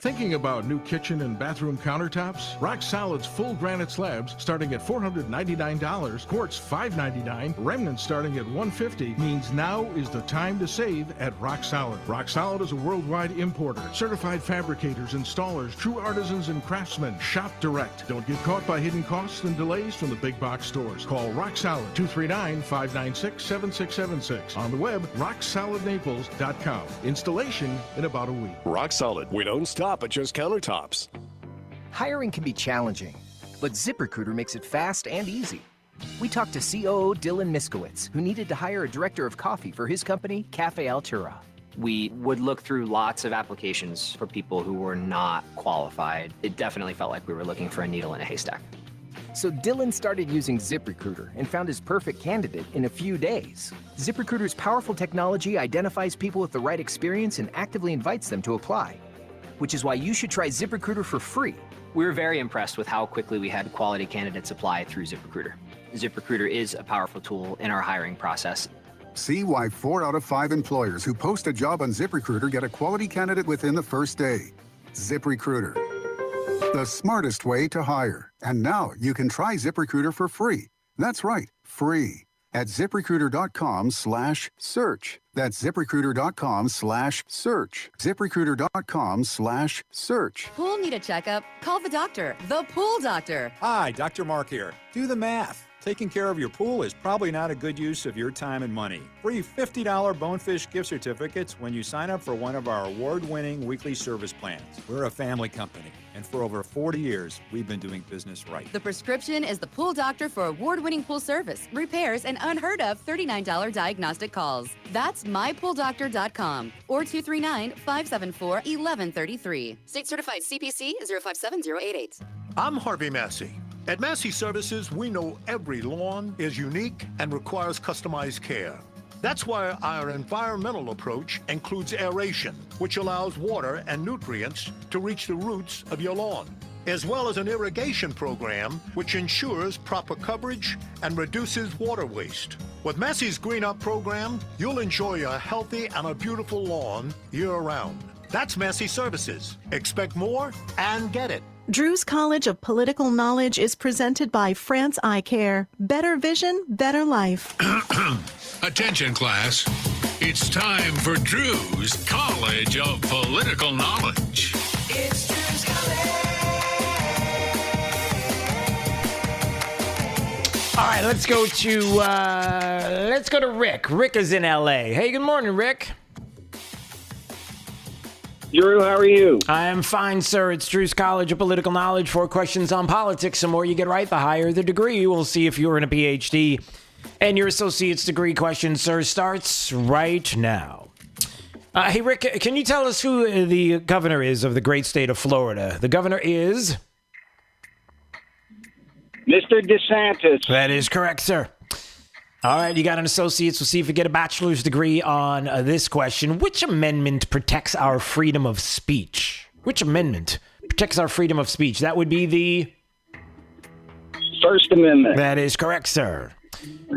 Thinking about new kitchen and bathroom countertops? Rock Solid's full granite slabs starting at $499, quartz $599, remnants starting at $150 means now is the time to save at Rock Solid. Rock Solid is a worldwide importer. Certified fabricators, installers, true artisans and craftsmen. Shop direct. Don't get caught by hidden costs and delays from the big box stores. Call Rock Solid 239-596-7676. On the web, rocksolidnaples.com. Installation in about a week. Rock Solid. We don't stop at just countertops. Hiring can be challenging, but ZipRecruiter makes it fast and easy. We talked to COO Dylan Miskowitz, who needed to hire a director of coffee for his company, Cafe Altura. We would look through lots of applications for people who were not qualified. It definitely felt like we were looking for a needle in a haystack. So Dylan started using ZipRecruiter and found his perfect candidate in a few days. ZipRecruiter's powerful technology identifies people with the right experience and actively invites them to apply, which is why you should try ZipRecruiter for free. We were very impressed with how quickly we had quality candidates apply through ZipRecruiter. ZipRecruiter is a powerful tool in our hiring process. See why 4 out of 5 employers who post a job on ZipRecruiter get a quality candidate within the first day. ZipRecruiter, the smartest way to hire. And now you can try ZipRecruiter for free. That's right, free. At ZipRecruiter.com/search. That's ZipRecruiter.com/search. ZipRecruiter.com/search. Pool need a checkup? Call the doctor, the pool doctor. Hi, Dr. Mark here. Do the math. Taking care of your pool is probably not a good use of your time and money. Free $50 Bonefish gift certificates when you sign up for one of our award-winning weekly service plans. We're a family company, and for over 40 years, we've been doing business right. The prescription is the pool doctor for award-winning pool service, repairs, and unheard of $39 diagnostic calls. That's mypooldoctor.com or 239-574-1133. State certified CPC 057088. I'm Harvey Massey. At Massey Services, we know every lawn is unique and requires customized care. That's why our environmental approach includes aeration, which allows water and nutrients to reach the roots of your lawn, as well as an irrigation program, which ensures proper coverage and reduces water waste. With Massey's Green Up program, you'll enjoy a healthy and a beautiful lawn year-round. That's Massey Services. Expect more and get it. Drew's College of Political Knowledge is presented by France Eye Care. Better vision, better life. Attention, class. It's time for Drew's College of Political Knowledge. It's Drew's College. All right, let's go to Rick. Rick is in LA. Hey, good morning, Rick. Drew, how are you? I am fine, sir. It's Drew's College of Political Knowledge. 4 questions on politics. The more you get right, the higher the degree. We'll see if you're in a PhD. And your associate's degree question, sir, starts right now. Hey, Rick, can you tell us who the governor is of the great state of Florida? The governor is? Mr. DeSantis. That is correct, sir. All right, you got an associate's. We'll see if you get a bachelor's degree on this question. Which amendment protects our freedom of speech? Which amendment protects our freedom of speech? That would be the First Amendment. That is correct, sir.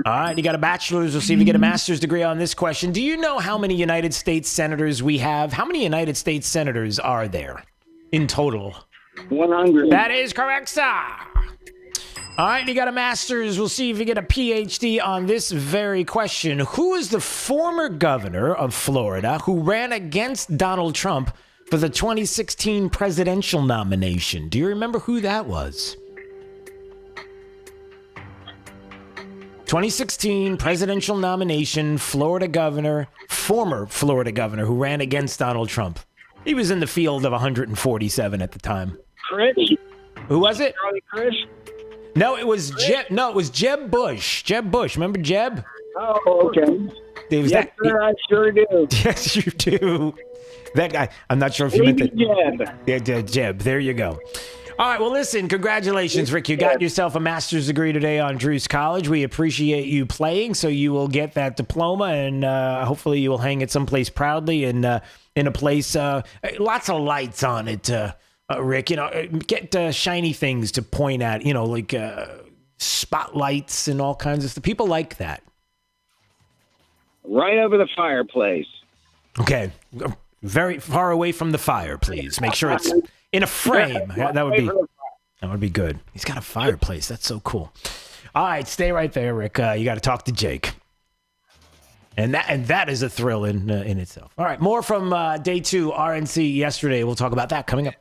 All right, you got a bachelor's. We'll see if you get a master's degree on this question. Do you know how many United States senators we have? How many United States senators are there in total? 100. That is correct, sir. All right, you got a master's. We'll see if you get a PhD on this very question. Who is the former governor of Florida who ran against Donald Trump for the 2016 presidential nomination? Do you remember who that was? 2016 presidential nomination, Florida governor, former Florida governor who ran against Donald Trump. He was in the field of 147 at the time. Chris? Who was it? Charlie Chris? No, it was Jeb. No, it was Jeb Bush. Jeb Bush. Remember Jeb? Oh, okay. Yes, sir, I sure do. Yes, you do. That guy. I'm not sure if you meant that. Jeb. Yeah, Jeb. There you go. All right. Well, listen. Congratulations, Rick. You got yourself a master's degree today on Drew's College. We appreciate you playing, so you will get that diploma, and hopefully you will hang it someplace proudly in a place lots of lights on it. Rick, get shiny things to point at, like spotlights and all kinds of stuff. People like that. Right over the fireplace. Okay. Very far away from the fire, please. Make sure it's in a frame. That would be good. He's got a fireplace. That's so cool. All right, stay right there, Rick. You got to talk to Jake. And that is a thrill in itself. All right, more from day 2 RNC yesterday. We'll talk about that coming up.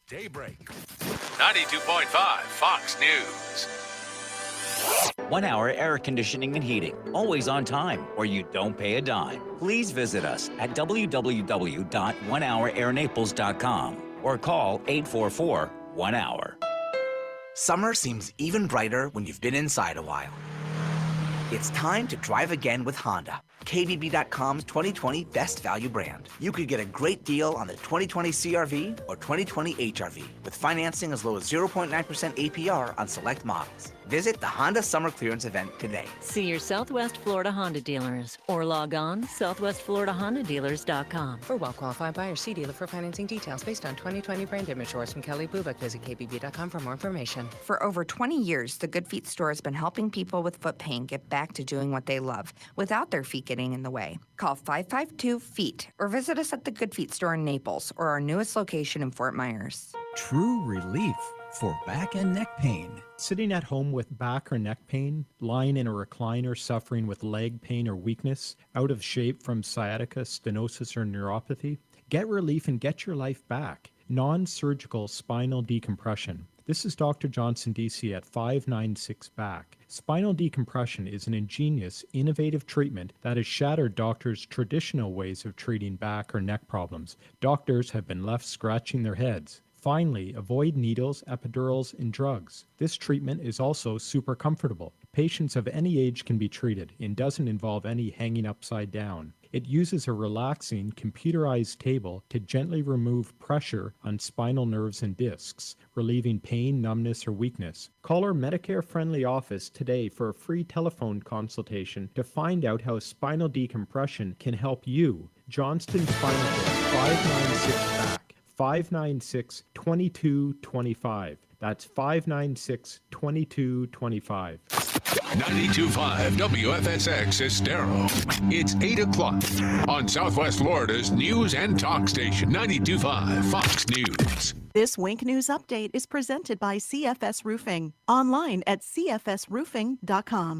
Daybreak. 92.5 Fox News. 1 hour air conditioning and heating, always on time, or you don't pay a dime. Please visit us at www.onehourairnaples.com or call 844-1-HOUR. Summer seems even brighter when you've been inside a while. It's time to drive again with Honda, KBB.com's 2020 Best Value brand. You could get a great deal on the 2020 CRV or 2020 HRV with financing as low as 0.9% APR on select models. Visit the Honda Summer Clearance event today. See your Southwest Florida Honda dealers or log on southwestfloridahondadealers.com. For well-qualified buyers, see dealer for financing details based on 2020 brand image or from Kelly Blue Book. Visit kbb.com for more information. For over 20 years, the Good Feet store has been helping people with foot pain get back to doing what they love without their feet getting in the way. Call 552-FEET or visit us at the Good Feet store in Naples or our newest location in Fort Myers. True relief for back and neck pain. Sitting at home with back or neck pain, lying in a recliner suffering with leg pain or weakness, out of shape from sciatica, stenosis, or neuropathy? Get relief and get your life back. Non-surgical spinal decompression. This is Dr. Johnson, DC at 596 Back. Spinal decompression is an ingenious, innovative treatment that has shattered doctors' traditional ways of treating back or neck problems. Doctors have been left scratching their heads. Finally, avoid needles, epidurals, and drugs. This treatment is also super comfortable. Patients of any age can be treated and doesn't involve any hanging upside down. It uses a relaxing, computerized table to gently remove pressure on spinal nerves and discs, relieving pain, numbness, or weakness. Call our Medicare-friendly office today for a free telephone consultation to find out how spinal decompression can help you. Johnston Spinal Care, 596 Back. 596-2225. That's 596-2225. 92.5 WFSX Estero. It's 8 o'clock on Southwest Florida's news and talk station, 92.5 Fox News. This Wink News Update is presented by CFS Roofing. Online at cfsroofing.com.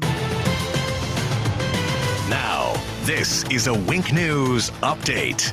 Now, this is a Wink News Update.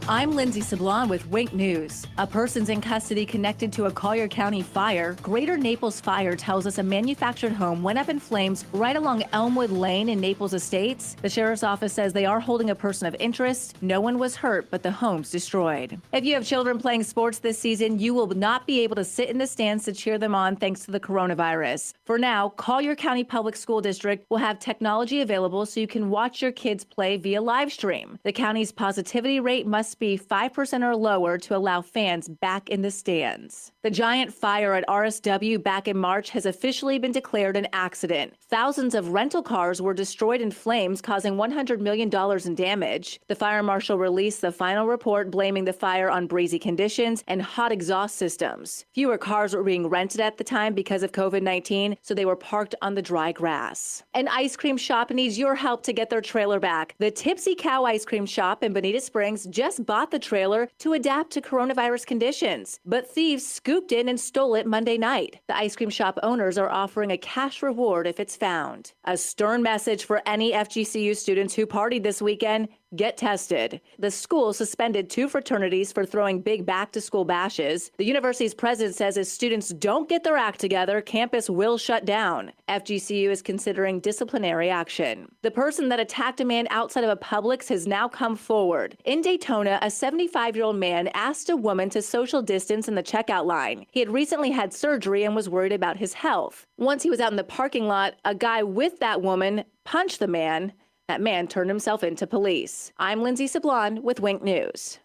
I'm Lindsay Sablon with Wink News. A person's in custody connected to a Collier County fire. Greater Naples Fire tells us a manufactured home went up in flames right along Elmwood Lane in Naples Estates. The sheriff's office says they are holding a person of interest. No one was hurt, but the home's destroyed. If you have children playing sports this season, you will not be able to sit in the stands to cheer them on thanks to the coronavirus. For now, Collier County Public School District will have technology available so you can watch your kids play via live stream. The county's positivity rate must be 5% or lower to allow fans back in the stands. The giant fire at RSW back in March has officially been declared an accident. Thousands of rental cars were destroyed in flames, causing $100 million in damage. The fire marshal released the final report blaming the fire on breezy conditions and hot exhaust systems. Fewer cars were being rented at the time because of COVID-19, so they were parked on the dry grass. An ice cream shop needs your help to get their trailer back. The Tipsy Cow Ice Cream Shop in Bonita Springs just bought the trailer to adapt to coronavirus conditions, but thieves scooped in and stole it Monday night. The ice cream shop owners are offering a cash reward if it's found. A stern message for any FGCU students who partied this weekend: get tested. The school suspended 2 fraternities for throwing big back-to-school bashes. The university's president says if students don't get their act together, campus will shut down. FGCU is considering disciplinary action. The person that attacked a man outside of a Publix has now come forward. In Daytona, a 75-year-old man asked a woman to social distance in the checkout line. He had recently had surgery and was worried about his health. Once he was out in the parking lot, a guy with that woman punched the man. That man turned himself into police. I'm Lindsay Sablon with Wink News.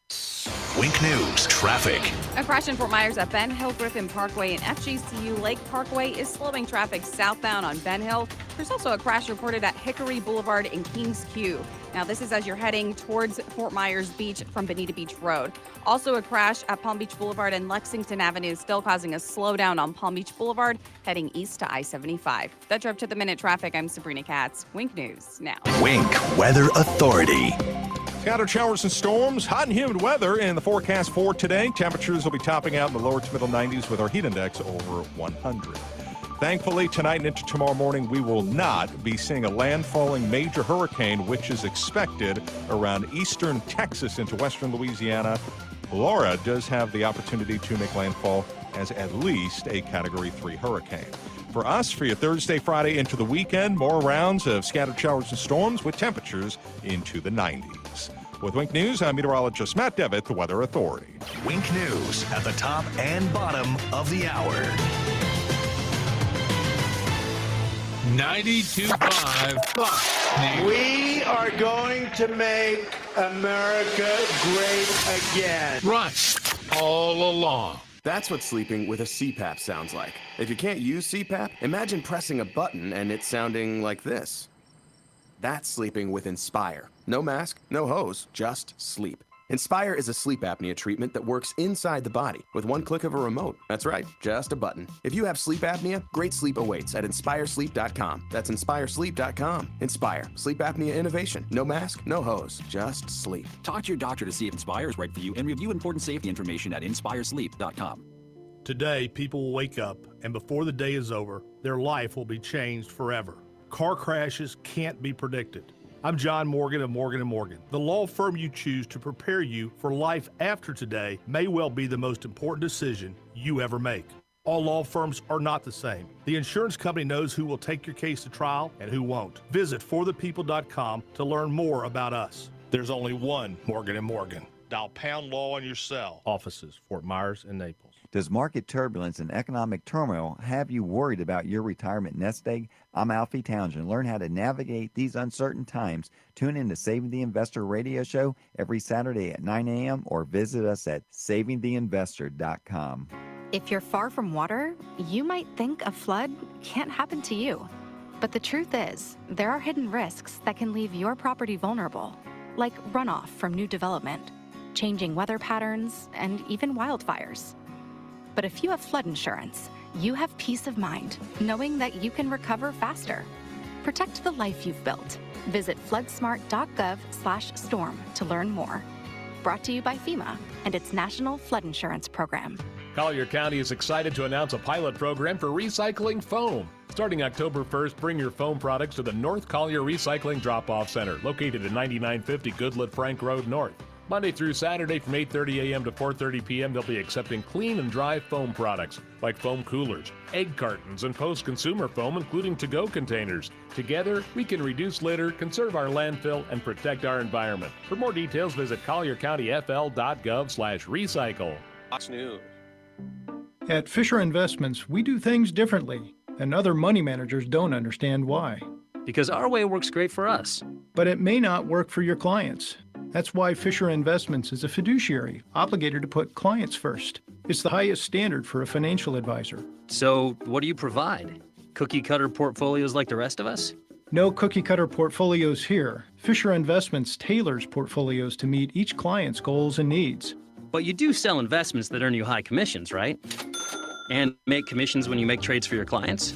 Wink News Traffic. A crash in Fort Myers at Ben Hill Griffin Parkway and FGCU Lake Parkway is slowing traffic southbound on Ben Hill. There's also a crash reported at Hickory Boulevard in Kings Q. Now, this is as you're heading towards Fort Myers Beach from Bonita Beach Road. Also a crash at Palm Beach Boulevard and Lexington Avenue, still causing a slowdown on Palm Beach Boulevard, heading east to I-75. That's up to the minute traffic. I'm Sabrina Katz. Wink News now. Wink Weather Authority. Scattered showers and storms, hot and humid weather in the forecast for today. Temperatures will be topping out in the lower to middle 90s with our heat index over 100. Thankfully, tonight and into tomorrow morning, we will not be seeing a landfalling major hurricane, which is expected around eastern Texas into western Louisiana. Laura does have the opportunity to make landfall as at least a Category 3 hurricane. For us, for your Thursday, Friday into the weekend, more rounds of scattered showers and storms with temperatures into the 90s. With Wink News, I'm meteorologist Matt Devitt, the Weather Authority. Wink News at the top and bottom of the hour. 92.5 Fox News. We are going to make America great again. Right. All along. That's what sleeping with a CPAP sounds like. If you can't use CPAP, imagine pressing a button and it sounding like this. That's sleeping with Inspire. No mask, no hose, just sleep. Inspire is a sleep apnea treatment that works inside the body with one click of a remote. That's right, just a button. If you have sleep apnea, great sleep awaits at inspiresleep.com. That's inspiresleep.com. Inspire, sleep apnea innovation. No mask, no hose, just sleep. Talk to your doctor to see if Inspire is right for you and review important safety information at inspiresleep.com. Today, people will wake up, and before the day is over, their life will be changed forever. Car crashes can't be predicted. I'm John Morgan of Morgan & Morgan. The law firm you choose to prepare you for life after today may well be the most important decision you ever make. All law firms are not the same. The insurance company knows who will take your case to trial and who won't. Visit forthepeople.com to learn more about us. There's only one Morgan & Morgan. Dial pound law on your cell. Offices, Fort Myers and Naples. Does market turbulence and economic turmoil have you worried about your retirement nest egg? I'm Alfie Townsend. Learn how to navigate these uncertain times. Tune in to Saving the Investor radio show every Saturday at 9 a.m. or visit us at savingtheinvestor.com. If you're far from water, you might think a flood can't happen to you. But the truth is, there are hidden risks that can leave your property vulnerable, like runoff from new development, changing weather patterns, and even wildfires. But if you have flood insurance, you have peace of mind, knowing that you can recover faster. Protect the life you've built. Visit floodsmart.gov/storm to learn more. Brought to you by FEMA and its National Flood Insurance Program. Collier County is excited to announce a pilot program for recycling foam. Starting October 1st, bring your foam products to the North Collier Recycling Drop-Off Center, located at 9950 Goodlet Frank Road North. Monday through Saturday from 8:30 a.m. to 4:30 p.m., they'll be accepting clean and dry foam products like foam coolers, egg cartons, and post-consumer foam, including to-go containers. Together, we can reduce litter, conserve our landfill, and protect our environment. For more details, visit colliercountyfl.gov/recycle. Fox News. At Fisher Investments, we do things differently, and other money managers don't understand why. Because our way works great for us. But it may not work for your clients. That's why Fisher Investments is a fiduciary, obligated to put clients first. It's the highest standard for a financial advisor. So, what do you provide? Cookie-cutter portfolios like the rest of us? No cookie-cutter portfolios here. Fisher Investments tailors portfolios to meet each client's goals and needs. But you do sell investments that earn you high commissions, right? And make commissions when you make trades for your clients?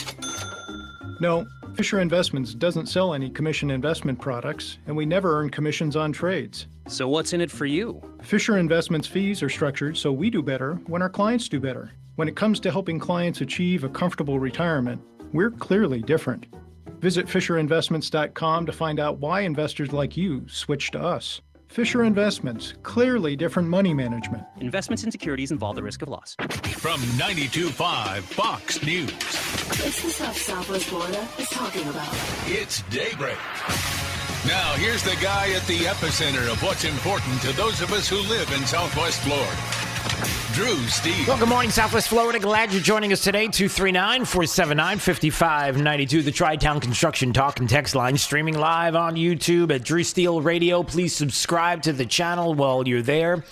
No, Fisher Investments doesn't sell any commission investment products, and we never earn commissions on trades. So what's in it for you? Fisher Investments fees are structured so we do better when our clients do better. When it comes to helping clients achieve a comfortable retirement, we're clearly different. Visit FisherInvestments.com to find out why investors like you switch to us. Fisher Investments, clearly different money management. Investments in securities involve the risk of loss. From 92.5 Fox News. It's the stuff Southwest Florida is talking about. It's Daybreak. Now, here's the guy at the epicenter of what's important to those of us who live in Southwest Florida. Drew Steve. Well, good morning, Southwest Florida. Glad you're joining us today. 239-479-5592. The Tri-Town Construction Talk and Text line, streaming live on YouTube at Drew Steele Radio. Please subscribe to the channel while you're there.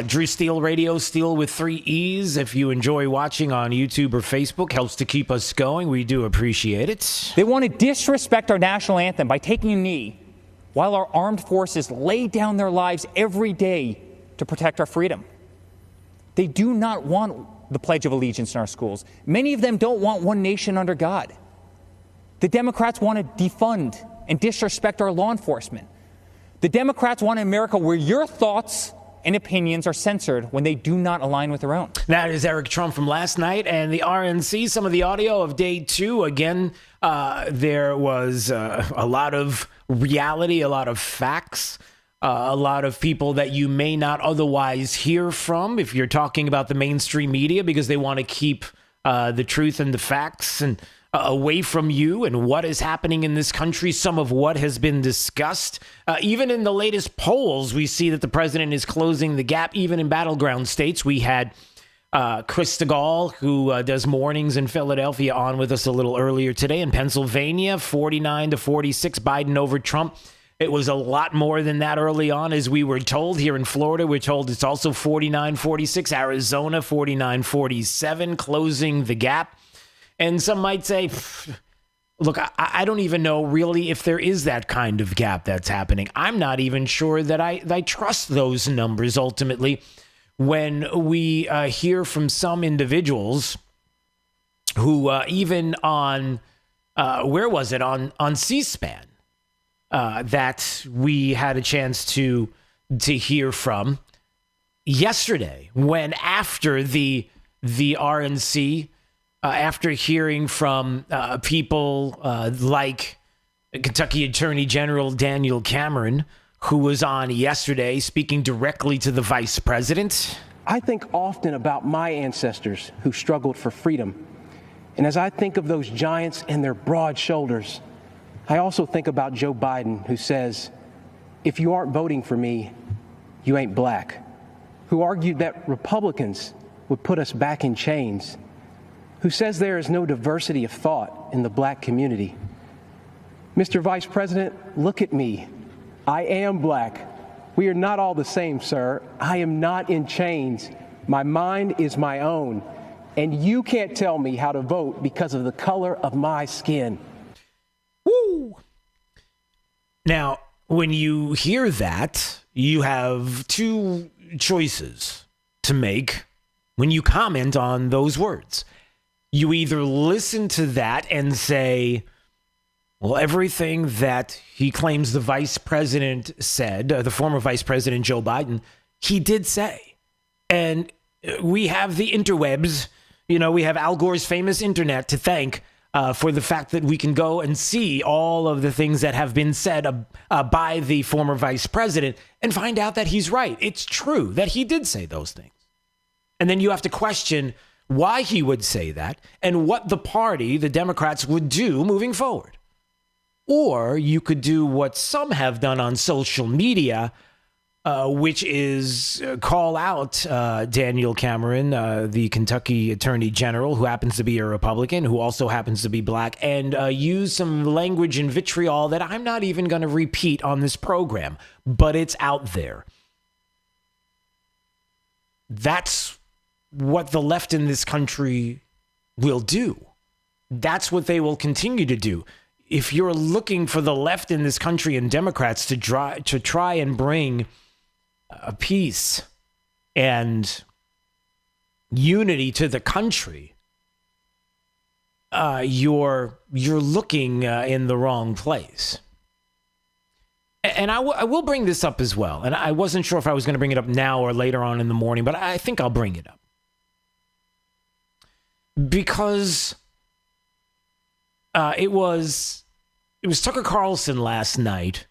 Drew Steele Radio, Steele with 3 E's. If you enjoy watching on YouTube or Facebook, helps to keep us going. We do appreciate it. They want to disrespect our national anthem by taking a knee while our armed forces lay down their lives every day to protect our freedom. They do not want the Pledge of Allegiance in our schools. Many of them don't want one nation under God. The Democrats want to defund and disrespect our law enforcement. The Democrats want an America where your thoughts and opinions are censored when they do not align with their own. That is Eric Trump from last night and the RNC. Some of the audio of day 2. Again, there was a lot of reality, a lot of facts, a lot of people that you may not otherwise hear from if you're talking about the mainstream media, because they want to keep the truth and the facts and away from you and what is happening in this country. Some of what has been discussed. Even in the latest polls, we see that the president is closing the gap. Even in battleground states, we had Chris DeGaulle, who does mornings in Philadelphia, on with us a little earlier today. In Pennsylvania, 49-46, Biden over Trump. It was a lot more than that early on, as we were told. Here in Florida, we're told it's also 49-46. Arizona, 49-47, closing the gap. And some might say, look, I don't even know really if there is that kind of gap that's happening. I'm not even sure that I trust those numbers ultimately. When we hear from some individuals who even on, where was it, on C-SPAN, that we had a chance to hear from yesterday, when after the RNC, after hearing from people like Kentucky Attorney General Daniel Cameron, who was on yesterday speaking directly to the vice president. I think often about my ancestors who struggled for freedom. And as I think of those giants and their broad shoulders, I also think about Joe Biden, who says, if you aren't voting for me, you ain't black, who argued that Republicans would put us back in chains, who says there is no diversity of thought in the black community. Mr. Vice President, look at me. I am black. We are not all the same, sir. I am not in chains. My mind is my own. And you can't tell me how to vote because of the color of my skin. Woo! Now, when you hear that, you have two choices to make when you comment on those words. You either listen to that and say, well, everything that he claims the vice president said, the former vice president Joe Biden, he did say. And we have the interwebs, we have Al Gore's famous internet to thank for the fact that we can go and see all of the things that have been said by the former vice president and find out that he's right. It's true that he did say those things. And then you have to question why he would say that and what the party, the Democrats, would do moving forward. Or you could do what some have done on social media, which is call out Daniel Cameron, the Kentucky Attorney General, who happens to be a Republican, who also happens to be black, and use some language and vitriol that I'm not even going to repeat on this program, but it's out there. That's what the left in this country will do. That's what they will continue to do. If you're looking for the left in this country and Democrats to try and bring peace and unity to the country, you're looking in the wrong place. And I will bring this up as well. And I wasn't sure if I was going to bring it up now or later on in the morning, but I think I'll bring it up. Because it was Tucker Carlson last night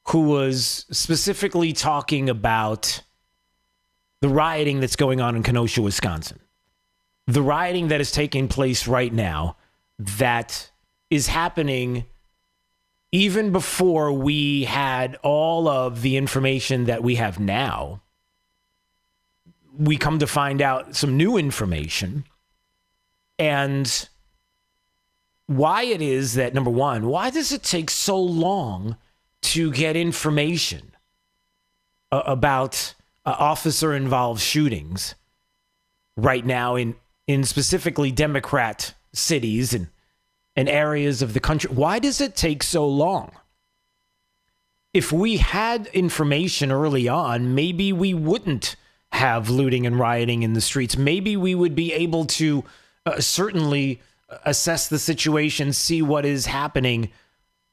who was specifically talking about the rioting that's going on in Kenosha, Wisconsin. The rioting that is taking place right now that is happening even before we had all of the information that we have now. We come to find out some new information. And why it is that, number one, why does it take so long to get information about officer-involved shootings right now in specifically Democrat cities and areas of the country? Why does it take so long? If we had information early on, maybe we wouldn't have looting and rioting in the streets. Maybe we would be able to certainly assess the situation, see what is happening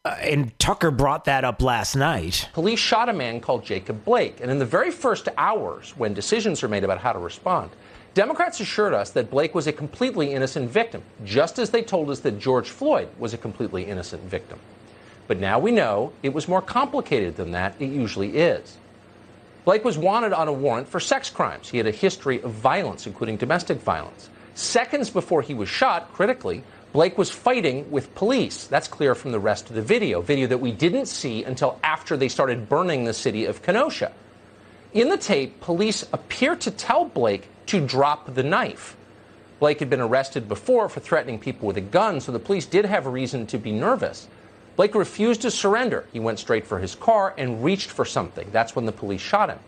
And Tucker brought that up last night. Police shot a man called Jacob Blake. And in the very first hours, when decisions are made about how to respond, Democrats assured us that Blake was a completely innocent victim, just as they told us that George Floyd was a completely innocent victim. But now we know it was more complicated than that. It usually is. Blake was wanted on a warrant for sex crimes. He had a history of violence, including domestic violence. Seconds before he was shot, critically, Blake was fighting with police. That's clear from the rest of the video that we didn't see until after they started burning the city of Kenosha. In the tape, police appear to tell Blake to drop the knife. Blake had been arrested before for threatening people with a gun, so the police did have a reason to be nervous. Blake refused to surrender. He went straight for his car and reached for something. That's when the police shot him.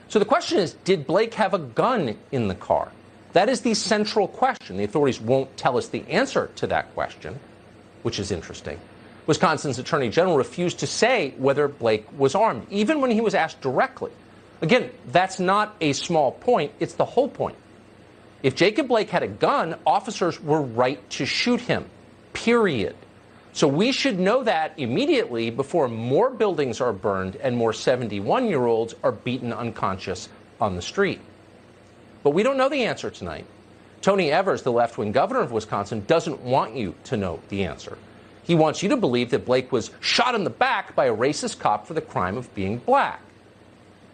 So the question is, did Blake have a gun in the car? That is the central question. The authorities won't tell us the answer to that question, which is interesting. Wisconsin's Attorney General refused to say whether Blake was armed, even when he was asked directly. Again, that's not a small point. It's the whole point. If Jacob Blake had a gun, officers were right to shoot him, period. So we should know that immediately before more buildings are burned and more 71-year-olds are beaten unconscious on the street. But we don't know the answer tonight. Tony Evers, the left-wing governor of Wisconsin, doesn't want you to know the answer. He wants you to believe that Blake was shot in the back by a racist cop for the crime of being black.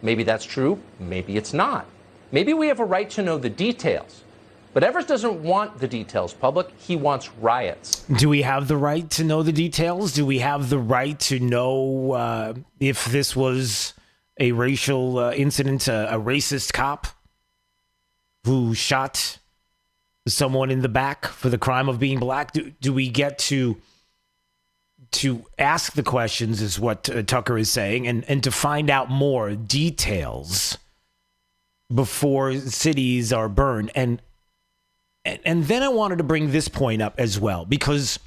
Maybe that's true. Maybe it's not. Maybe we have a right to know the details. But Evers doesn't want the details public. He wants riots. Do we have the right to know the details? Do we have the right to know if this was a racial incident, a racist cop who shot someone in the back for the crime of being black? Do we get to ask the questions, is what Tucker is saying, and to find out more details before cities are burned? And then I wanted to bring this point up as well, because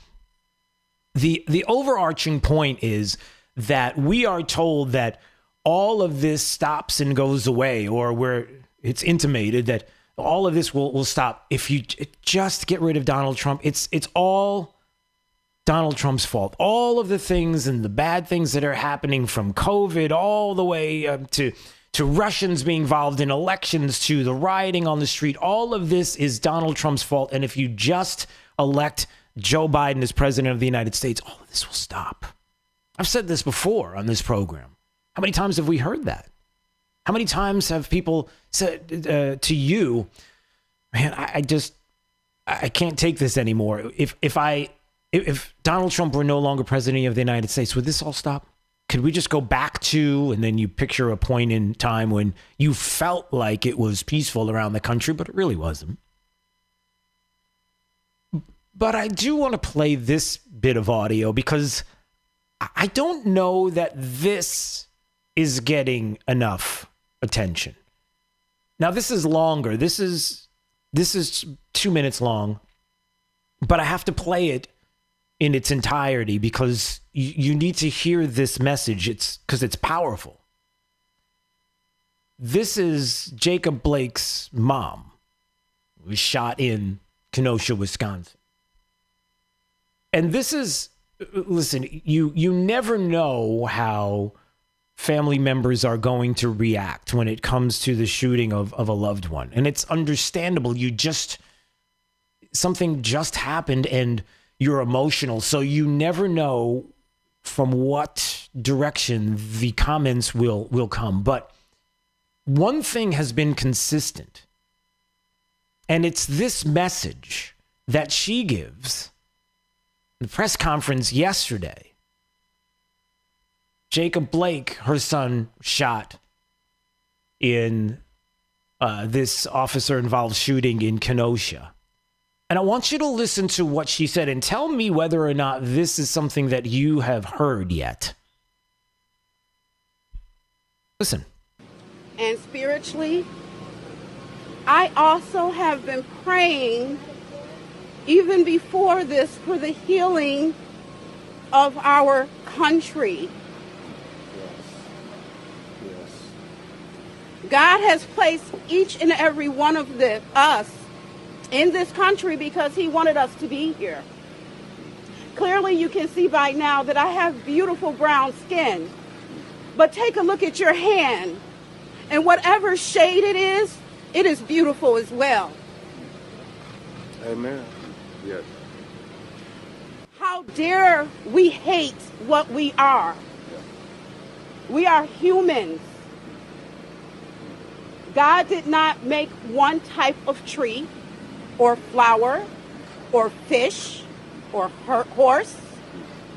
the overarching point is that we are told that all of this stops and goes away, or where it's intimated that all of this will stop if you just get rid of Donald Trump. It's all Donald Trump's fault. All of the things and the bad things that are happening, from COVID all the way to Russians being involved in elections, to the rioting on the street, all of this is Donald Trump's fault. And if you just elect Joe Biden as president of the United States, all of this will stop. I've said this before on this program. How many times have we heard that? How many times have people said to you, man, I can't take this anymore. If Donald Trump were no longer president of the United States, would this all stop? Could we just go back to, and then you picture a point in time when you felt like it was peaceful around the country, but it really wasn't. But I do want to play this bit of audio because I don't know that this is getting enough attention. Now, this is longer. This is 2 minutes long, but I have to play it in its entirety because you need to hear this message. It's because it's powerful. This is Jacob Blake's mom, who was shot in Kenosha, Wisconsin. And this is, listen, you never know how family members are going to react when it comes to the shooting of a loved one. And it's understandable. Something just happened and you're emotional. So you never know from what direction the comments will come. But one thing has been consistent, and it's this message that she gives in the press conference yesterday. Jacob Blake, her son, shot in this officer-involved shooting in Kenosha. And I want you to listen to what she said and tell me whether or not this is something that you have heard yet. Listen. And spiritually, I also have been praying, even before this, for the healing of our country. God has placed each and every one of us in this country because he wanted us to be here. Clearly you can see by now that I have beautiful brown skin. But take a look at your hand, and whatever shade it is beautiful as well. Amen. Yes. How dare we hate what we are? We are humans. God did not make one type of tree or flower or fish or horse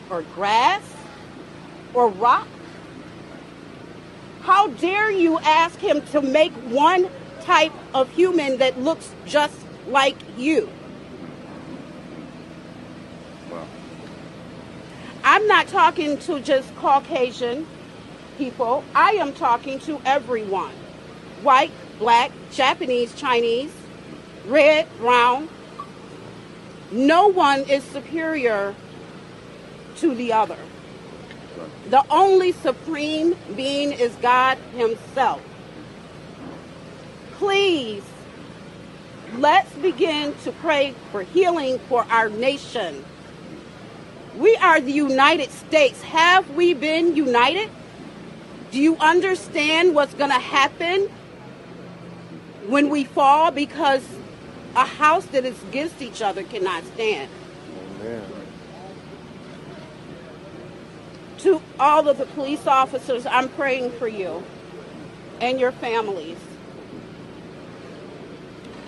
or grass or rock. How dare you ask him to make one type of human that looks just like you? Wow. I'm not talking to just Caucasian people. I am talking to everyone. White, black, Japanese, Chinese, red, brown. No one is superior to the other. The only supreme being is God himself. Please, let's begin to pray for healing for our nation. We are the United States. Have we been united? Do you understand what's going to happen when we fall? Because a house that is against each other cannot stand. Amen. To all of the police officers, I'm praying for you and your families.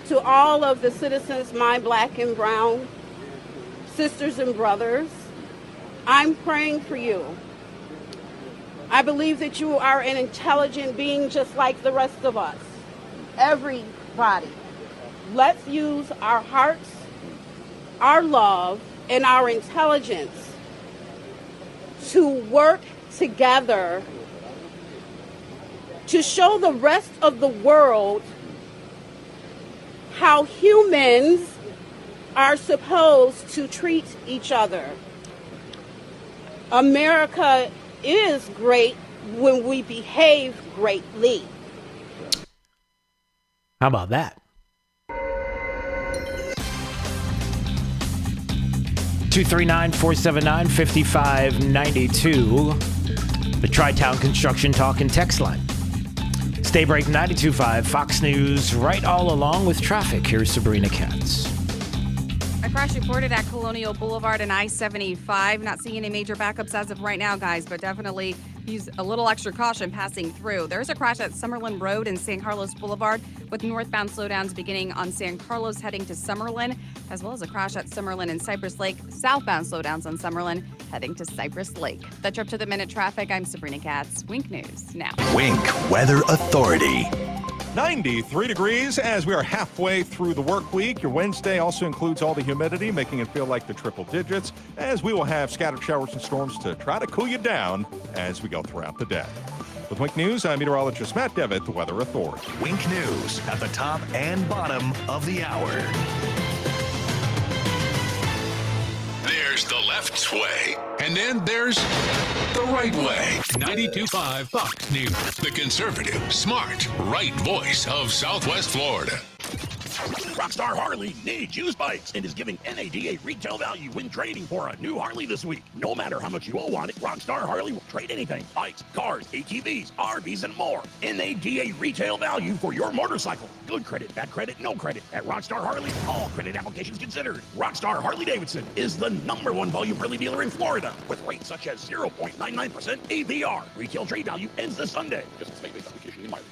To all of the citizens, my black and brown sisters and brothers, I'm praying for you. I believe that you are an intelligent being just like the rest of us. Everybody. Let's use our hearts, our love, and our intelligence to work together to show the rest of the world how humans are supposed to treat each other. America is great when we behave greatly. How about that? 239-479-5592. The Tri-Town Construction Talk and Text Line. Stay break 92.5 Fox News, right all along with traffic. Here's Sabrina Katz. A crash reported at Colonial Boulevard and I-75. Not seeing any major backups as of right now, guys, but definitely use a little extra caution passing through. There's a crash at Summerlin Road and San Carlos Boulevard with northbound slowdowns beginning on San Carlos heading to Summerlin, as well as a crash at Summerlin and Cypress Lake. Southbound slowdowns on Summerlin heading to Cypress Lake. That's up to the minute traffic. I'm Sabrina Katz. Wink News now. Wink Weather Authority. 93 degrees as we are halfway through the work week. Your Wednesday also includes all the humidity, making it feel like the triple digits, as we will have scattered showers and storms to try to cool you down as we go throughout the day. With Wink News, I'm meteorologist Matt Devitt, the Weather Authority. Wink News at the top and bottom of the hour. There's the left way, and then there's the right way. 92.5 Fox News, the conservative, smart, right voice of Southwest Florida. Rockstar Harley needs used bikes and is giving NADA retail value when trading for a new Harley this week. No matter how much you owe on it, Rockstar Harley will trade anything. Bikes, cars, ATVs, RVs, and more. NADA retail value for your motorcycle. Good credit, bad credit, no credit. At Rockstar Harley, all credit applications considered. Rockstar Harley-Davidson is the #1 volume Harley dealer in Florida with rates such as 0.99% APR. Retail trade value ends this Sunday. Just state-based application and mileage.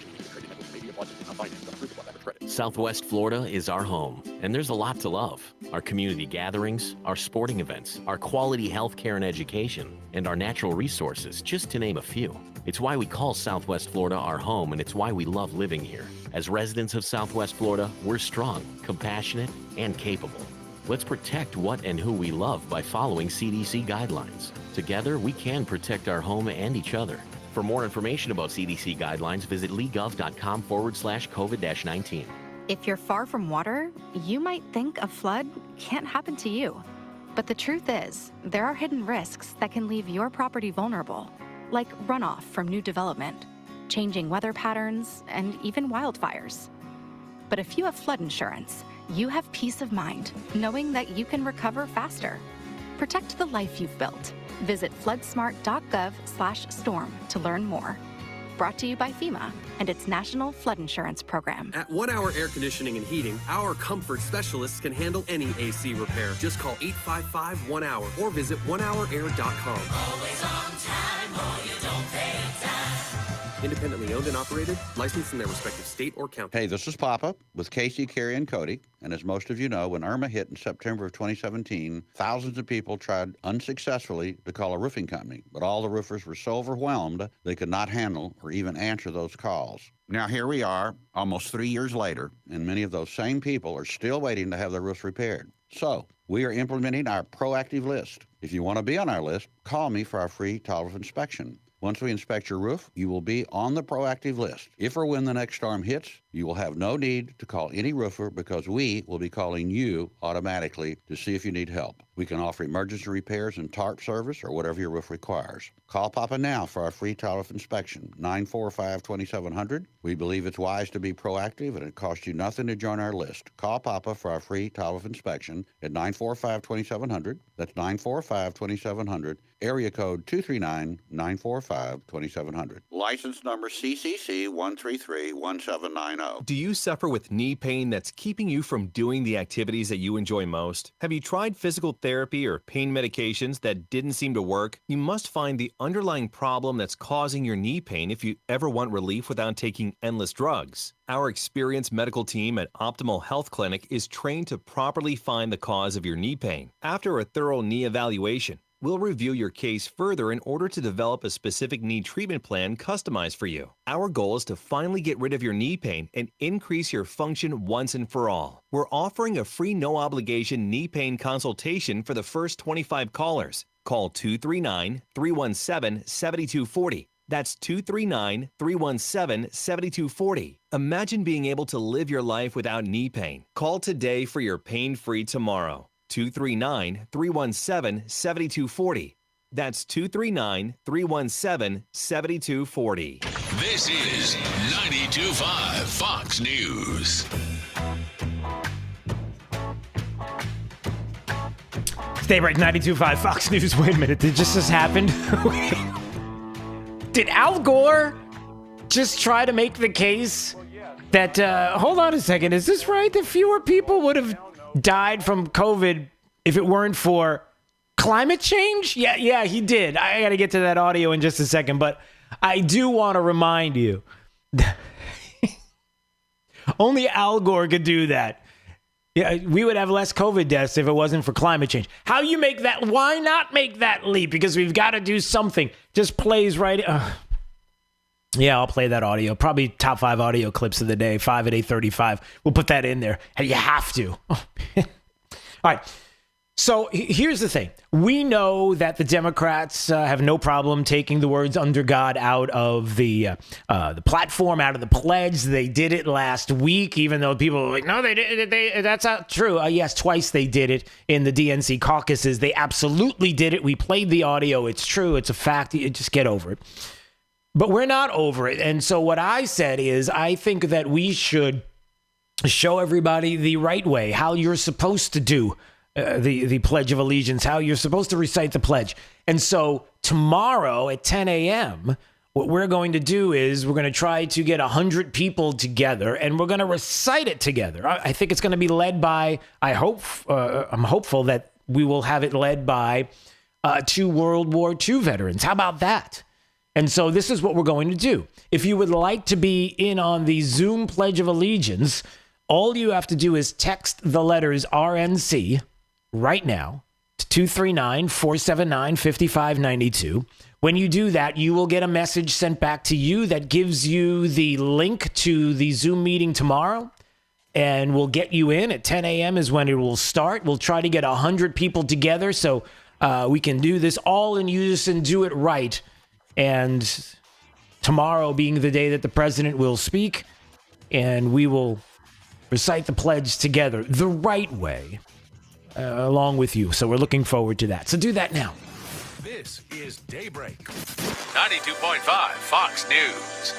Southwest Florida is our home, and there's a lot to love. Our community gatherings, our sporting events, our quality health care and education, and our natural resources, just to name a few. It's why we call Southwest Florida our home, and it's why we love living here. As residents of Southwest Florida, we're strong, compassionate, and capable. Let's protect what and who we love by following CDC guidelines. Together, we can protect our home and each other. For more information about CDC guidelines, visit legov.com/COVID-19. If you're far from water, you might think a flood can't happen to you. But the truth is, there are hidden risks that can leave your property vulnerable, like runoff from new development, changing weather patterns, and even wildfires. But if you have flood insurance, you have peace of mind knowing that you can recover faster. Protect the life you've built. Visit floodsmart.gov/storm to learn more. Brought to you by FEMA and its National Flood Insurance Program. At 1 Hour Air Conditioning and Heating, our comfort specialists can handle any AC repair. Just call 855-1-HOUR or visit onehourair.com. Always on time or you don't pay time. Independently owned and operated, licensed in their respective state or county. Hey, this is Papa with Casey, Carrie, and Cody. And as most of you know, when Irma hit in September of 2017, thousands of people tried unsuccessfully to call a roofing company, but all the roofers were so overwhelmed they could not handle or even answer those calls. Now here we are, almost 3 years later, and many of those same people are still waiting to have their roofs repaired. So we are implementing our proactive list. If you want to be on our list, call me for our free total inspection. Once we inspect your roof, you will be on the proactive list. If or when the next storm hits, you will have no need to call any roofer because we will be calling you automatically to see if you need help. We can offer emergency repairs and tarp service or whatever your roof requires. Call Papa now for our free total inspection, 945-2700. We believe it's wise to be proactive and it costs you nothing to join our list. Call Papa for our free total inspection at 945-2700. That's 945-2700. Area code 239-945-2700. License number CCC 1331790. Do you suffer with knee pain that's keeping you from doing the activities that you enjoy most? Have you tried physical therapy or pain medications that didn't seem to work? You must find the underlying problem that's causing your knee pain if you ever want relief without taking endless drugs. Our experienced medical team at Optimal Health Clinic is trained to properly find the cause of your knee pain. After a thorough knee evaluation, we'll review your case further in order to develop a specific knee treatment plan customized for you. Our goal is to finally get rid of your knee pain and increase your function once and for all. We're offering a free no-obligation knee pain consultation for the first 25 callers. Call 239-317-7240. That's 239-317-7240. Imagine being able to live your life without knee pain. Call today for your pain-free tomorrow. 239-317-7240. That's 239-317-7240. This is 92.5 Fox News. Stay right, 92.5 Fox News. Wait a minute, did just this happen? Did Al Gore just try to make the case that, hold on a second, is this right? That fewer people would have died from COVID if it weren't for climate change? Yeah, he did. I got to get to that audio in just a second, but I do want to remind you, only Al Gore could do that. Yeah, we would have less COVID deaths if it wasn't for climate change. How you make that? Why not make that leap? Because we've got to do something. Just plays right. Yeah, I'll play that audio. Probably top 5 audio clips of the day. 5 at 8:35. We'll put that in there. And you have to. All right. So here's the thing. We know that the Democrats have no problem taking the words "under God" out of the platform, out of the pledge. They did it last week, even though people were like, no, that's not true. Yes, twice they did it in the DNC caucuses. They absolutely did it. We played the audio. It's true. It's a fact. You just get over it. But we're not over it. And so what I said is I think that we should show everybody the right way, how you're supposed to do the Pledge of Allegiance, how you're supposed to recite the pledge. And so tomorrow at 10 a.m., what we're going to do is we're going to try to get 100 people together and we're going to recite it together. I think it's going to be led by, I'm hopeful that we will have it led by 2 World War II veterans. How about that? And so this is what we're going to do. If you would like to be in on the Zoom Pledge of Allegiance, all you have to do is text the letters RNC right now to 239-479-5592. When you do that, you will get a message sent back to you that gives you the link to the Zoom meeting tomorrow, and we'll get you in at 10 a.m. is when it will start. We'll try to get 100 people together so we can do this all in unison, do it right. And tomorrow being the day that the president will speak, and we will recite the pledge together the right way, along with you. So we're looking forward to that. So do that now. This is Daybreak. 92.5 Fox News.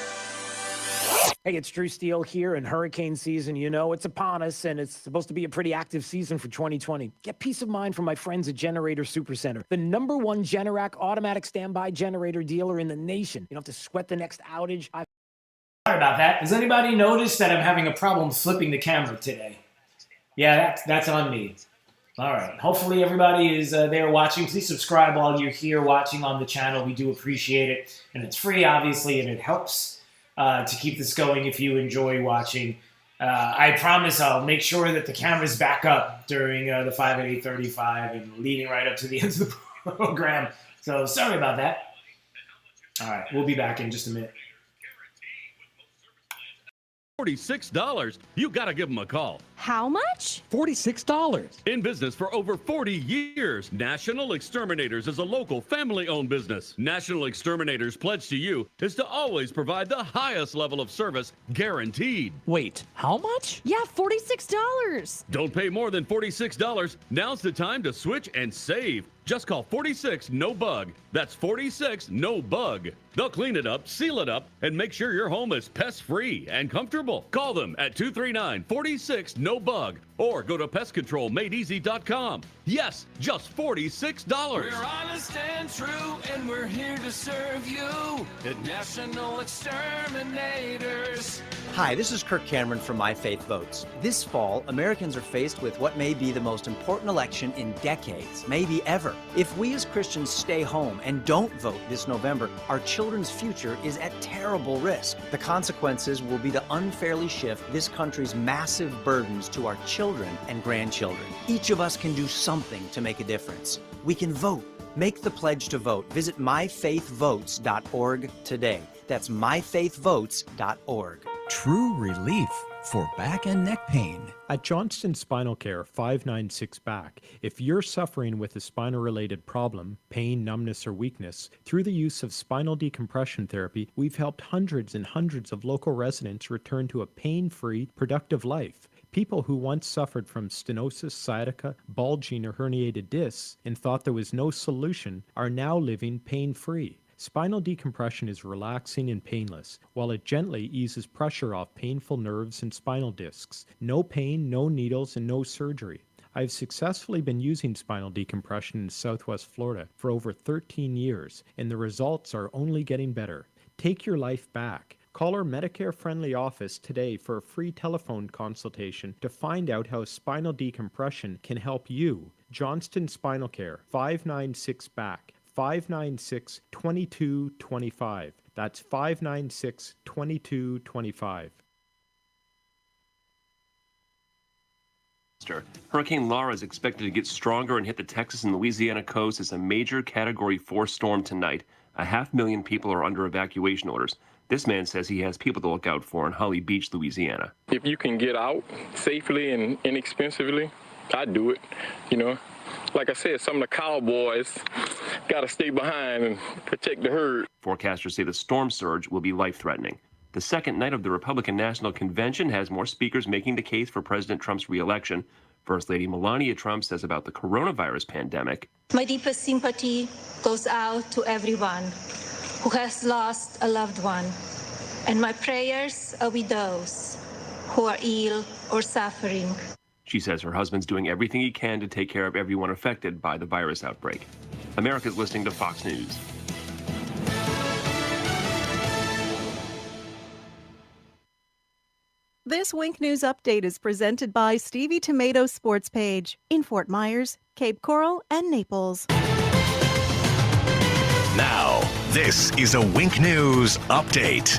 Hey, it's Drew Steele here, and hurricane season, you know, it's upon us, and it's supposed to be a pretty active season for 2020. Get peace of mind from my friends at Generator Supercenter, the #1 Generac automatic standby generator dealer in the nation. You don't have to sweat the next outage. Sorry about that. Has anybody noticed that I'm having a problem flipping the camera today? Yeah, that's on me. All right. Hopefully everybody is there watching. Please subscribe while you're here watching on the channel. We do appreciate it. And it's free, obviously, and it helps to keep this going if you enjoy watching. I promise I'll make sure that the camera's back up during the 5 at 8:35 and leading right up to the end of the program. So sorry about that. All right. We'll be back in just a minute. $46. You gotta give them a call. How much? $46. In business for over 40 years. National Exterminators is a local family-owned business. National Exterminators' pledge to you is to always provide the highest level of service, guaranteed. Wait, how much? Yeah, $46. Don't pay more than $46. Now's the time to switch and save. Just call 46 No Bug. That's 46 No Bug. They'll clean it up, seal it up, and make sure your home is pest-free and comfortable. Call them at 239-46 No Bug or go to pestcontrolmadeeasy.com. Yes, just $46. We're honest and true, and we're here to serve you. The National Exterminators. Hi, this is Kirk Cameron from My Faith Votes. This fall, Americans are faced with what may be the most important election in decades, maybe ever. If we as Christians stay home and don't vote this November, our children's future is at terrible risk. The consequences will be to unfairly shift this country's massive burdens to our children and grandchildren. Each of us can do something to make a difference. We can vote. Make the pledge to vote. Visit myfaithvotes.org today. That's myfaithvotes.org. True relief for back and neck pain. At Johnston Spinal Care 596 Back, if you're suffering with a spinal-related problem, pain, numbness, or weakness, through the use of spinal decompression therapy, we've helped hundreds and hundreds of local residents return to a pain-free, productive life. People who once suffered from stenosis, sciatica, bulging, or herniated discs and thought there was no solution are now living pain-free. Spinal decompression is relaxing and painless, while it gently eases pressure off painful nerves and spinal discs. No pain, no needles, and no surgery. I've successfully been using spinal decompression in Southwest Florida for over 13 years, and the results are only getting better. Take your life back. Call our Medicare-friendly office today for a free telephone consultation to find out how spinal decompression can help you. Johnston Spinal Care, 596 Back. 596-2225. That's 596-2225. Hurricane Laura is expected to get stronger and hit the Texas and Louisiana coast as a major Category 4 storm tonight. 500,000 people are under evacuation orders. This man says he has people to look out for in Holly Beach, Louisiana. If you can get out safely and inexpensively, I'd do it, you know. Like I said, some of the cowboys got to stay behind and protect the herd. Forecasters say the storm surge will be life-threatening. The second night of the Republican National Convention has more speakers making the case for President Trump's re-election. First Lady Melania Trump says about the coronavirus pandemic. My deepest sympathy goes out to everyone who has lost a loved one, and my prayers are with those who are ill or suffering. She says her husband's doing everything he can to take care of everyone affected by the virus outbreak. America's listening to Fox News. This Wink News Update is presented by Stevie Tomato Sports Page in Fort Myers, Cape Coral, and Naples. Now, this is a Wink News Update.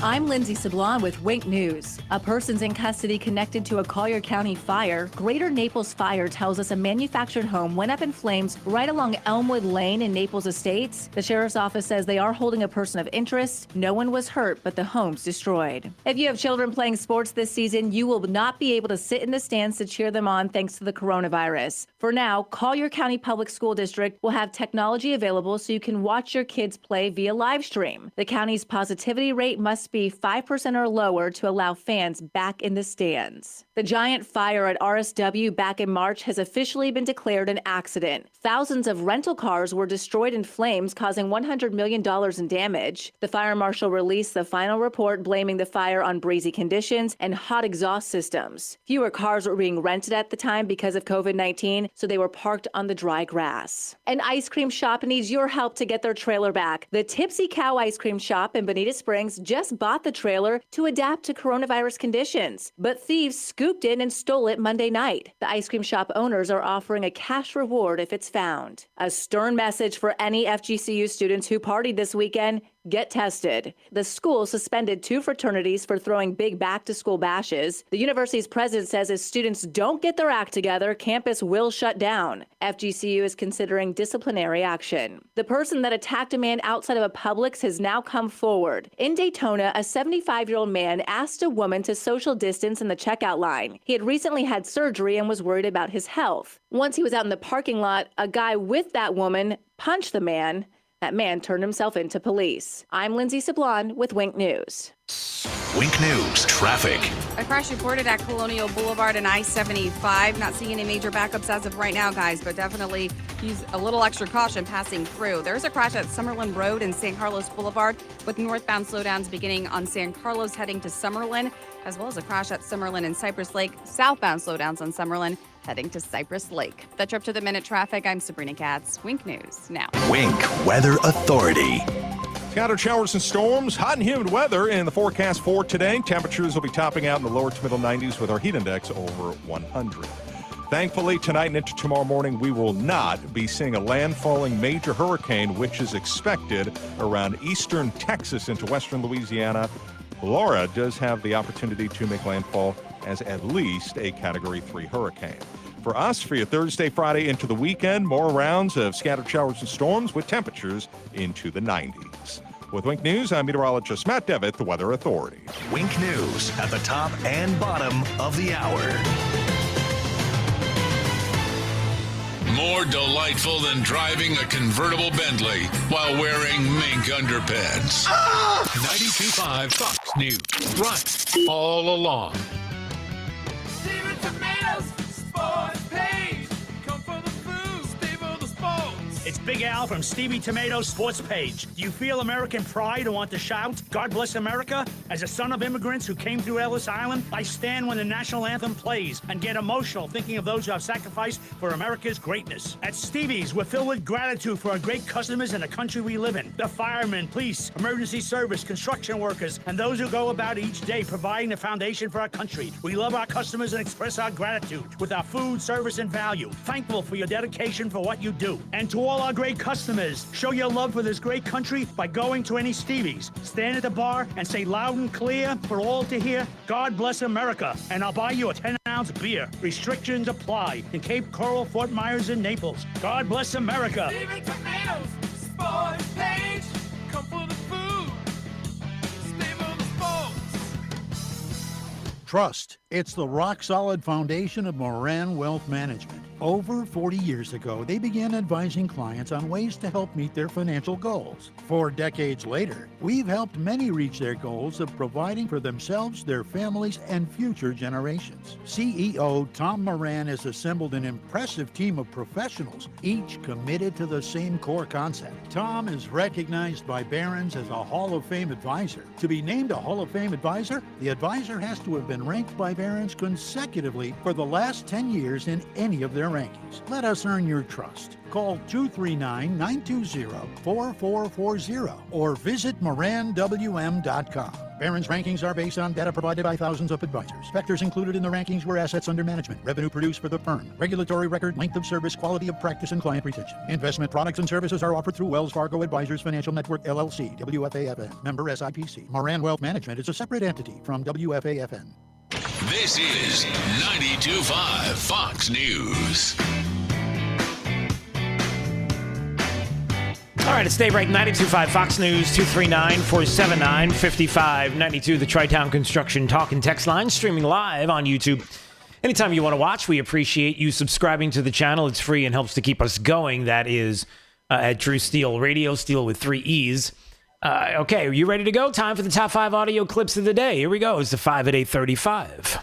I'm Lindsay Sablon with Wink News. A person's in custody connected to a Collier County fire. Greater Naples Fire tells us a manufactured home went up in flames right along Elmwood Lane in Naples Estates. The sheriff's office says they are holding a person of interest. No one was hurt, but the home's destroyed. If you have children playing sports this season, you will not be able to sit in the stands to cheer them on thanks to the coronavirus. For now, Collier County Public School District will have technology available so you can watch your kids play via live stream. The county's positivity rate must must be 5% or lower to allow fans back in the stands. The giant fire at RSW back in March has officially been declared an accident. Thousands of rental cars were destroyed in flames, causing $100 million in damage. The fire marshal released the final report blaming the fire on breezy conditions and hot exhaust systems. Fewer cars were being rented at the time because of COVID-19, so they were parked on the dry grass. An ice cream shop needs your help to get their trailer back. The Tipsy Cow Ice Cream Shop in Bonita Springs just bought the trailer to adapt to coronavirus conditions, but thieves scooped in and stole it Monday night. The ice cream shop owners are offering a cash reward if it's found. A stern message for any FGCU students who partied this weekend: get tested. The school suspended 2 fraternities for throwing big back-to-school bashes. The university's president says if students don't get their act together, campus will shut down. FGCU is considering disciplinary action. The person that attacked a man outside of a Publix has now come forward. In Daytona, a 75-year-old man asked a woman to social distance in the checkout line. He had recently had surgery and was worried about his health. Once he was out in the parking lot, a guy with that woman punched the man. That man turned himself into police. I'm Lindsay Sablon with Wink News. Wink News traffic. A crash reported at Colonial Boulevard and I-75. Not seeing any major backups as of right now, guys, but definitely use a little extra caution passing through. There's a crash at Summerlin Road and San Carlos Boulevard with northbound slowdowns beginning on San Carlos heading to Summerlin, as well as a crash at Summerlin and Cypress Lake. Southbound slowdowns on Summerlin heading to Cypress Lake. That's up to the minute traffic. I'm Sabrina Katz. Wink News now. Wink Weather Authority. Scattered showers and storms, hot and humid weather in the forecast for today. Temperatures will be topping out in the lower to middle 90s with our heat index over 100. Thankfully, tonight and into tomorrow morning, we will not be seeing a landfalling major hurricane, which is expected around eastern Texas into western Louisiana. Laura does have the opportunity to make landfall as at least a Category 3 hurricane. For us, for your Thursday, Friday into the weekend, more rounds of scattered showers and storms with temperatures into the 90s. With Wink News, I'm meteorologist Matt Devitt, the Weather Authority. Wink News at the top and bottom of the hour. More delightful than driving a convertible Bentley while wearing mink underpants. 92.5 Fox News. Right all along. Steven Tomatoes sports page. Come for the food, stay for the sports. It's Big Al from Stevie Tomatoes Sports Page. Do you feel American pride and want to shout, God bless America? As a son of immigrants who came through Ellis Island, I stand when the national anthem plays and get emotional thinking of those who have sacrificed for America's greatness. At Stevie's, we're filled with gratitude for our great customers and the country we live in. The firemen, police, emergency service, construction workers, and those who go about each day providing the foundation for our country. We love our customers and express our gratitude with our food, service, and value. Thankful for your dedication for what you do. And to all our great customers, show your love for this great country by going to any Stevie's. Stand at the bar and say loud and clear for all to hear, God bless America, and I'll buy you a 10-ounce beer. Restrictions apply in Cape Coral, Fort Myers, and Naples. God bless America. Steven Tomatoes sports page. Come for the food, stay for the sports. Trust. It's the rock-solid foundation of Moran Wealth Management. Over 40 years ago, they began advising clients on ways to help meet their financial goals. 4 decades later, we've helped many reach their goals of providing for themselves, their families, and future generations. CEO Tom Moran has assembled an impressive team of professionals, each committed to the same core concept. Tom is recognized by Barron's as a Hall of Fame advisor. To be named a Hall of Fame advisor, the advisor has to have been ranked by Barron's consecutively for the last 10 years in any of their rankings. Let us earn your trust. Call 239-920-4440 or visit moranwm.com. Barron's rankings are based on data provided by thousands of advisors. Factors included in the rankings were assets under management, revenue produced for the firm, regulatory record, length of service, quality of practice, and client retention. Investment products and services are offered through Wells Fargo Advisors Financial Network, LLC, WFAFN, member SIPC. Moran Wealth Management is a separate entity from WFAFN. This is 92.5 Fox News. All right, it's Daybreak 92.5 Fox News, 239-479-5592, the Tri-Town Construction Talk and Text line, streaming live on YouTube. Anytime you want to watch, we appreciate you subscribing to the channel. It's free and helps to keep us going. That is at Drew Steele Radio, Steele with 3 E's. Okay, are you ready to go? Time for the top 5 audio clips of the day. Here we go. It's the 5 at 8:35.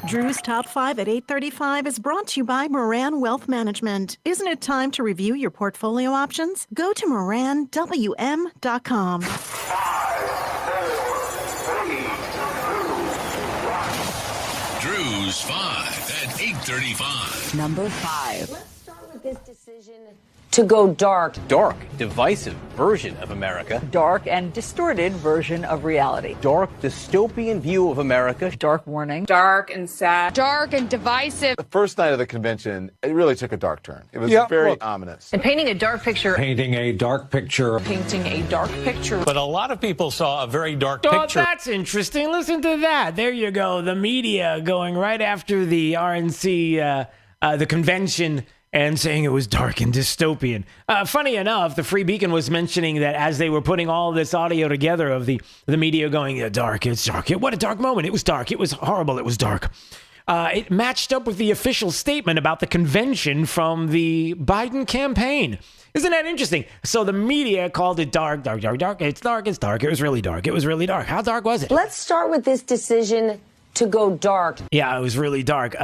Drew's Top 5 at 8:35 is brought to you by Moran Wealth Management. Isn't it time to review your portfolio options? Go to moranwm.com. Drew's 5 at 8:35. Number 5. Let's start with this decision to go dark. Dark, divisive version of America. Dark and distorted version of reality. Dark, dystopian view of America. Dark warning. Dark and sad. Dark and divisive. The first night of the convention, it really took a dark turn. It was very ominous. And painting a dark picture. Painting a dark picture. Painting a dark picture. But a lot of people saw a very dark Oh, picture. that's interesting. Listen to that. There you go. The media going right after the RNC, the convention, and saying it was dark and dystopian. Funny enough, the Free Beacon was mentioning that as they were putting all this audio together of the media going, yeah, dark, it's dark. What a dark moment. It was dark. It was horrible. It was dark. It matched up with the official statement about the convention from the Biden campaign. Isn't that interesting? So the media called it dark, dark, dark, dark. It's dark, it's dark. It was really dark. It was really dark. How dark was it? Let's start with this decision to go dark. Yeah, it was really dark.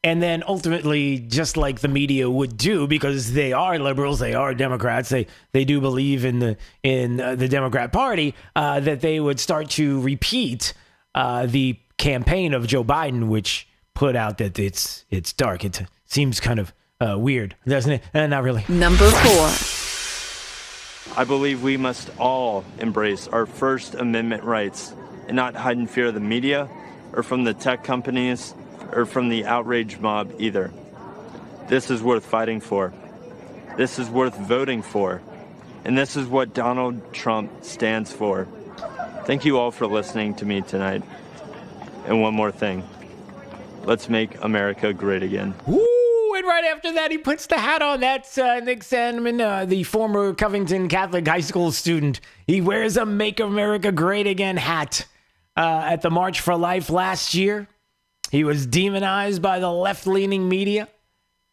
And then ultimately, just like the media would do, because they are liberals, they are Democrats, they do believe in the Democrat Party, that they would start to repeat the campaign of Joe Biden, which put out that it's dark. It seems kind of weird, doesn't it? Not really. Number 4. I believe we must all embrace our First Amendment rights and not hide in fear of the media or from the tech companies or from the outrage mob either. This is worth fighting for. This is worth voting for. And this is what Donald Trump stands for. Thank you all for listening to me tonight. And one more thing. Let's make America great again. Woo! And right after that, he puts the hat on. That's Nick Sandman, the former Covington Catholic High School student. He wears a Make America Great Again hat at the March for Life last year. He was demonized by the left-leaning media,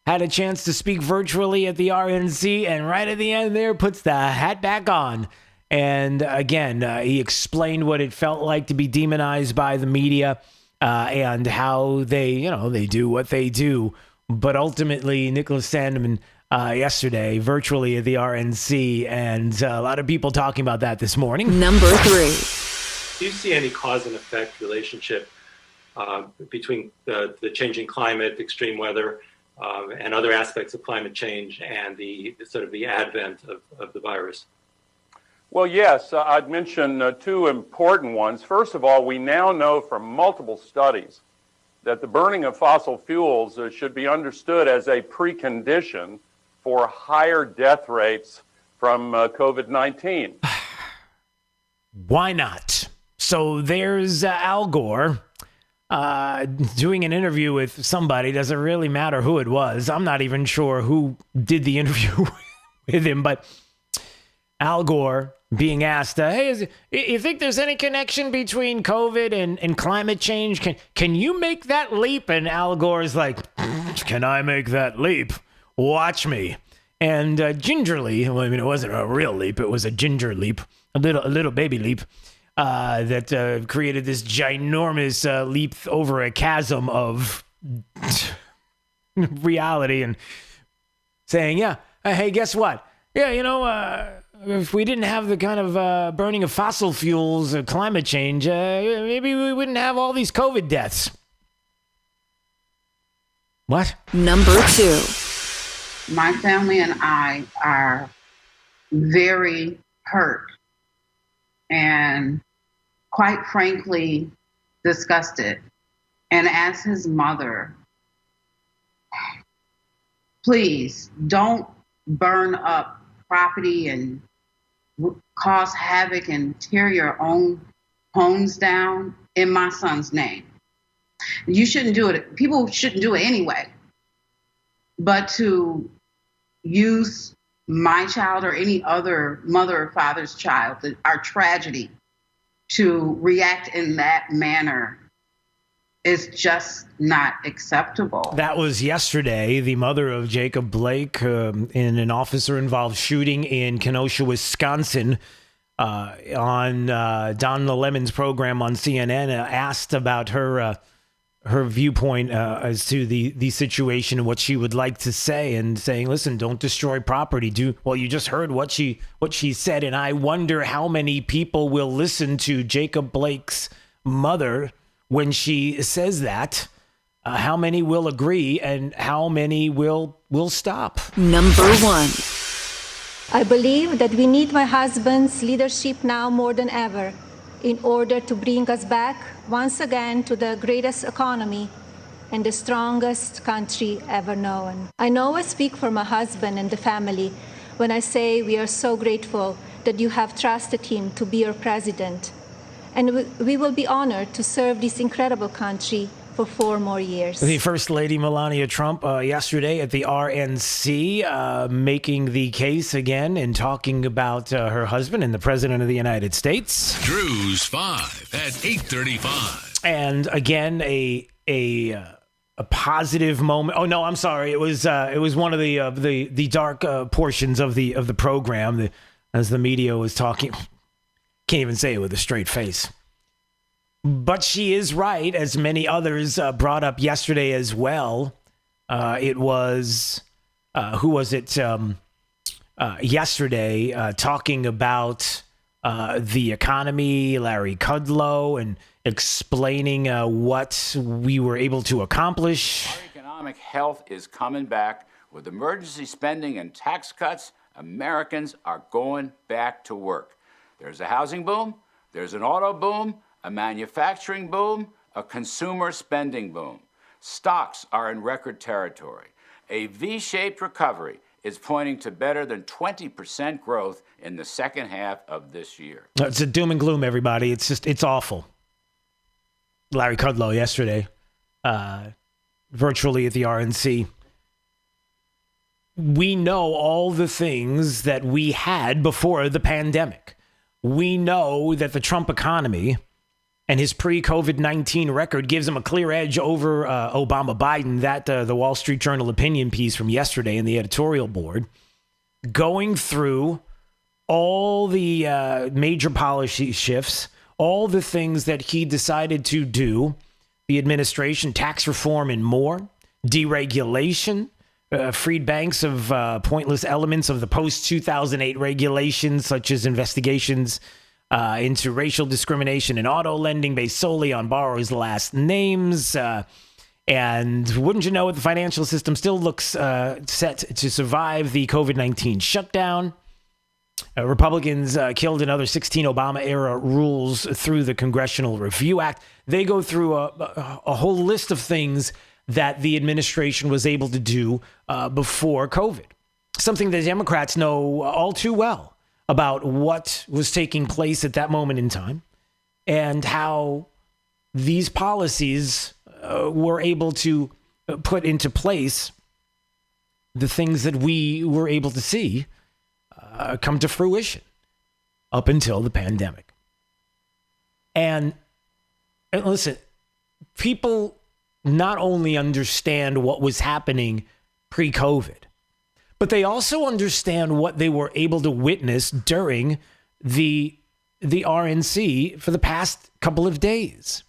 had a chance to speak virtually at the RNC, and right at the end there puts the hat back on. And again, he explained what it felt like to be demonized by the media and how they do what they do. But ultimately, Nicholas Sandman yesterday, virtually at the RNC, and a lot of people talking about that this morning. Number 3. Do you see any cause and effect relationship between the changing climate, extreme weather, and other aspects of climate change and the sort of the advent of the virus? Well, yes, I'd mention 2 important ones. First of all, we now know from multiple studies that the burning of fossil fuels should be understood as a precondition for higher death rates from COVID-19. Why not? So there's Al Gore doing an interview with somebody. Doesn't really matter who it was. I'm not even sure who did the interview with him, but Al Gore being asked, hey, you think there's any connection between COVID and climate change? Can you make that leap? And Al Gore's like, can I make that leap? Watch me. And gingerly, well, I mean, it wasn't a real leap. It was a ginger leap, a little baby leap. That created this ginormous leap over a chasm of reality, and saying, yeah, hey, guess what? Yeah, if we didn't have the kind of burning of fossil fuels, climate change, maybe we wouldn't have all these COVID deaths. What? Number 2. My family and I are very hurt and quite frankly disgusted. And as his mother, please don't burn up property and cause havoc and tear your own homes down in my son's name. You shouldn't do it. People shouldn't do it anyway. But to use my child or any other mother or father's child, our tragedy, to react in that manner is just not acceptable. That was yesterday. The mother of Jacob Blake in an officer-involved shooting in Kenosha, Wisconsin, on Don Lemon's program on CNN, asked about her viewpoint as to the situation and what she would like to say, and saying, listen, don't destroy property. You just heard what she said, and I wonder how many people will listen to Jacob Blake's mother when she says that. How many will agree and how many will stop? Number 1. I believe that we need my husband's leadership now more than ever in order to bring us back once again to the greatest economy and the strongest country ever known. I know I speak for my husband and the family when I say we are so grateful that you have trusted him to be your president. And we will be honored to serve this incredible country for 4 more years. The First Lady Melania Trump yesterday at the RNC making the case again and talking about her husband and the President of the United States. Drew's 5 at 8:35. And again, a positive moment. Oh no, I'm sorry. It was one of the dark portions of the program as the media was talking. Can't even say it with a straight face. But she is right, as many others brought up yesterday as well. It was, who was it yesterday, talking about the economy, Larry Kudlow, and explaining what we were able to accomplish. Our economic health is coming back. With emergency spending and tax cuts, Americans are going back to work. There's a housing boom, there's an auto boom, a manufacturing boom, a consumer spending boom. Stocks are in record territory. A V-shaped recovery is pointing to better than 20% growth in the second half of this year. It's a doom and gloom, everybody. It's awful. Larry Kudlow yesterday, virtually at the RNC. We know all the things that we had before the pandemic. We know that the Trump economy and his pre-COVID-19 record gives him a clear edge over Obama-Biden. That the Wall Street Journal opinion piece from yesterday in the editorial board, going through all the major policy shifts, all the things that he decided to do, the administration, tax reform and more, deregulation, freed banks of pointless elements of the post-2008 regulations, such as investigations into racial discrimination and auto lending based solely on borrowers' last names. And wouldn't you know it, the financial system still looks set to survive the COVID-19 shutdown. Republicans killed another 16 Obama-era rules through the Congressional Review Act. They go through a whole list of things that the administration was able to do before COVID. Something that Democrats know all too well about what was taking place at that moment in time and how these policies were able to put into place the things that we were able to see come to fruition up until the pandemic. And listen, people not only understand what was happening pre-COVID, but they also understand what they were able to witness during the RNC for the past couple of days.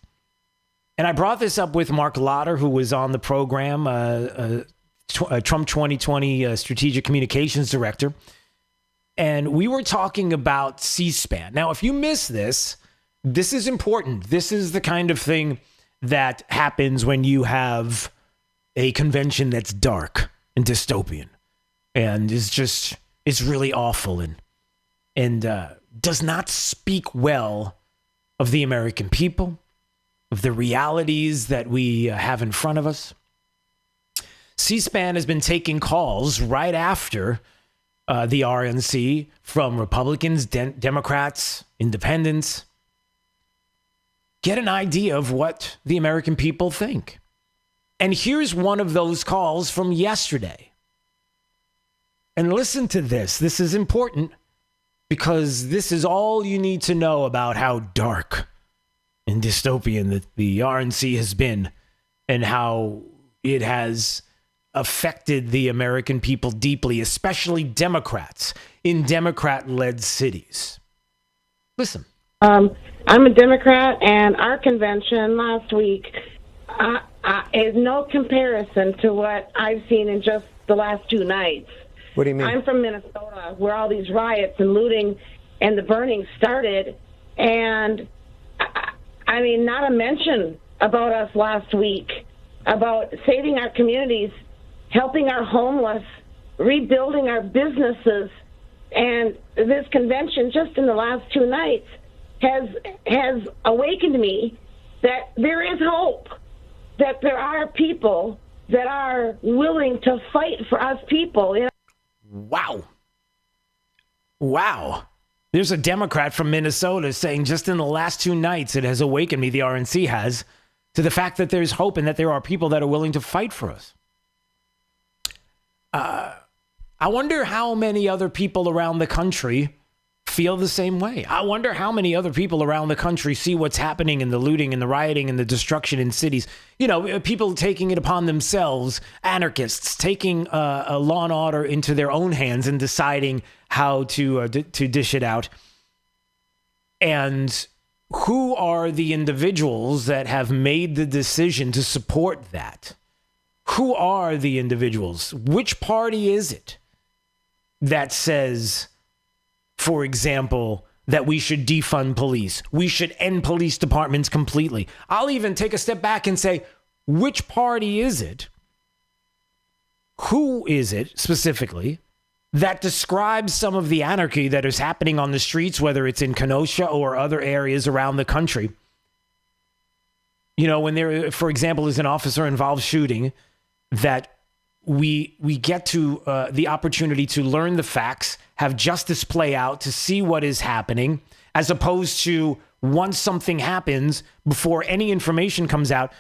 And I brought this up with Mark Lotter, who was on the program, Trump 2020 Strategic Communications Director. And we were talking about C-SPAN. Now, if you miss this, this is important. This is the kind of thing that happens when you have a convention that's dark and dystopian and it's really awful and does not speak well of the American people, of the realities that we have in front of us. C-SPAN has been taking calls right after the RNC from Republicans, Democrats, independents. Get an idea of what the American people think. And here's one of those calls from yesterday. And listen to this. This is important because this is all you need to know about how dark and dystopian the RNC has been and how it has affected the American people deeply, especially Democrats in Democrat-led cities. Listen. I'm a Democrat, and our convention last week is no comparison to what I've seen in just the last 2 nights. What do you mean? I'm from Minnesota, where all these riots and looting and the burning started, and I mean, not a mention about us last week, about saving our communities, helping our homeless, rebuilding our businesses, and this convention just in the last 2 nights has awakened me that there is hope, that there are people that are willing to fight for us people. You know? Wow. There's a Democrat from Minnesota saying just in the last 2 nights it has awakened me, the RNC has, to the fact that there's hope and that there are people that are willing to fight for us. I wonder how many other people around the country feel the same way. I wonder how many other people around the country see what's happening in the looting and the rioting and the destruction in cities. You know, people taking it upon themselves, anarchists taking a law and order into their own hands and deciding how to dish it out. And who are the individuals that have made the decision to support that? Who are the individuals? Which party is it that says, for example, that we should defund police? We should end police departments completely. I'll even take a step back and say, which party is it? Who is it specifically that describes some of the anarchy that is happening on the streets, whether it's in Kenosha or other areas around the country? You know, when there, for example, is an officer-involved shooting, that we get to the opportunity to learn the facts, have justice play out, to see what is happening, as opposed to once something happens, before any information comes out,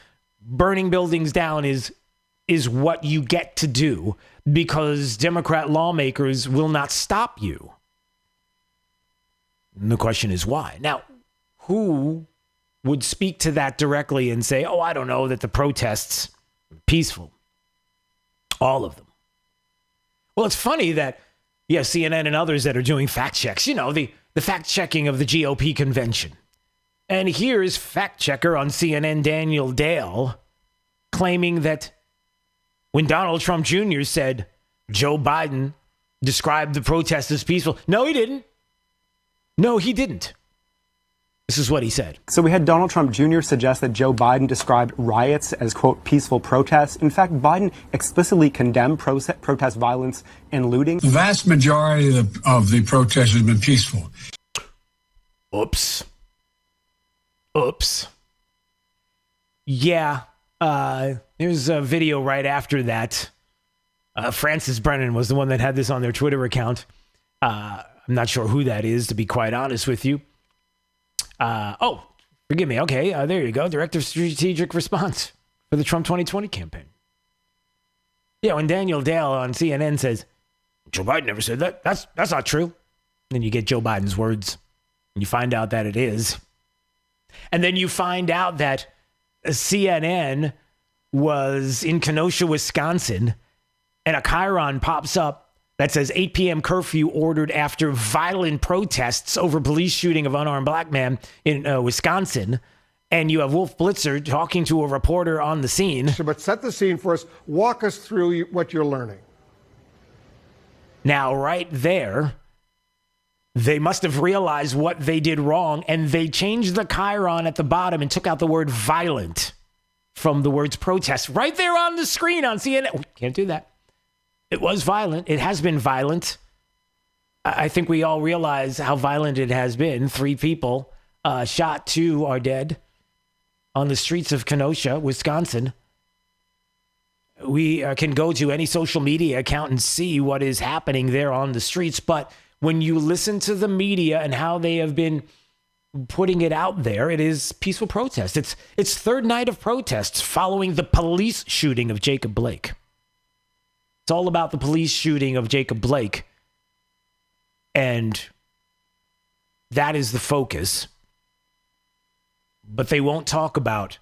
burning buildings down is what you get to do because Democrat lawmakers will not stop you. And the question is why? Now, who would speak to that directly and say, oh, I don't know, that the protests are peaceful? All of them. Well, it's funny that, yeah, CNN and others that are doing fact checks, you know, the fact checking of the GOP convention. And here's fact checker on CNN, Daniel Dale, claiming that when Donald Trump Jr. said Joe Biden described the protests as peaceful. No, he didn't. No, he didn't. This is what he said. So we had Donald Trump Jr. suggest that Joe Biden described riots as, quote, peaceful protests. In fact, Biden explicitly condemned protest violence and looting. The vast majority of the protests has been peaceful. Oops. Yeah. There's a video right after that. Francis Brennan was the one that had this on their Twitter account. I'm not sure who that is, to be quite honest with you. Forgive me. Okay, there you go. Director of Strategic Response for the Trump 2020 campaign. Yeah, when Daniel Dale on CNN says, Joe Biden never said that. That's not true. Then you get Joe Biden's words. And you find out that it is. And then you find out that CNN was in Kenosha, Wisconsin, and a chyron pops up that says 8 p.m. curfew ordered after violent protests over police shooting of unarmed black man in Wisconsin. And you have Wolf Blitzer talking to a reporter on the scene. But set the scene for us. Walk us through what you're learning. Now, right there, they must have realized what they did wrong, and they changed the chyron at the bottom and took out the word violent from the words protest. Right there on the screen on CNN. Can't do that. It was violent. It has been violent. I think we all realize how violent it has been. 3 people shot, 2 are dead on the streets of Kenosha, Wisconsin. We can go to any social media account and see what is happening there on the streets. But when you listen to the media and how they have been putting it out there, it is peaceful protest. It's third night of protests following the police shooting of Jacob Blake. It's all about the police shooting of Jacob Blake. And that is the focus. But they won't talk about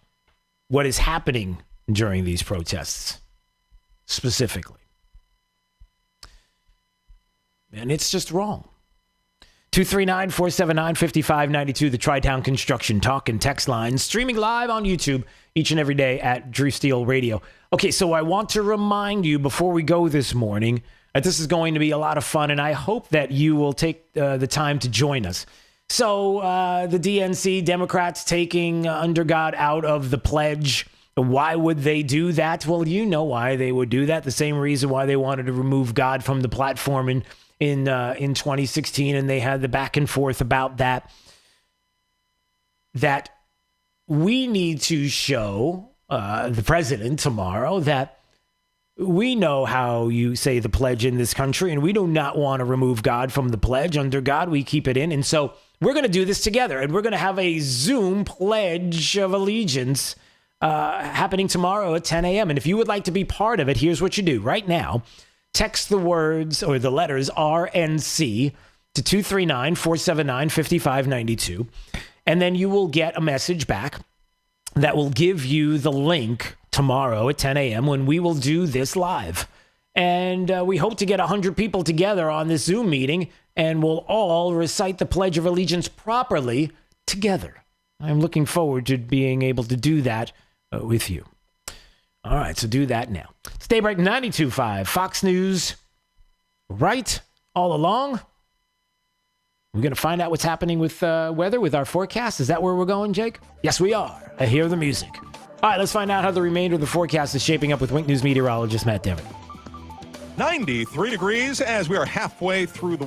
what is happening during these protests specifically. And it's just wrong. 239-479-5592, the Tri-Town Construction Talk and Text line, streaming live on YouTube each and every day at Drew Steele Radio. Okay, so I want to remind you before we go this morning that this is going to be a lot of fun, and I hope that you will take the time to join us. So the DNC, Democrats taking Under God out of the pledge. Why would they do that? Well, you know why they would do that. The same reason why they wanted to remove God from the platform in 2016, and they had the back and forth about that. That we need to show the president tomorrow that we know how you say the pledge in this country, and we do not want to remove God from the pledge. Under God, we keep it in. And so we're going to do this together, and we're going to have a Zoom pledge of allegiance happening tomorrow at 10 a.m. And if you would like to be part of it, here's what you do. Right now, text the words or the letters RNC to 239-479-5592, and then you will get a message back that will give you the link tomorrow at 10 a.m. when we will do this live. And we hope to get 100 people together on this Zoom meeting, and we'll all recite the Pledge of Allegiance properly together. I'm looking forward to being able to do that with you. All right, so do that now. It's Daybreak 92.5, Fox News, right all along. We're going to find out what's happening with weather, with our forecast. Is that where we're going, Jake? Yes, we are. I hear the music. All right, let's find out how the remainder of the forecast is shaping up with Wink News meteorologist Matt Derrick. 93 degrees as we are halfway through the work.